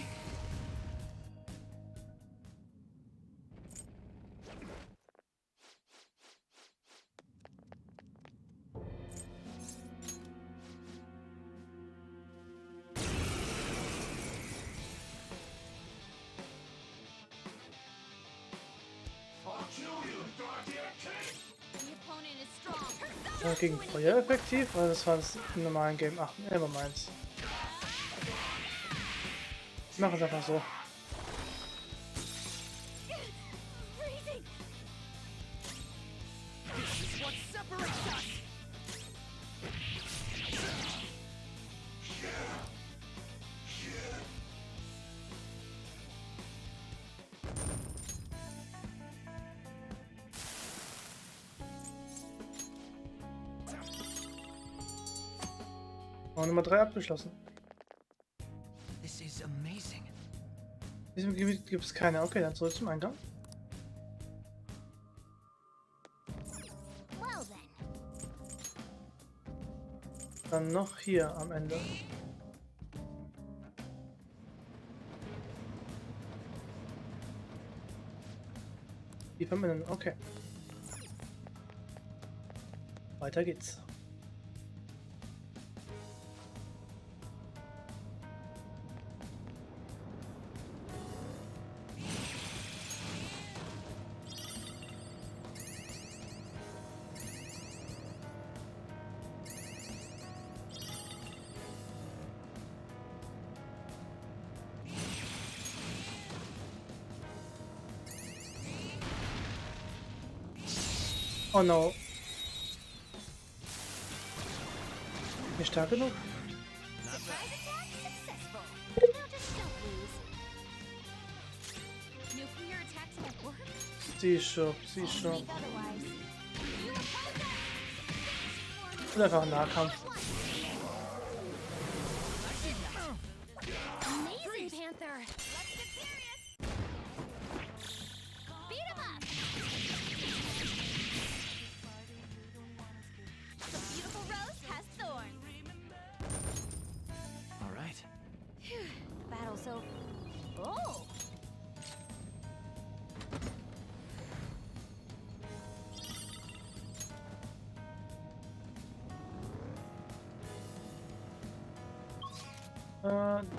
Gegen Feuer effektiv? Oder das war das im normalen Game? Ach, never mind. Ich mache es einfach so. Nummer 3 abgeschlossen. This is amazing. In diesem Gebiet gibt es keine. Okay, dann zurück zum Eingang. Well then. Dann noch hier am Ende. Die verbinden. Okay. Weiter geht's. Oh no. Nicht stark genug? Sie schon. Und einfach ein Nahkampf. Amazing, Panther. Let's get serious. Beat him up. The beautiful rose has thorns. All right. Phew, battle so. Oh.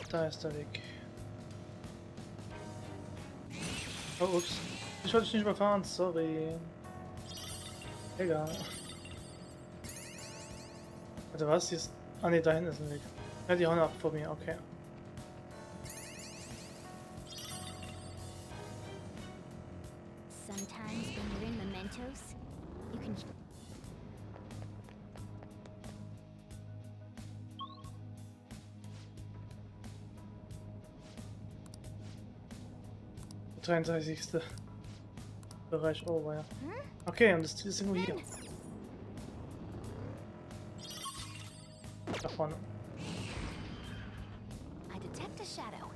Da ist der Weg. Oh, ups. Ich wollte dich nicht überfahren, sorry. Egal. Warte, was? Hier ist... Ah ne, da hinten ist ein Weg. Ja, die hauen ab vor mir, okay. Sometimes when you're in mementos, you can. Der 33. Bereich, oh war ja. Okay, und das Ziel ist irgendwo hier. Da vorne. I detect a shadow.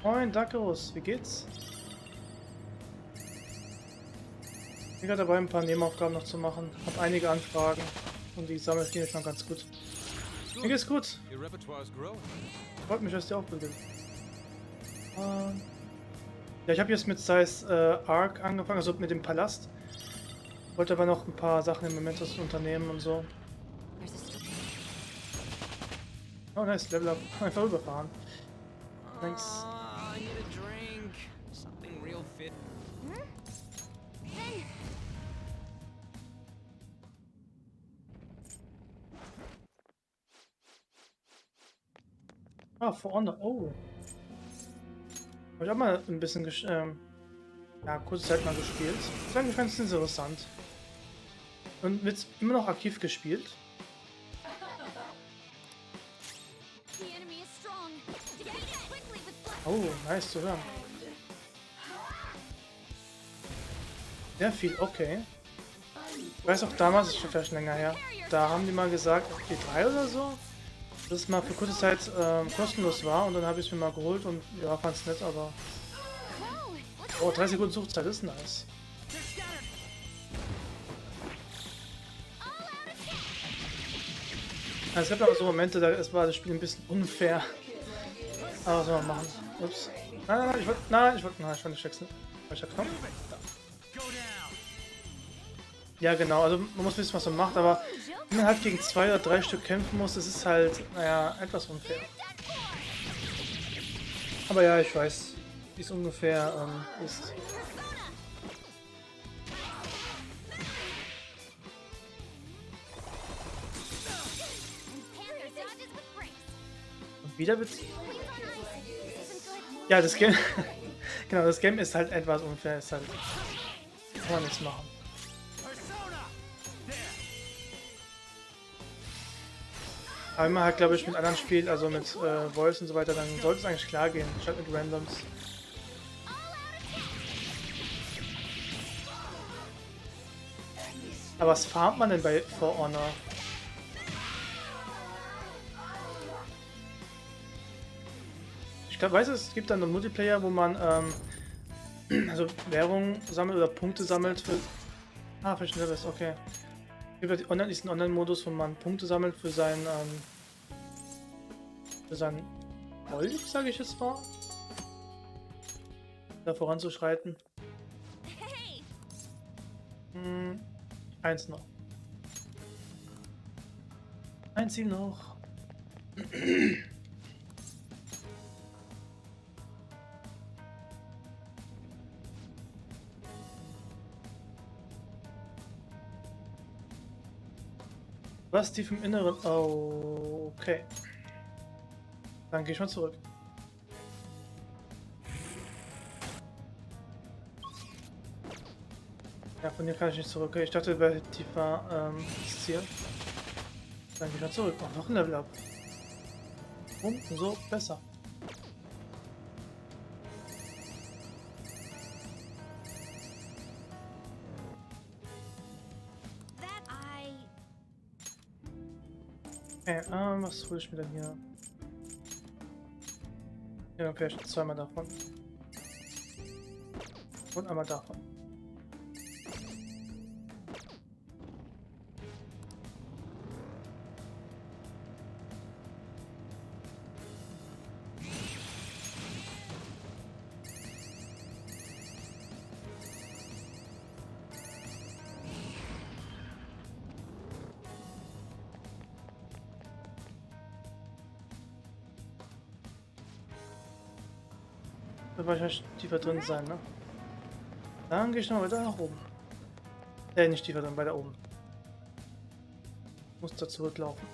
Moin, Dakus, wie geht's? Ich bin gerade dabei, ein paar Nebenaufgaben noch zu machen. Hab einige Anfragen und die sammle ich schon ganz gut. Mir geht's gut. Freut mich, dass dir auch gut geht. Ja, ich habe jetzt mit Size Arc angefangen, also mit dem Palast. Wollte aber noch ein paar Sachen im Mementos unternehmen und so. Oh nice, Level Up. Einfach überfahren. Thanks. I need a drink. Something real fit. Ah, For Honor. Oh. Ich habe mal ein bisschen, ja, kurze Zeit mal gespielt. Ich fand es interessant. Und wird immer noch aktiv gespielt. Oh, nice zu hören. Sehr viel, okay. Ich weiß auch damals, ist schon vielleicht länger her, da haben die mal gesagt, auf E3 oder so, dass es mal für kurze Zeit kostenlos war und dann habe ich es mir mal geholt und ja, fand es nett, aber... Oh, 3 Sekunden Suchzeit ist nice. Es gab aber so Momente, da war das Spiel ein bisschen unfair. Aber was soll man machen? Ups. Nein, ich wollte nicht wechseln. Falscher Knopf. Ja genau, also man muss wissen, was man macht, aber wenn man halt gegen 2 oder 3 Stück kämpfen muss, das ist halt, naja, etwas unfair. Aber ja, ich weiß, wie es ungefähr ist. Wieder ja, das Game. Genau, das Game ist halt etwas unfair. Ist halt. Kann man nichts machen. Aber wenn man halt, glaube ich, mit anderen spielt, also mit Voice und so weiter, dann sollte es eigentlich klar gehen, statt mit Randoms. Aber was farmt man denn bei For Honor? Ich glaube, weiß es gibt dann einen Multiplayer, wo man also Währung sammelt oder Punkte sammelt für. Ah, verstehe das, okay. Es gibt diesen Online-Modus, wo man Punkte sammelt für sein Gold, sage ich jetzt mal. Da voranzuschreiten. Eins noch. Ein Ziel noch. Was tief im Inneren? Oh, okay. Dann gehe ich mal zurück. Ja, von hier kann ich nicht zurück. Okay, ich dachte, wäre tiefer das Ziel. Dann gehe ich mal zurück. Oh, noch ein Level up. Und so besser. Okay, was hole ich mir denn hier? Ja, okay, zweimal davon. Und einmal davon. Da wird wahrscheinlich tiefer drin sein, ne? Dann gehe ich noch weiter nach oben. Nicht tiefer drin, weiter oben. Muss da zurücklaufen.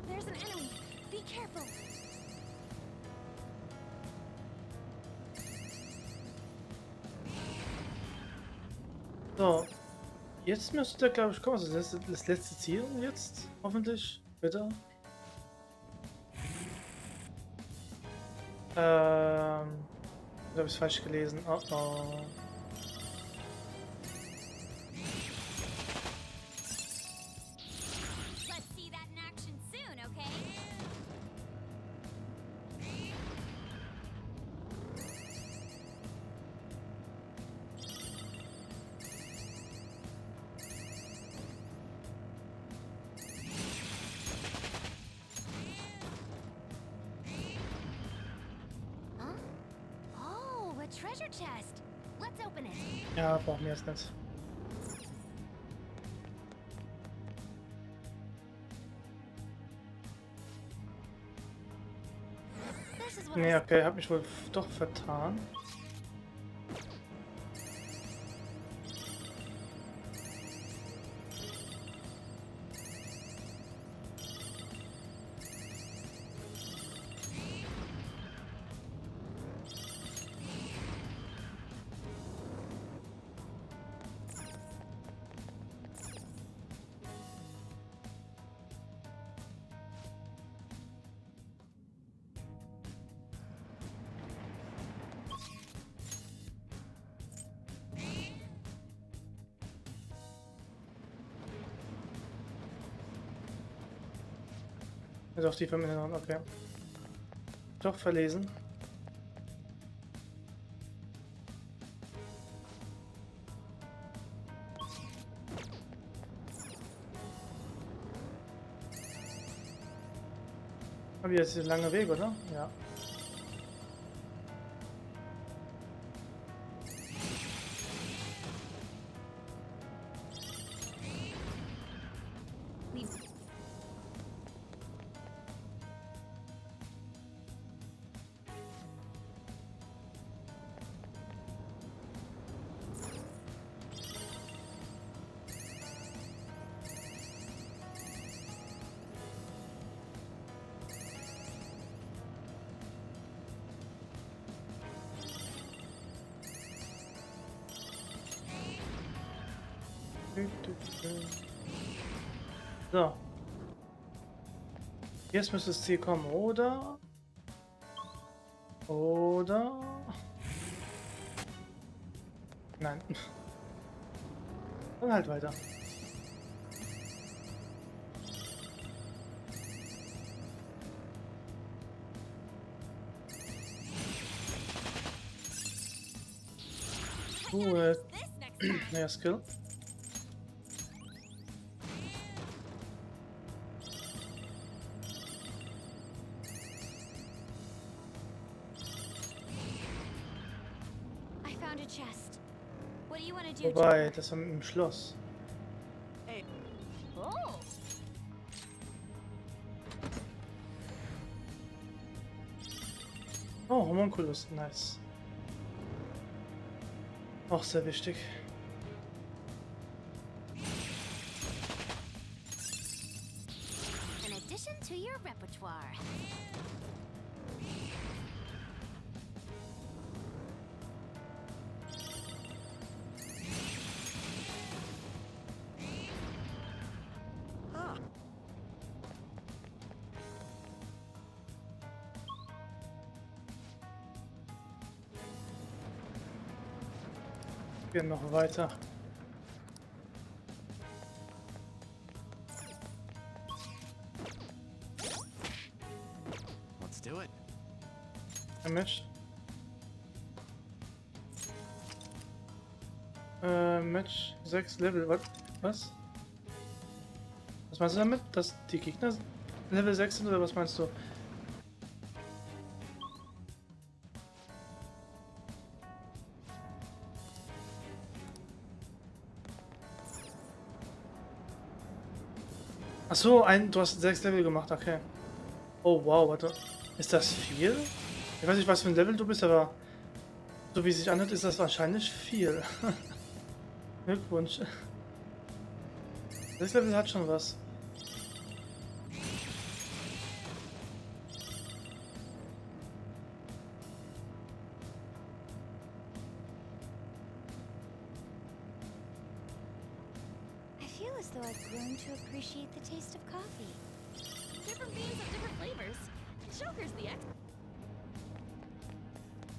There's an enemy. Be careful. So, jetzt müsste der, glaube ich, kommen. Also das letzte Ziel jetzt, hoffentlich. Bitte. Habe ich es falsch gelesen? Oh oh. Let's see that in action soon, okay? Oh, a treasure chest. Let's open it. Ja, brauchen wir jetzt nicht. This is what Nee, okay, hab mich wohl doch vertan. Doch, die Familie, okay. Doch, verlesen. Aber jetzt ist ein langer Weg, oder? Ja. So. Jetzt müsste das Ziel kommen, oder? Oder? Nein. Dann halt weiter. Cool. Neuer Skill. I found a chest. What do you want to do? Vorbei, das haben wir im Schloss. Hey. Oh. Oh, Homunculus, nice. Auch sehr wichtig. An addition to your repertoire. Wir gehen noch weiter. Let's do it. Ein Match. Match 6 Level. Was? Was meinst du damit? Dass die Gegner Level 6 sind oder was meinst du? Ach so, du hast 6 Level gemacht, okay. Oh wow, warte. Ist das viel? Ich weiß nicht, was für ein Level du bist, aber so wie es sich anhört, ist das wahrscheinlich viel. Glückwunsch. 6 Level hat schon was. I feel as though I've grown to appreciate the taste of coffee. Different beans have different flavors. Joker's the ex.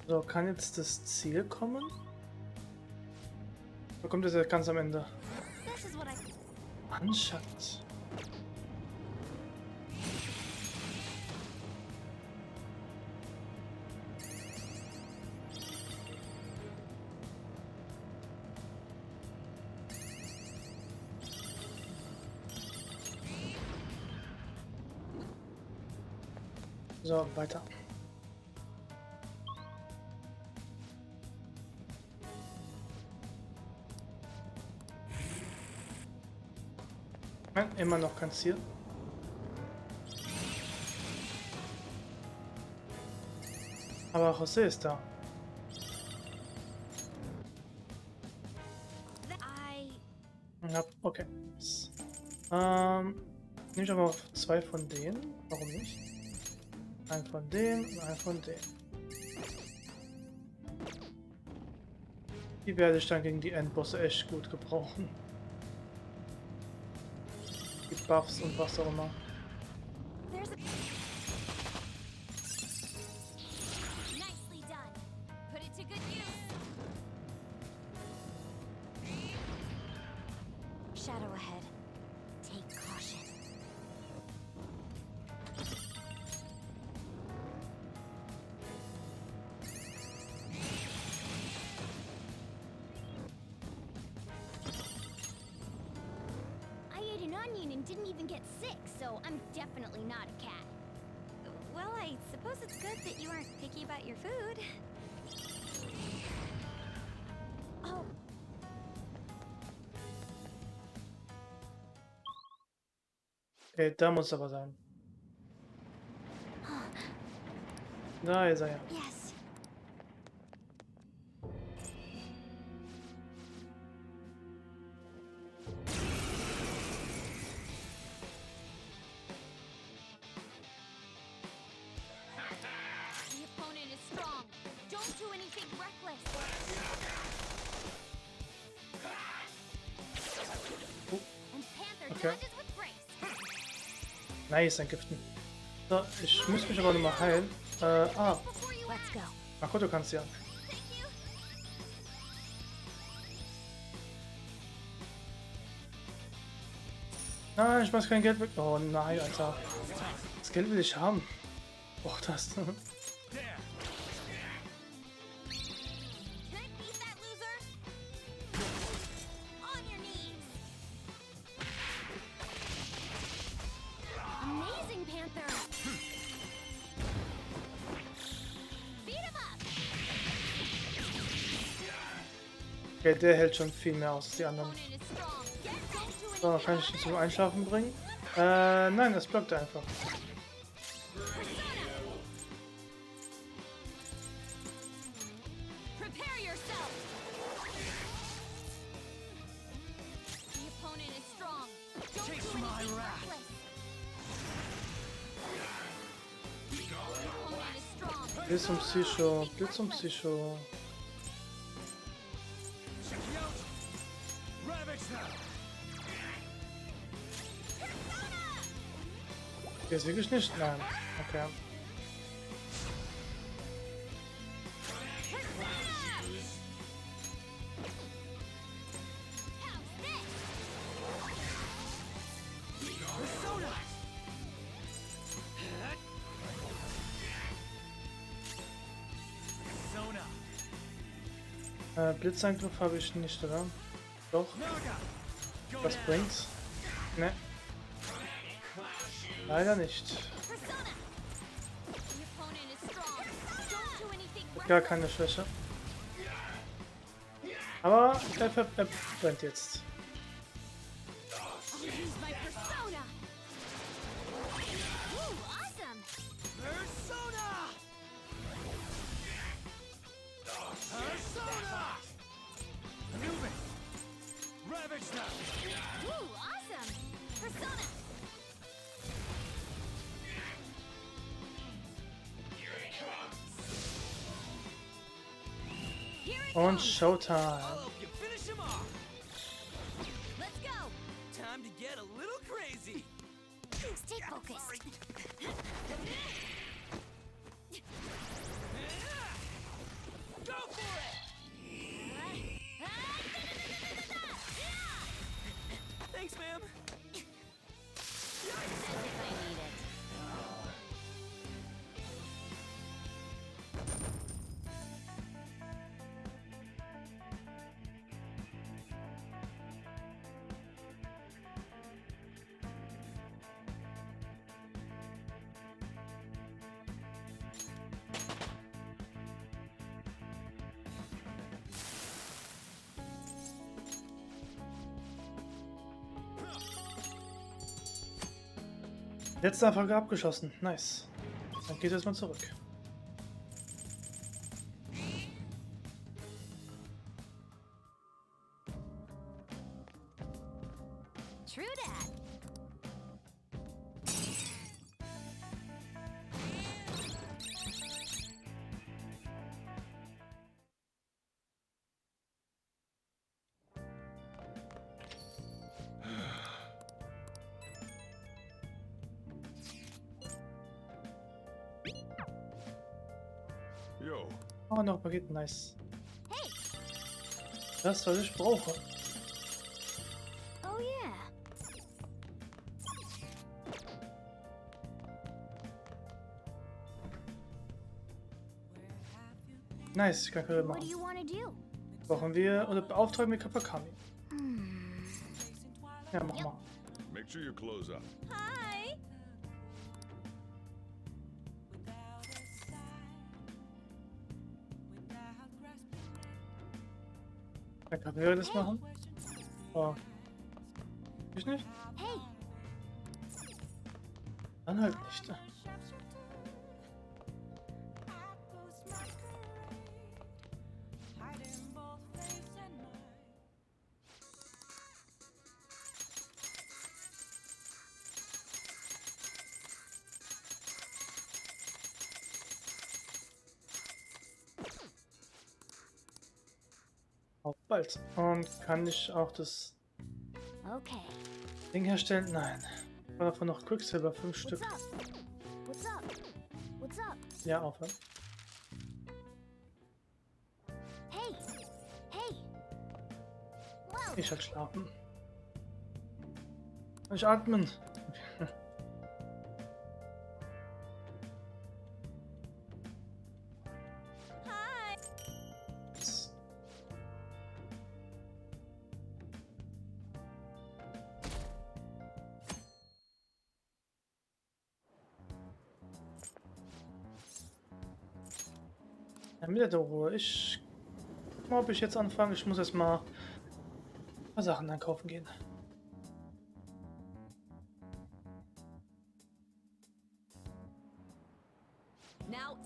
So, kann jetzt das Ziel kommen? Oder kommt das ja ganz am Ende? This is what I Mannschaft. So, weiter. Nein, immer noch kein Ziel. Aber José ist da. Ja, okay. Nehme ich aber auf 2 von denen. Warum nicht? Ein von dem und ein von dem. Die werde ich dann gegen die Endbosse echt gut gebrauchen. Die Buffs und was auch immer. Nicely done. Put it to good use. Shadow ahead. Take caution. I ate an onion and didn't even get sick, so I'm definitely not a cat. Well, I suppose it's good that you aren't picky about your food. Oh, Okay, da muss aber sein. Da ist er ja. yes. The opponent is strong. Don't do anything reckless. Okay. Nice, entgiften. So, ich muss mich aber nochmal heilen. Marco, du kannst ja. Nein, ich mach kein Geld weg. Oh nein, Alter. Das Geld will ich haben. Oh, das. Okay, der hält schon viel mehr aus als die anderen. So, kann ich ihn zum Einschlafen bringen? Nein, das blockt einfach. Blitz und Psycho, Blitz und Psycho. Jetzt wirklich nicht? Nein. Okay. Blitzangriff habe ich nicht, oder? Doch. Was bringt's? Ne. Leider nicht. Gar keine Schwäche. Aber er brennt jetzt. Und Showtime. Stay focused. Go for it! Thanks, ma'am. Letzte Anfrage abgeschlossen. Nice. Dann geht es mal zurück. True that. Yo. Oh, noch ein Paket. Nice. Das, was ich brauche. Oh yeah. Nice, ich kann Karriere What do machen. you want to do? Brauchen wir oder beauftragen wir Kapakami. Ja, mach mal. Make sure you close up. Hi. Kann Karriere das machen? Oh. Ich nicht? Hey. Dann halt nicht. Auf bald. Und kann ich auch das... Okay. Ding herstellen? Nein. War davon noch Quicksilver, 5 Stück. What's up? What's up? Ja, aufhören. Hey! Hey! Whoa! Ich halt schlafen. Ich atmen. Hi! Ja, mit der Ruhe. Ich guck mal, ob ich jetzt anfange. Ich muss erst mal ein paar Sachen einkaufen gehen. Now,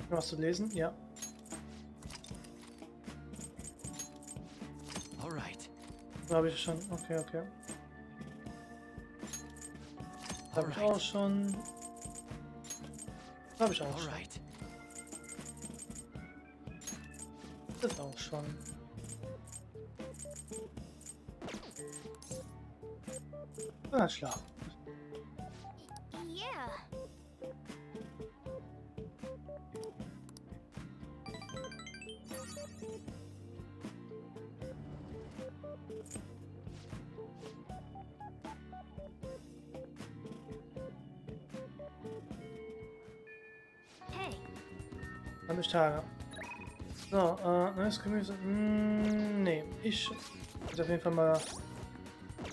Was zu lesen? Ja. Alright. Da habe ich schon. Okay, okay. Da habe ich auch schon. Da habe ich auch schon. Alright. Das auch schon. Dann schlafen. Yeah! Hey, 20 Tage. So, neues Gemüse. Nee, ich werde auf jeden Fall mal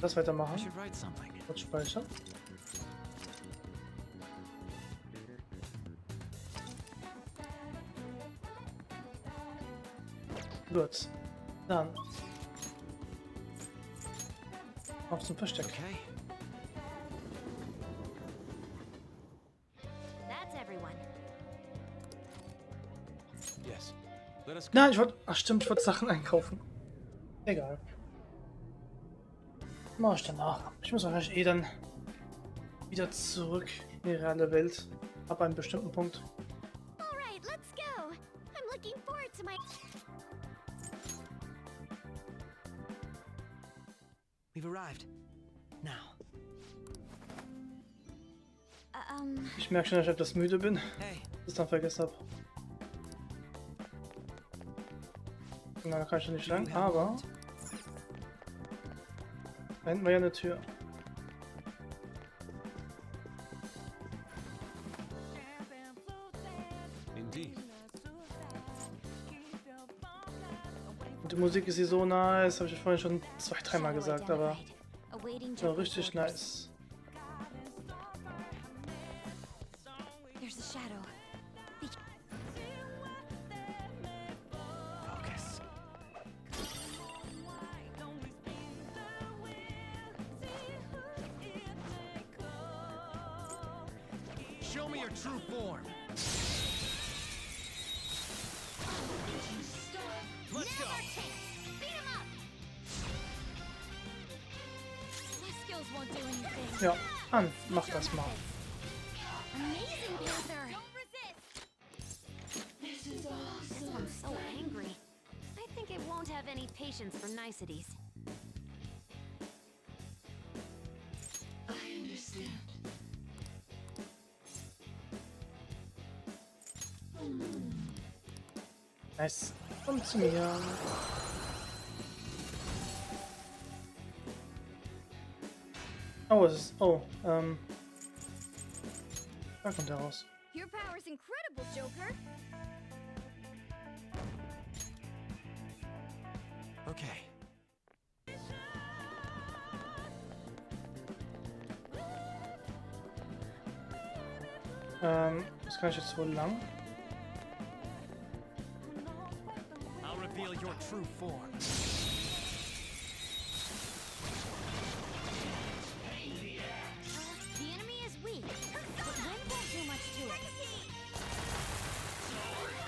das I weitermachen. should write something. Kurz speichern. Gut. Dann. Auf zum Versteck. Okay. that's everyone. Yes. Let us go. Nein, ich wollte. Ach stimmt, ich wollte Sachen einkaufen. Egal. Mach ich danach. Ich muss wahrscheinlich eh dann wieder zurück in die reale Welt. Ab einem bestimmten Punkt. Alright, let's go! I'm looking forward to my... We've arrived. Now. Ich merke schon, dass ich etwas müde bin. Hey. Das dann vergessen habe. Na, da kann ich nicht lang, aber. Da hinten war ja eine Tür. Indeed. Und die Musik ist hier so nice, habe ich vorhin schon 2-3 Mal gesagt, aber Awaiting so general richtig orders. nice. There's a shadow. Be Focus. Show me your true form. Let's go. Beat him up! My skills won't do anything. Ja, an, mach das mal. Amazing, Panther! This one's so angry. I think it won't have any patience for niceties. I understand. Nice. Komm zu mir. Oh, es ist. Oh, da kommt er raus. Your power's incredible, Joker! Okay. Das kann ich jetzt wohl lang. I'll reveal your true form. The enemy is weak, but Wenn won't do much to it.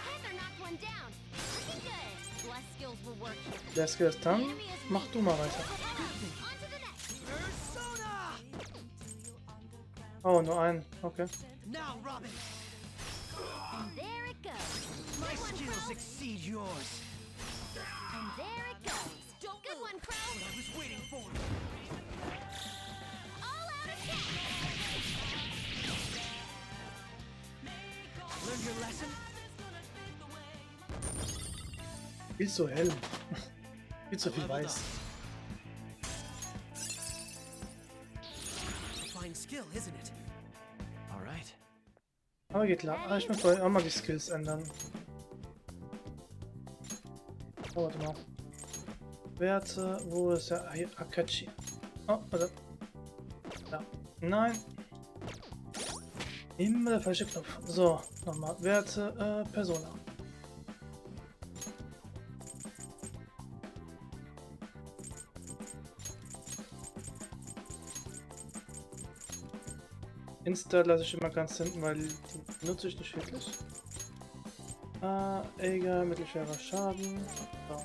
Panther knocked one down. Looking good. Less skills will work here. Der Skill ist dann. Mach du mal weiter. On to the next. Oh, nur einen. Okay. Now, Robin. And there it goes. My skills exceed yours. And there it goes. Good one, Crow. I was waiting for. All out attack. Learn your lesson? Viel zu hell. Viel zu viel weiß. Fine skill, isn't it? All right. Aber geht klar. Ah, ich muss auch mal die Skills ändern. Oh, warte mal. Werte, wo ist der Akachi? Oh, warte. Da. Nein. Immer der falsche Knopf. So, nochmal. Werte, Persona. Insta lasse ich immer ganz hinten, weil die nutze ich nicht wirklich. Egal, mittelschwerer Schaden. So.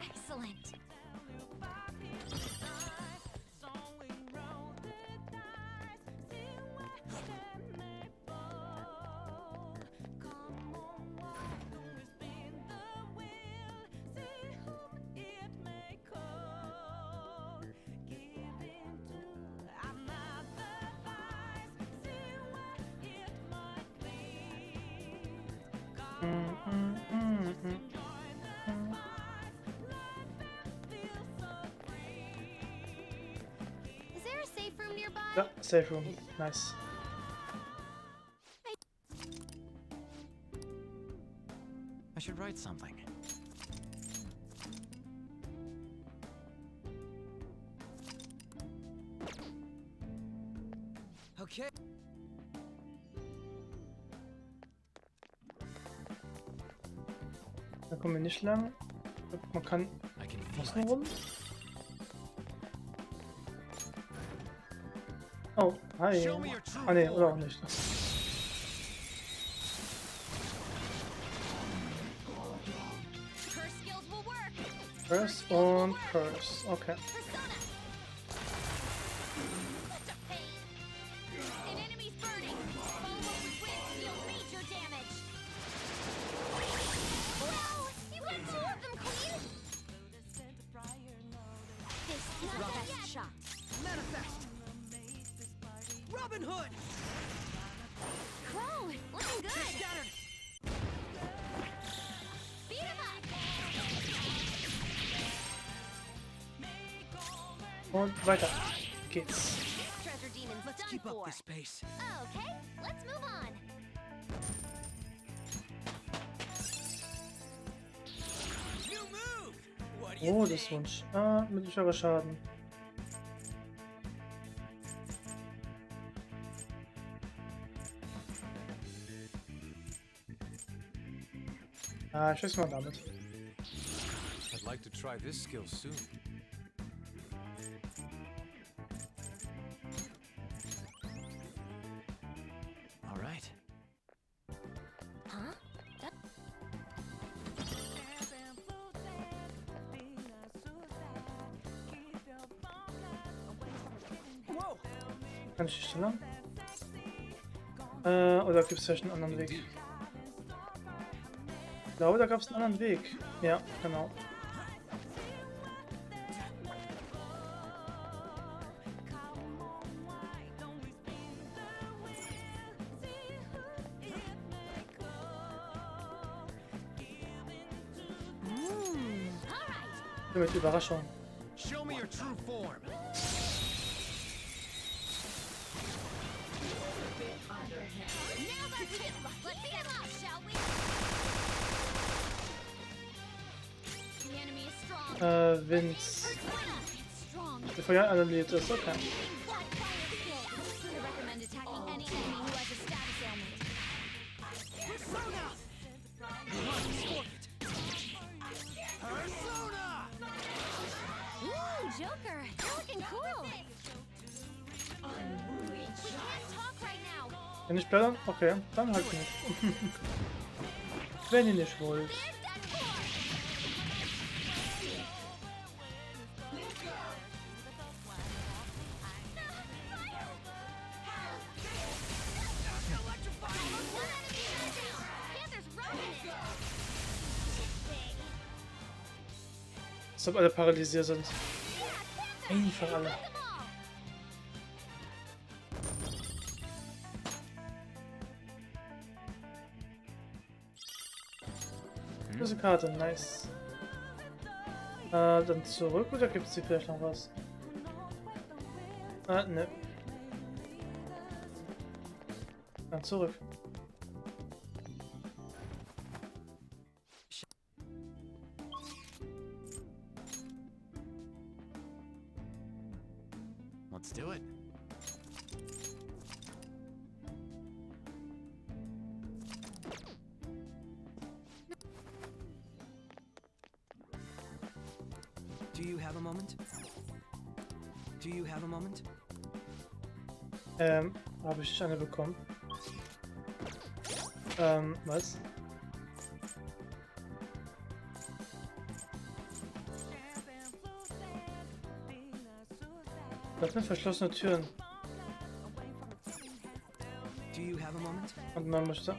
Excellent. Is there a safe room nearby? Ja, Safe Room. Nice. I should write something. Okay. Da kommen wir nicht lang. Man kann außen rum. Oh, hi. Ah ne, oder auch nicht. Curse skills will work. Curse und Curse. Okay. An enemy's burning. Follow up with wind to deal major damage. Wow! You got two of them, Queen! This is our best shot. Manifest. Robin Hood. Crow, looking good. Scattered. Beat him up. Und weiter geht's. Treasure demons Let's done keep up for. this pace. Okay, let's move on. New move. What do you Oh, think? das Wunsch. Ah, mittelschwerer Schaden. Ah, ich weiß mal damit. I'd like to try this skill soon. All right. Huh? Whoa. Kann ich nicht lang? Oder gibt es vielleicht einen anderen Weg? Ich glaube, da gab es einen anderen Weg. Ja, genau. Mit Überraschung. Show me your true form. Now that's it. Let's beat him up, shall we? The enemy is strong. Wind. It's strong. Bevor ja annulliert ist, okay. Black fire skill. I recommend attacking any enemy who has a status ailment. Persona. Persona. Ooh, Joker, you're looking cool. We can't talk right now. Wenn ich blättern? Okay, dann halt nicht. Wenn ihr nicht wollt. Als ob alle paralysiert sind. Einfach alle. Diese Karte, nice. Dann zurück oder gibt es hier vielleicht noch was? Ne. Dann zurück. Let's do it. Do you have a moment? Do you have a moment? Habe ich eine bekommen? Was? Das sind verschlossene Türen. Do you have a moment? Und man möchte.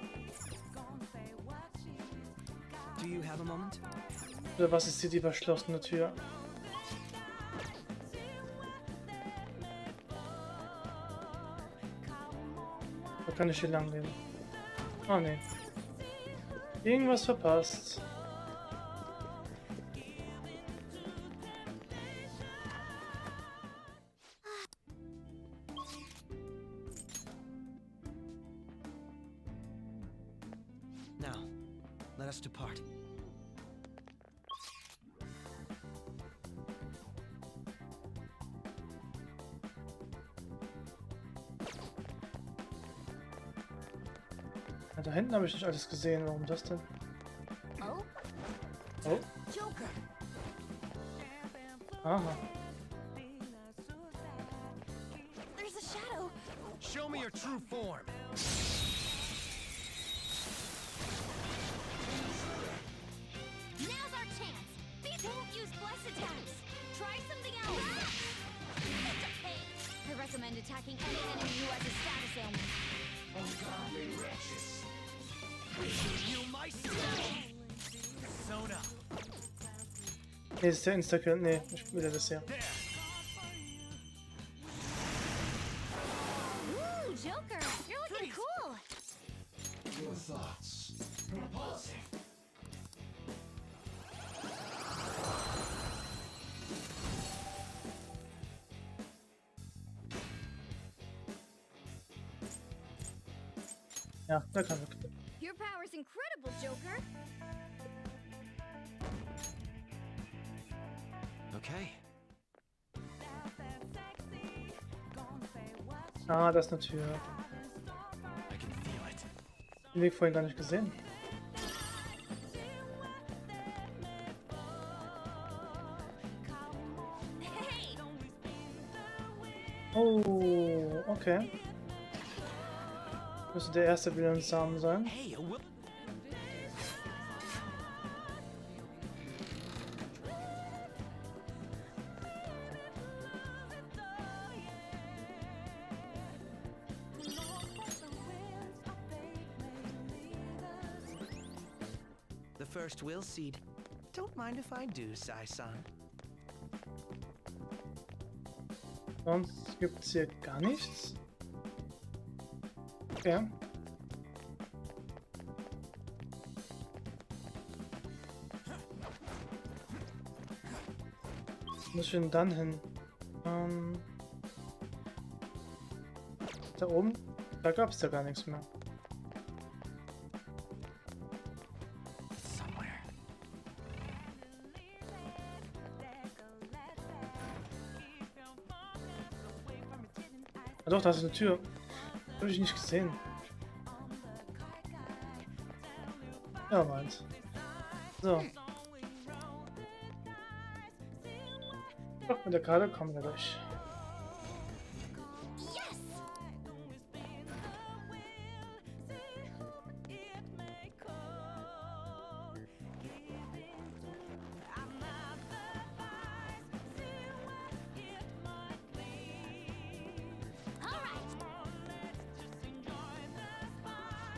Do you have a moment? Oder was ist hier die verschlossene Tür? Da kann ich hier lang gehen. Oh ne. Irgendwas verpasst. Now, let us depart. Ja, da hinten habe ich nicht alles gesehen. Warum das denn? Oh? Oh. Joker. Aha. There's a shadow. Show me your true form. Now's our chance. These won't use bless attacks. Try something else. It's a pain. I recommend attacking any enemy who has a status ailment. Ungodly wretches. You myself. Sona. Ne, ist der Instakill. Ne, ich will das ja. Ooh, Joker, you're looking cool. Your thoughts. Repulsing. Ja, da kann ich. Your power's incredible, Joker. Okay. Ah, das ist eine Tür. I can feel it. Den Weg vorhin gar nicht gesehen. Oh, okay. Müsste der erste Willensamen sein. Hey, The first will seed. Don't mind if I do, Sai-san. Sonst gibt es hier gar nichts. Okay. Wo muss ich denn dann hin? Da oben? Da gab es ja gar nichts mehr. Ah, doch, da ist eine Tür. Habe ich nicht gesehen. Ja, meins. So. Ach, mit der Karte kommen wir durch.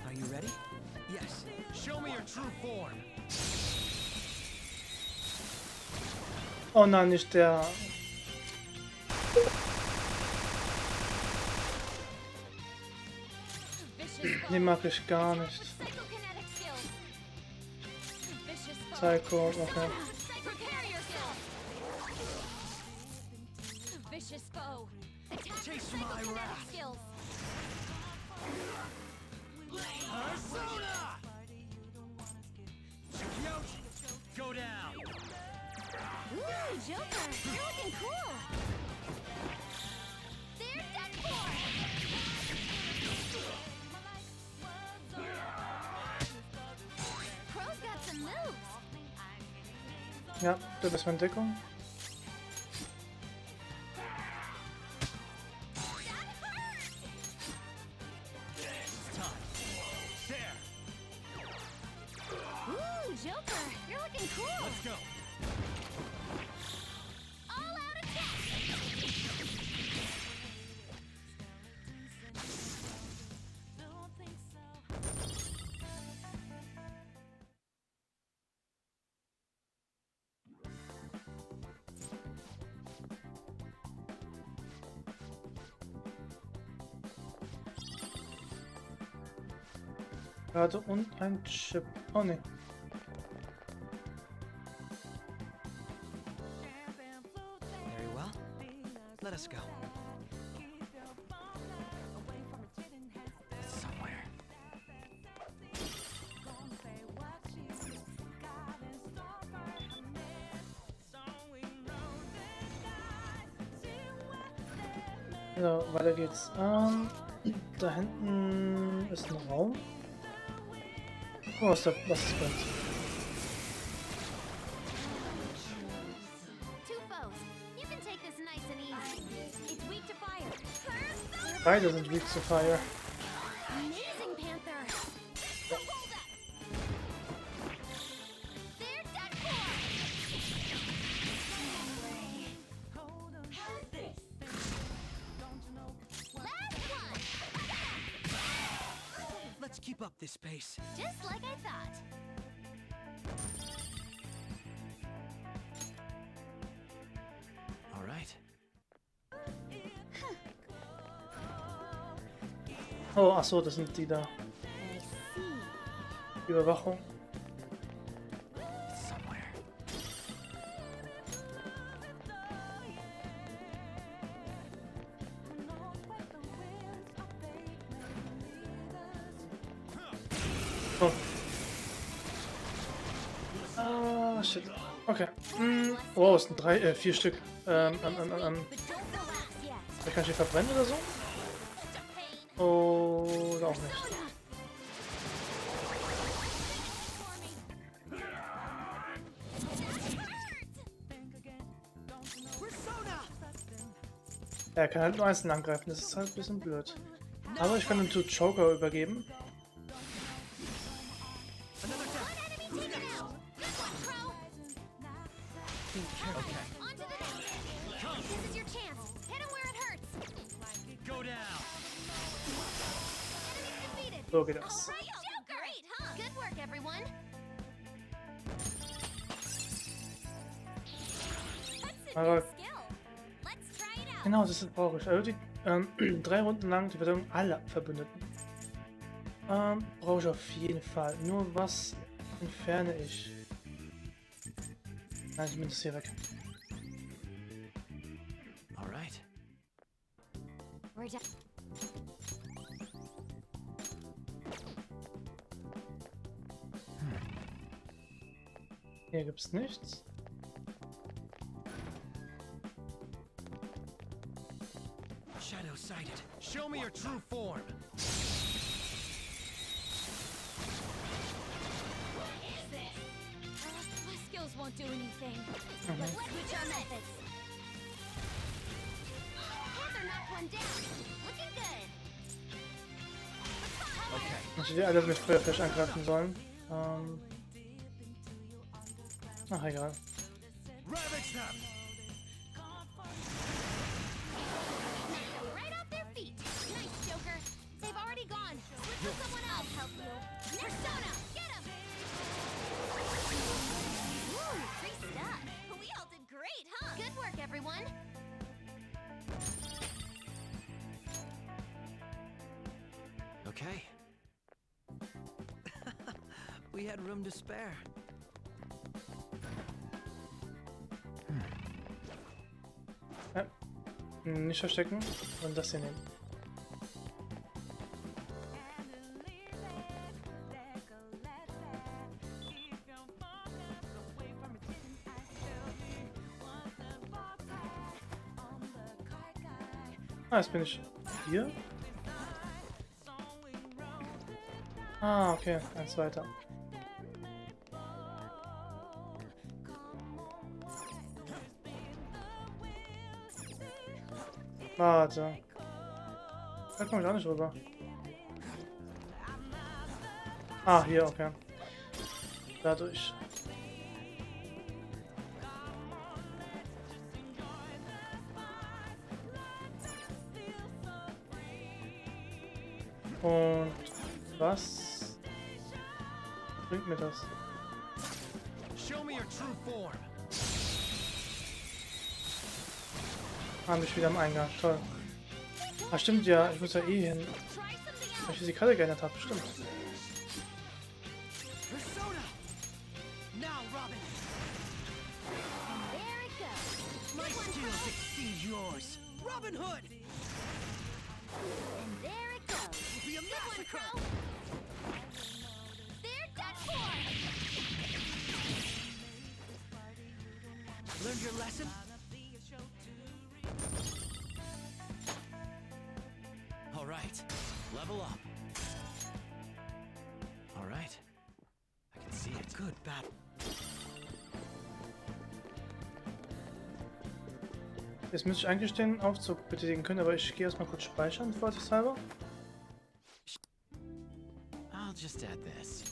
Are you ready? Yes. Show me your true form. Oh nein, nicht der. Den mag ich gar nicht. Psycho, okay. Vicious foe. Attack with psychokinetic skills. Go down. Ooh, Joker, you're looking cool. There's that four. Crow's got some moves. Ja, du bist meine Deckung. Ooh, Joker, you're looking cool. Let's go. All out attack. Karte und ein Chip. Oh ne. Very well. Let us go. Somewhere. So, weiter geht's. Da hinten ist ein Raum. Oh, was ist das? Two foes. You can take this nice and easy. It's weak to fire. Beide sind weak to fire. Amazing, Panther. Hold up. There's that four. How's this? Last one. Let's keep up this pace. Just like I thought. All right. Oh, ach so, das sind die da. Überwachung. Somewhere. Oh. Ah, shit. Okay. Wow, es sind 4 Stück. Vielleicht kann ich die verbrennen oder so? Oder auch nicht. Er kann halt nur einzeln angreifen, das ist halt ein bisschen blöd. Aber ich kann ihn zu Joker übergeben. This is your chance. Hit him where it hurts. Go down. Defeated. So geht das. All right, Joker. Great, huh? Good work, everyone. Aber genau, das brauche ich. Also die 3 Runden lang die Verteidigung aller Verbündeten. Brauche ich auf jeden Fall. Nur was entferne ich? Nein, ich bin das hier weg. Alright. We're done. Hier gibt's nichts. Shadow sighted. Show me your true form. My skills won't do anything. Let's switch our methods. Panther knocked one down. Looking good. Ich hätte alle mit Feuerflash angreifen sollen. Ach, egal. Right off their feet. Nice, Joker. They've already gone. Switch with someone else. Help you. Persona, get him. Ooh, free stuff. We all did great, Okay. We had room to spare. Ja. Nicht verstecken und das hier nehmen. Ah, jetzt bin ich hier. Ah, okay, eins weiter. Warte. Da komme ich auch nicht rüber. Ah, hier, okay. Dadurch. Und was bringt mir das? Show me your true form. Ah, mich wieder am Eingang. Toll. Ah, stimmt ja. Ich muss ja eh hin. Weil ich die Karte geändert habe. Stimmt. Now, Robin. There it goes. My skills exceed yours. Robin Hood. And there it goes. Will be a massacre. They're done for. Learned your lesson? All right. Level up. All right. I can see it. Good battle. Jetzt müsste ich eigentlich den Aufzug betätigen können, aber ich gehe erstmal kurz speichern, vorsichtshalber. I'll just add this.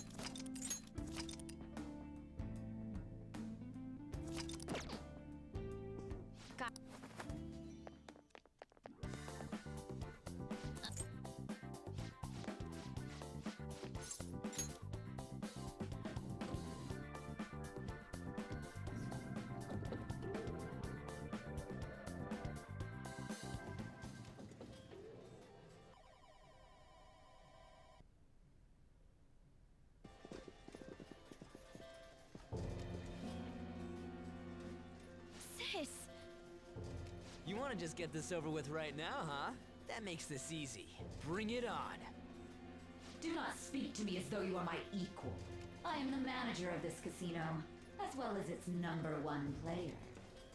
You want to just get this over with right now, huh? That makes this easy. Bring it on. Do not speak to me as though you are my equal. I am the manager of this casino, as well as its #1 player.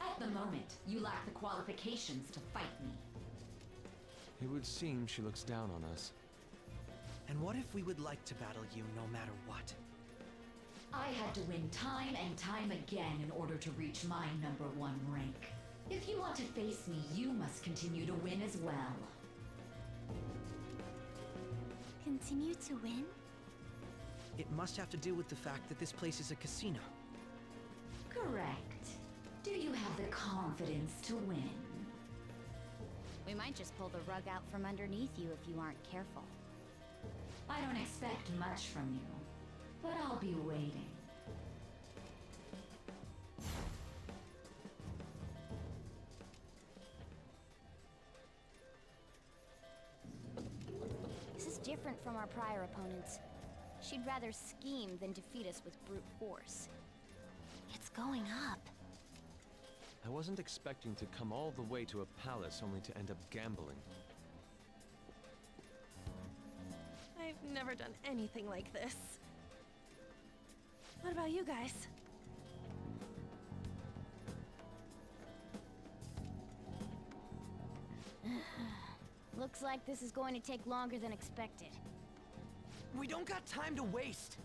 At the moment, you lack the qualifications to fight me. It would seem she looks down on us. And what if we would like to battle you no matter what? I had to win time and time again in order to reach my #1 rank. If you want to face me, you must continue to win as well. Continue to win? It must have to do with the fact that this place is a casino. Correct. Do you have the confidence to win? We might just pull the rug out from underneath you if you aren't careful. I don't expect much from you, but I'll be waiting. This is different from our prior opponents. She'd rather scheme than defeat us with brute force. It's going up. I wasn't expecting to come all the way to a palace only to end up gambling. I've never done anything like this. What about you guys? Looks like this is going to take longer than expected. We don't got time to waste.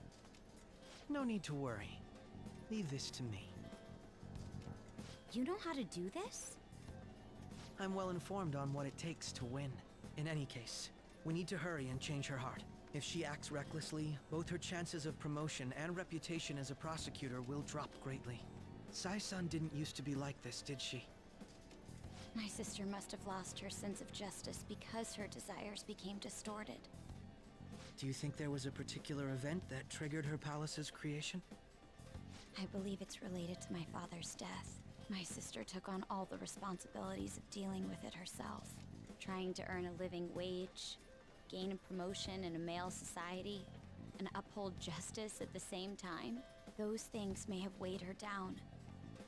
No need to worry. Leave this to me. You know how to do this? I'm well informed on what it takes to win. In any case, we need to hurry and change her heart. If she acts recklessly, both her chances of promotion and reputation as a prosecutor will drop greatly. Sai-san didn't used to be like this, did she? My sister must have lost her sense of justice because her desires became distorted. Do you think there was a particular event that triggered her palace's creation? I believe it's related to my father's death. My sister took on all the responsibilities of dealing with it herself, trying to earn a living wage, gain a promotion in a male society and uphold justice at the same time, those things may have weighed her down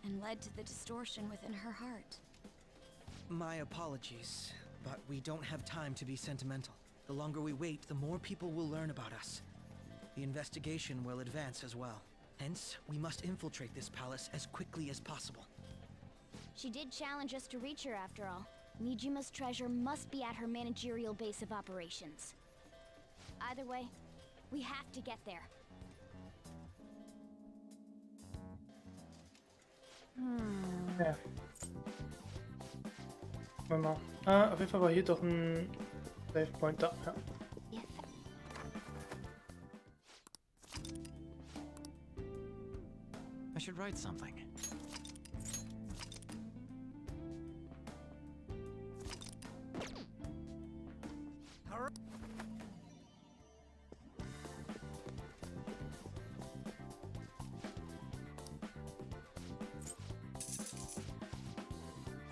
and led to the distortion within her heart. My apologies, but we don't have time to be sentimental. The longer we wait, the more people will learn about us. The investigation will advance as well. Hence, we must infiltrate this palace as quickly as possible. She did challenge us to reach her after all. Nijima's treasure must be at her managerial base of operations. Either way, we have to get there. Ja. Mal. Auf jeden Fall war hier doch ein Save Point da. Ja. I should write something.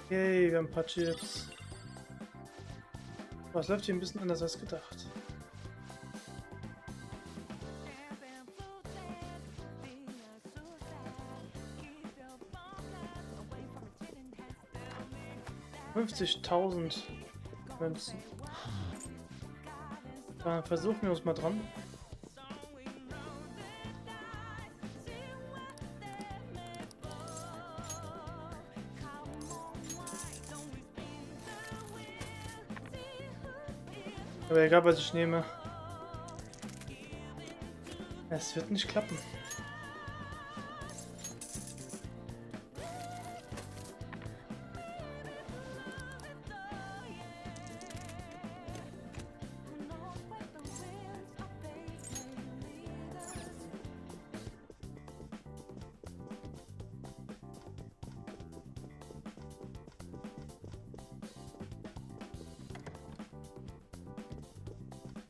Yay, wir haben ein paar Chips. Was läuft hier ein bisschen anders als gedacht. $50.000 Münzen. Dann versuchen wir uns mal dran. Aber egal, was ich nehme, es wird nicht klappen.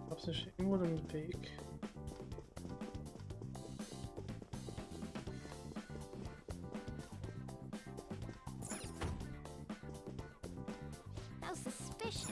Gab's nicht irgendwo den Weg? How suspicious.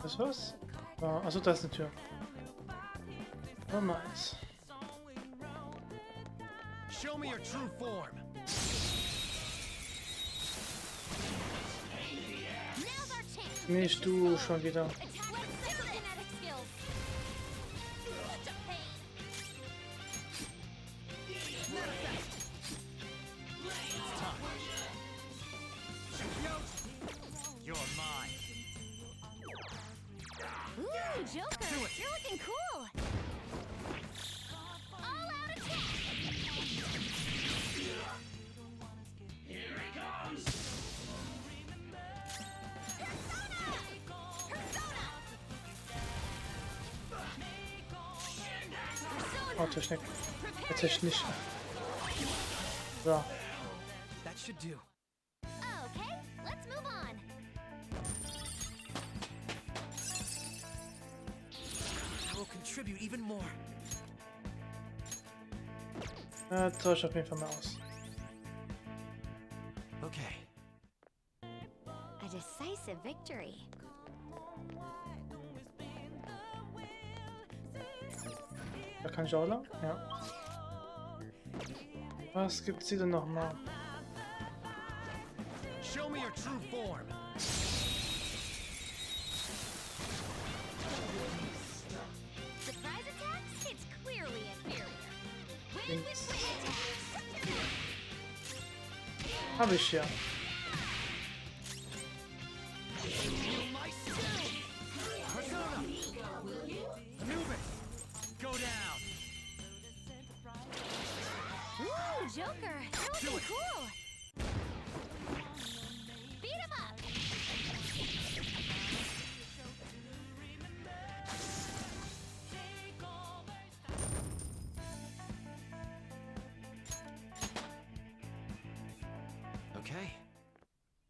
Das was? Achso, da ist eine Tür. Oh, nice. Show me your true form. Nicht du schon wieder. You're mine. Ooh, Joker, you're looking cool. All out attack. Here he comes! Oh, Technik. Technik. So. That should do. Okay, let's move on. I will contribute even more. Tausche auf jeden Fall mal aus. Okay. A decisive victory. Da kann ich auch lang? Ja. Was gibt's hier denn nochmal? Show me your true form. Surprise attacks? It's clearly inferior. Win with win attacks. Hab ich ja. Go down. Ooh, Joker, you're looking cool. Beat him up. Okay.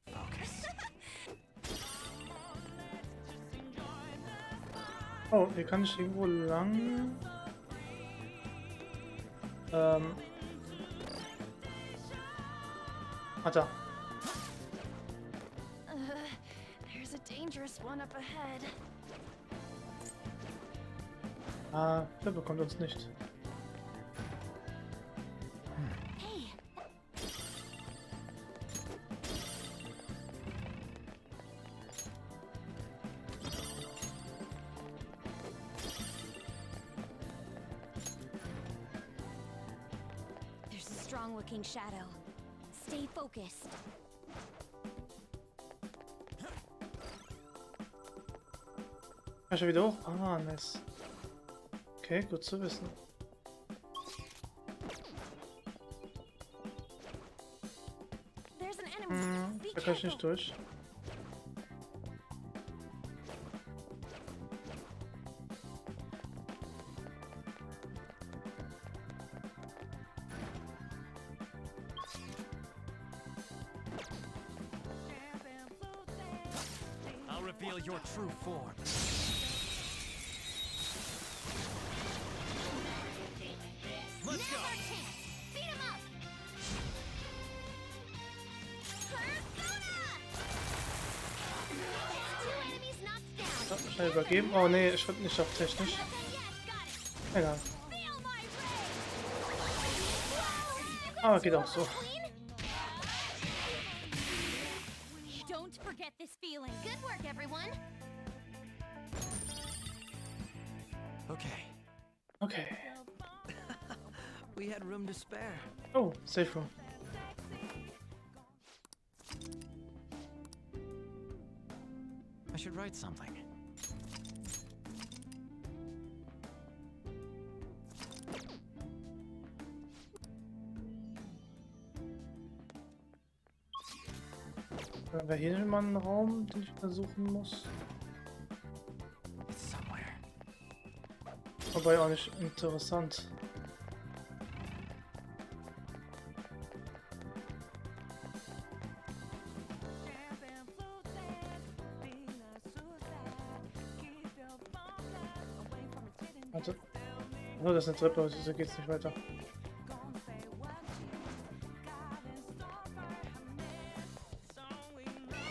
Focus. Oh, hier kann ich irgendwo lang. Ah, da. There's a dangerous one up ahead. Ah, der bekommt uns nicht. Hey, there's a strong-looking shadow. Stay focused. Kann ich ja wieder hoch? Ah, nice. Okay, gut zu wissen. There's an enemy. Be Da kann ich careful. nicht durch. I'll reveal your true form. Let's go. Beat him up! Two enemies knocked down. Ja, schnell übergeben. Oh nee, ich würde nicht auf technisch. Egal. Aber geht auch so. Don't forget this feeling. Good work, everyone. Okay. Okay. We had room to spare. Oh, safe room. I should write something. Dann wäre hier mal ein Raum, den ich versuchen muss. It's somewhere. Wobei auch nicht interessant. Warte. Oh, das ist eine Treppe, also so geht's nicht weiter.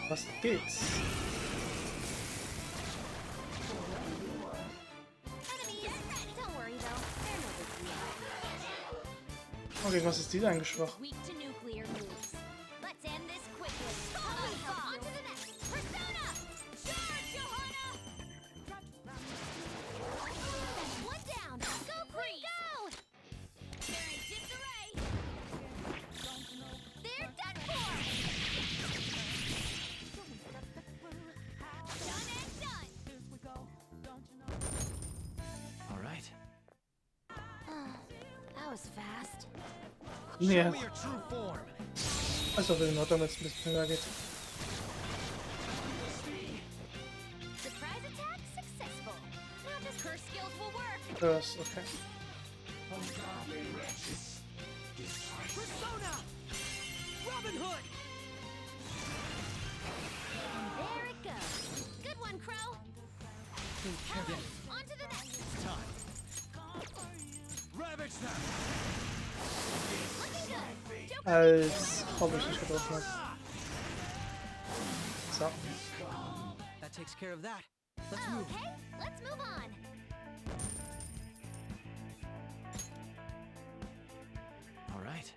Was geht's? Don't worry though. They're no big deal. Okay, was ist die denn eigentlich schwach? Weak to nuclear moves. Let's end this quickly. On to the next. Persona! Charge, Johanna! One down. Go, Queen, go! They're in disarray. They're done for. Done and done. All right. That was fast. Nee, Show me your true form. ist auch in Ordnung, wenn es ein bisschen schneller geht. Surprise attack successful. Now just her skills will work. Das, okay. Persona! Robin Hood! There it goes. Good one, Crow. On to the next. It's time. Ravage them. Looking good. Als ob ich nicht getroffen habe. So. That takes care of that. Let's move. Okay, let's move on. All right.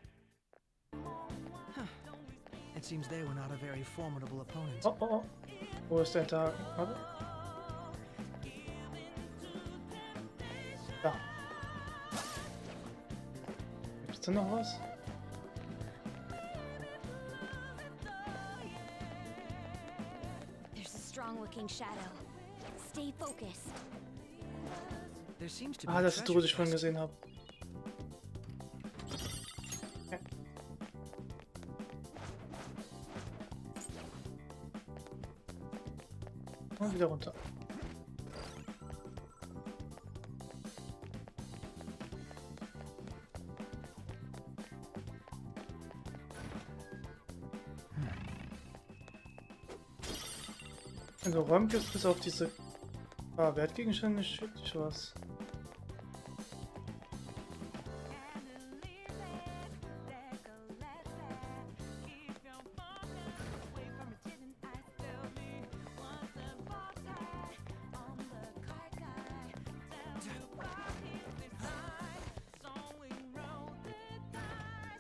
It seems they were not a very formidable opponent. Oh, oh, oh. Wo ist der Tag? Warte. Da. Gibt's da noch was? There's a strong-looking shadow. Stay focused. There seems to be Ah, das ist die treasure Truhe, die ich vorhin chest. gesehen habe. Okay. Und wieder runter. Also Räume gibt es bis auf diese Ah, Wertgegenstände schickt ich was.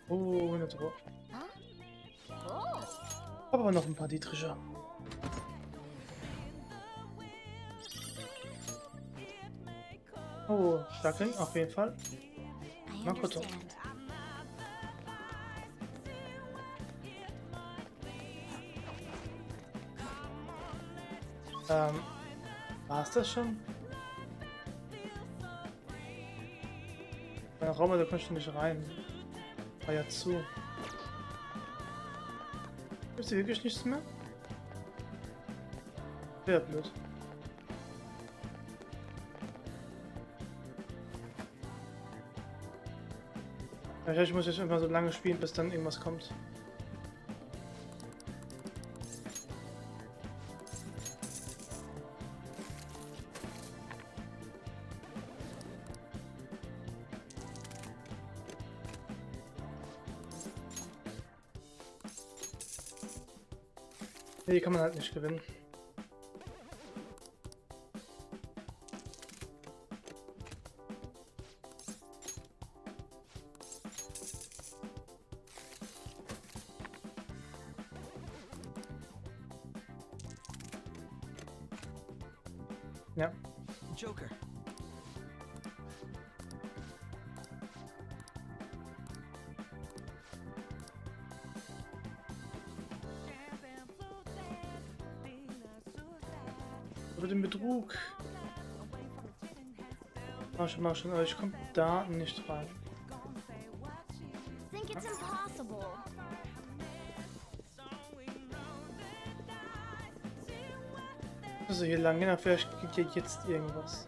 Oh, 100 Euro. Aber noch ein paar Dietriche. Oh, Stackeln, auf jeden Fall. Makoto. War's das schon? Mein Raum, da kommst du nicht rein. War ja zu. Gibt's hier wirklich nichts mehr? Sehr blöd. Ja, ich muss jetzt immer so lange spielen, bis dann irgendwas kommt. Nee, kann man halt nicht gewinnen. Ja. Joker. Über den Betrug. Mach schon, aber ich komme da nicht rein. Think it's impossible. Also hier lang, genau, vielleicht gibt ja jetzt irgendwas.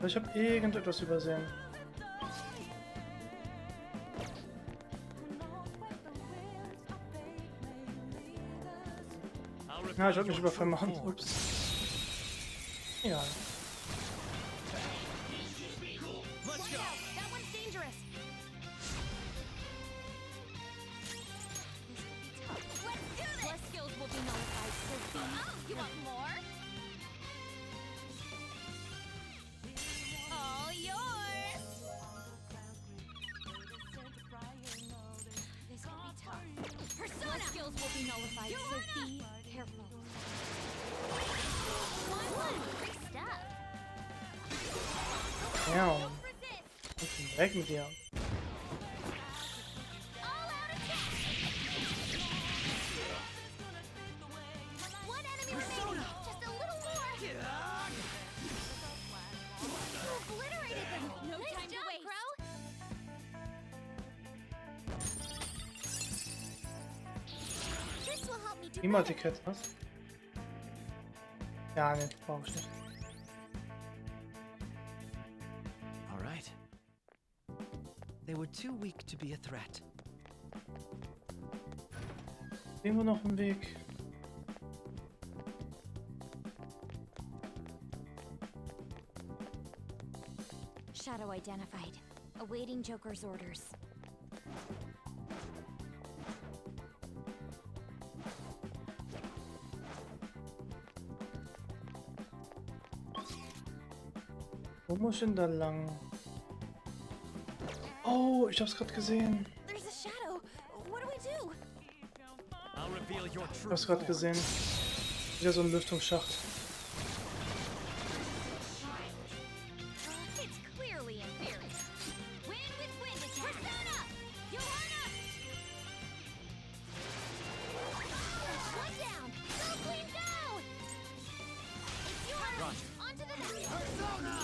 Ich habe irgendetwas übersehen. Ja, ich wollte mich überfallen machen. Ups. Ja. Ja. Weg mit dir. Immer-Ticket, was? Ja, ne, brauche ich nicht. All right. They were too weak to be a threat. Sehen wir noch einen Weg? Shadow identified. Awaiting Joker's orders. Wo muss ich denn da lang? Oh, ich hab's gerade gesehen. There's a shadow. What do we do? Ich hab's gerade gesehen. Wieder so ein Lüftungsschacht. It's clearly inferior. Win with win this Persona! Johanna! One down! Go clean down! It's yours! Roger. Onto the next Persona!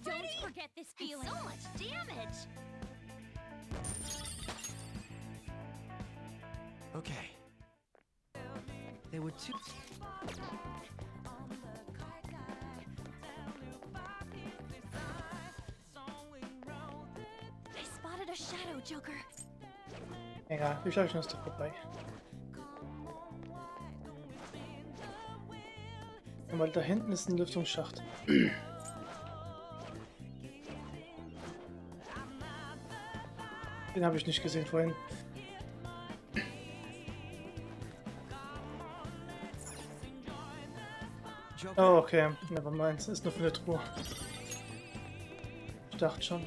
Don't forget this feeling. And so much damage. Okay. They were two. I spotted a shadow, Joker. Egal, ich glaube, ich ist vorbei. Weil da hinten ist ein Lüftungsschacht. Den habe ich nicht gesehen vorhin. Oh, okay. Nevermind. Ist nur für eine Truhe. Ich dachte schon.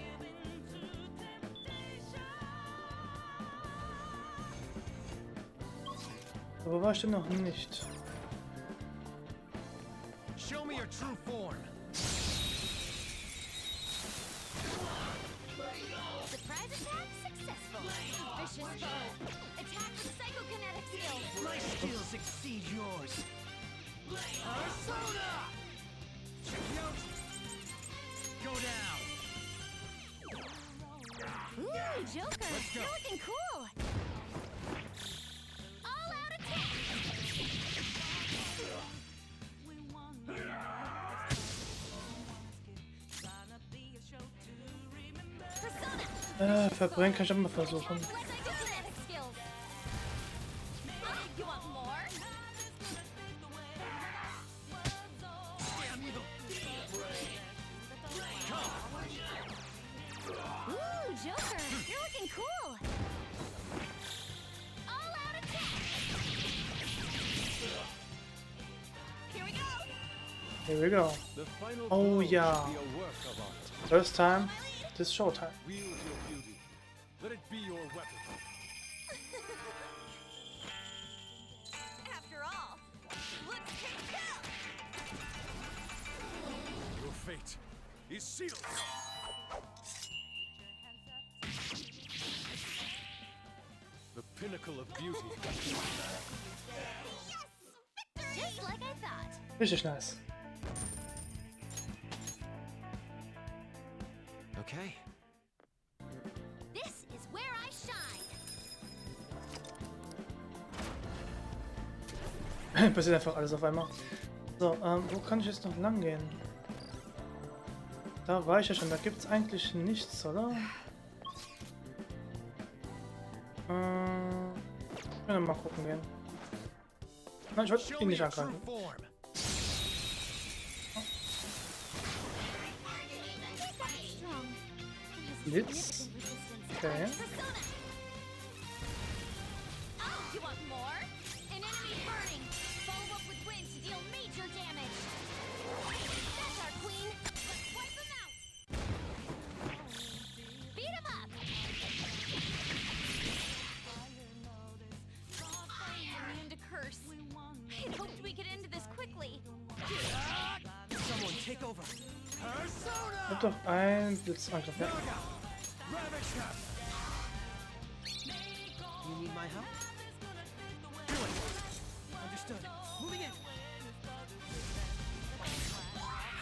Aber war ich denn noch nicht? Show me your true form. Surprise attack successful. Vicious foe. Attack with psychokinetic skills. My skills exceed yours. Persona! Check me out. Go down. Ooh, Joker, you're looking cool. All out attack. Verbrennen kann ich auch mal versuchen. Ooh, Joker, you're looking cool. All out attack. Here we go. Here we go. Oh yeah. First time, this showtime. Wield your beauty. Let it be your weapon. After all, let's take down. Your fate is sealed. The pinnacle of beauty. Just like I thought. Richtig nice. Okay. This is where I shine. Passiert einfach alles auf einmal. So, wo kann ich jetzt noch lang gehen? Da war ich ja schon, da gibt es eigentlich nichts, oder? Ich will mal gucken gehen. Nein, ich wollte ihn nicht angreifen. Blitz. Okay. You want more? An enemy burning. Follow up with wind to deal major damage. That's our queen. Let's wipe them out. Beat him up. Immune to curse. I hoped we could end this quickly. Someone take over. Persona! Wird doch ein Blitzangriff. Ja. You need my help? Do it. Understood. Moving in.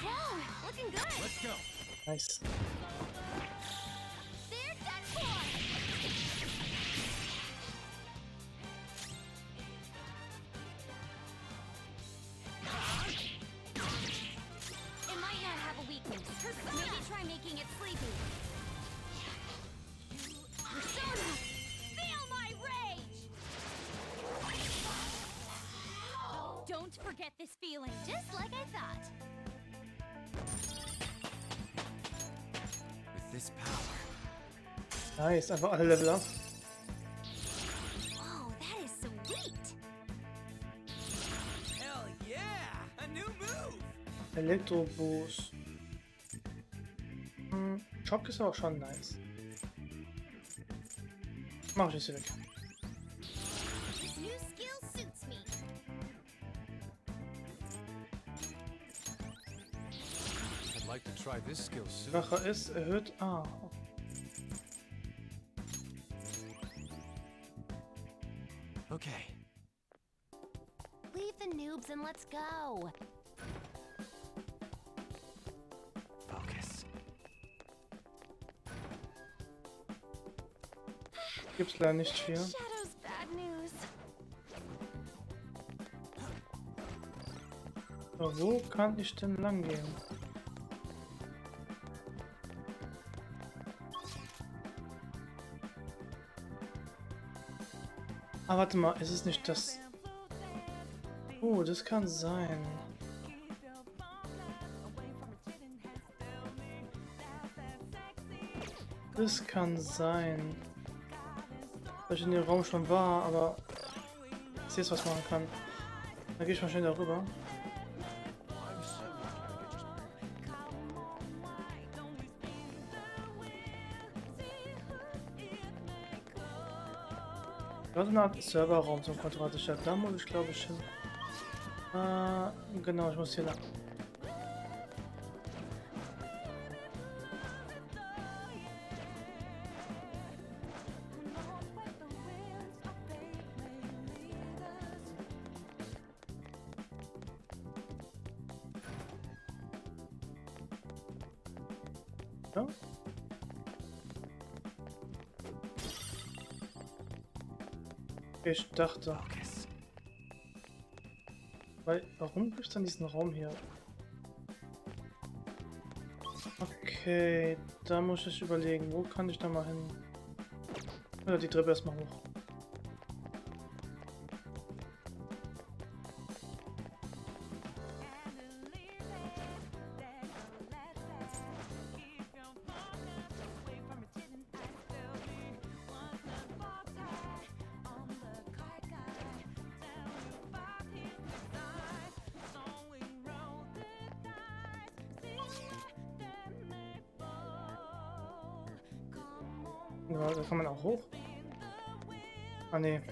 Whoa, looking good. Let's go. Nice. They're done for. It might not have a weakness. Maybe try making it sleepy. Persona, feel my rage. Don't forget this feeling, just like I thought. With this power. Nice, einfach alle Level up. Whoa, that is sweet. Hell yeah! A new move! Elektro-Boost. Schock ist auch schon nice. Mach ich jetzt hier weg. This new skill suits me. I'd like to try this skill soon. Wache ist erhöht. Ah. Okay. Leave the noobs and let's go. Focus. Gibt's leider nicht viel. Shadow's bad news. Aber wo kann ich denn lang gehen? Ah, warte mal, ist es nicht das... Oh, das kann sein. Das kann sein. Weil ich in dem Raum schon war, aber ich jetzt was machen kann. Da gehe ich mal schnell darüber. Da ist eine Art Serverraum zum Quadratischer. Da muss ich, glaube ich, hin. Genau, ich muss hier lang. Ja. Ich dachte. Weil, warum gibt es dann diesen Raum hier? Okay, da muss ich überlegen, wo kann ich da mal hin? Oder die Treppe erstmal hoch. Ja, da kann man auch hoch. Ah ne.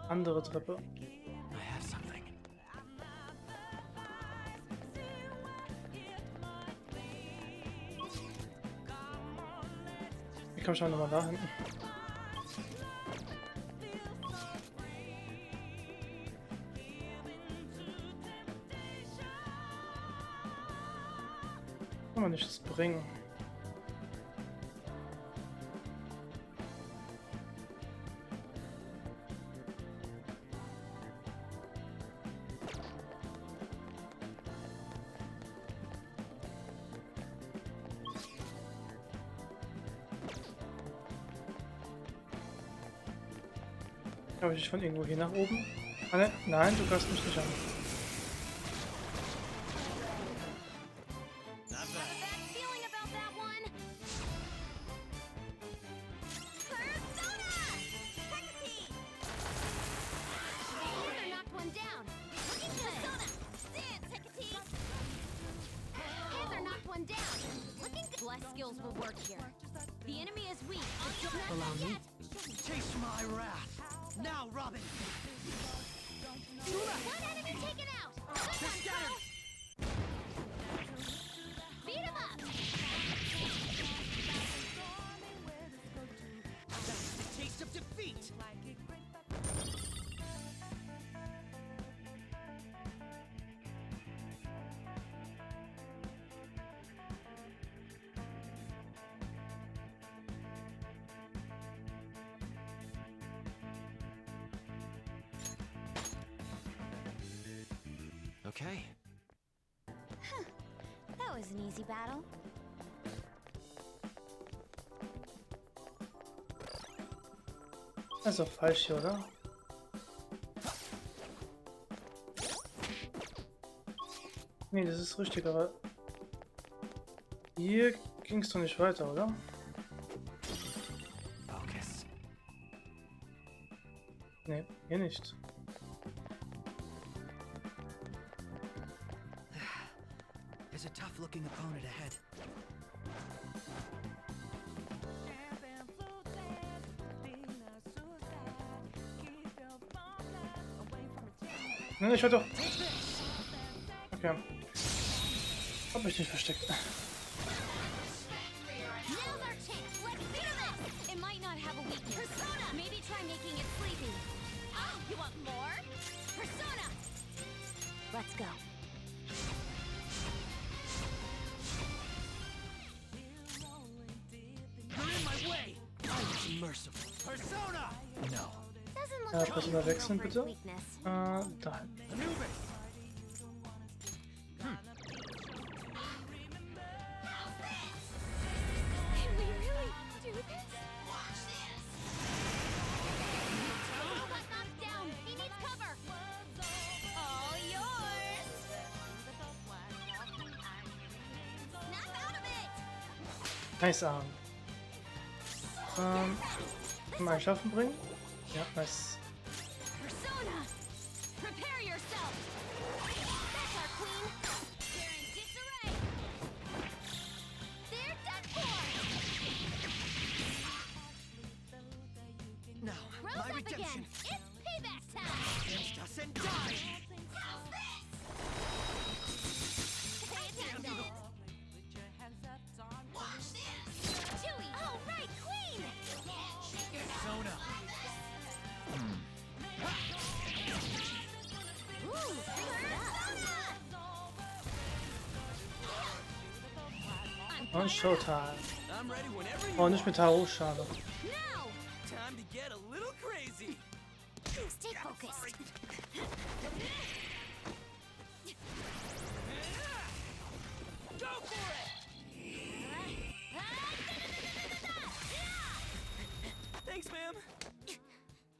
Andere Treppe. Ich komme schon nochmal da hinten. Kann man nichts bringen. Habe ich von irgendwo hier nach oben? Nein, du kannst mich nicht an. Skills will work here. The enemy is weak. Allow me. Taste my wrath. Now, Robin. One enemy taken out. They're scattered. Beat him up. That's the taste of defeat. Okay. That was an easy battle. Das ist doch falsch hier, oder? Nee, das ist richtig, aber hier ging es doch nicht weiter, oder? Focus. Nee, hier nicht. There's a tough-looking opponent ahead. Nein, ich war doch. Okay. Hab mich nicht versteckt. Now's our chance. Let's do this. It might not have a weakness. Persona. Maybe try making it sleepy. Oh, you want more? Persona. Let's go. You're in my way. I was merciful. Persona. No, Personal wechseln bitte. Dahin. Can we really do this? Watch this. Got knocked down. He needs cover. All yours. Snap out of it. Nice Arm. Mal schaffen bringen. Ja, nice. Persona, prepare yourself. That's our queen. They're in disarray. They're done for. Now, Rose my up redemption. again. It's payback time. Against us and die. How's this? Pay attention. Watch this. Chewie. All right, queen. Persona. Ooh, Und Showtime. I'm ready whenever you Oh, nicht mit Taro, schade. Now. Time to get a little crazy. Stay focused. Go for it. Thanks, ma'am.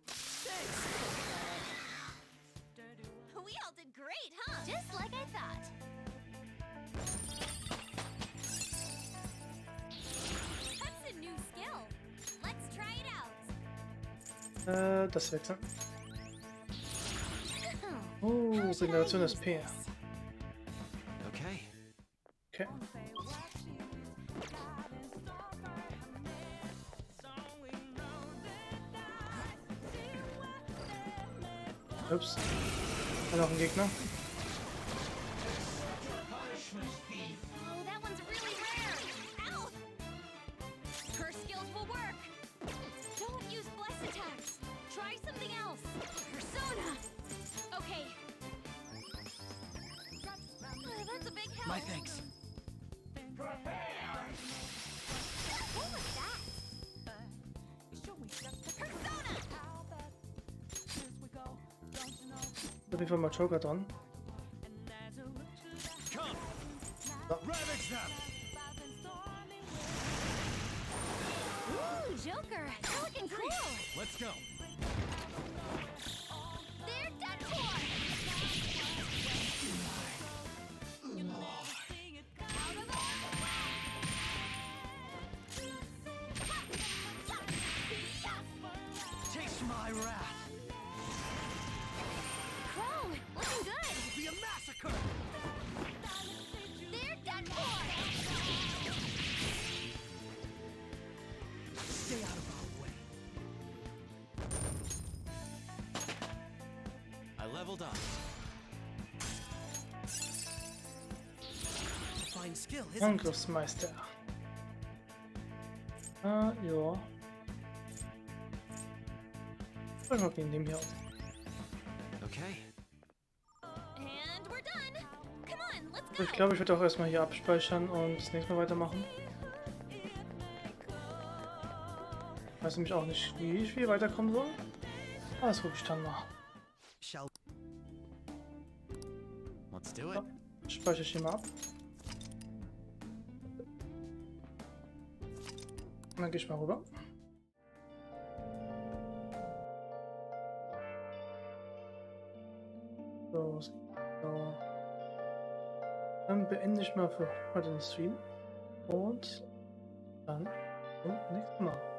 Thanks. We all did great, huh? Just like I thought. That's a new skill. Let's try it out. Das wechseln. Regeneration SP. Okay. Okay. Ups. Da noch ein Gegner. Oh, that one's really rare. Ow! Her skills will work. Don't use bless attacks. Try something else. Persona. Okay. That's a big help. My thanks. What was that? Persona. Auf jeden Fall mal Joker dran. Come. So. Ravage them. Ooh, Joker. You're looking cool. Let's go. They're done for. Out of Taste my wrath. Crow, looking good. It'll be a massacre. They're done for. Stay out of our way. I leveled up. Fine skill, isn't it? Angriffsmeister. Ja. Ich mal gegen dem hier aus. Okay. And we're done. Come on, let's go. Ich glaube, ich werde auch erstmal hier abspeichern und das nächste Mal weitermachen. Ich weiß nämlich auch nicht, wie ich hier weiterkommen soll. Aber das gucke ich dann mal. Let's do it. So, speichere ich hier mal ab. Und dann gehe ich mal rüber. So. Dann beende ich mal für heute den Stream. Und dann zum nächsten Mal.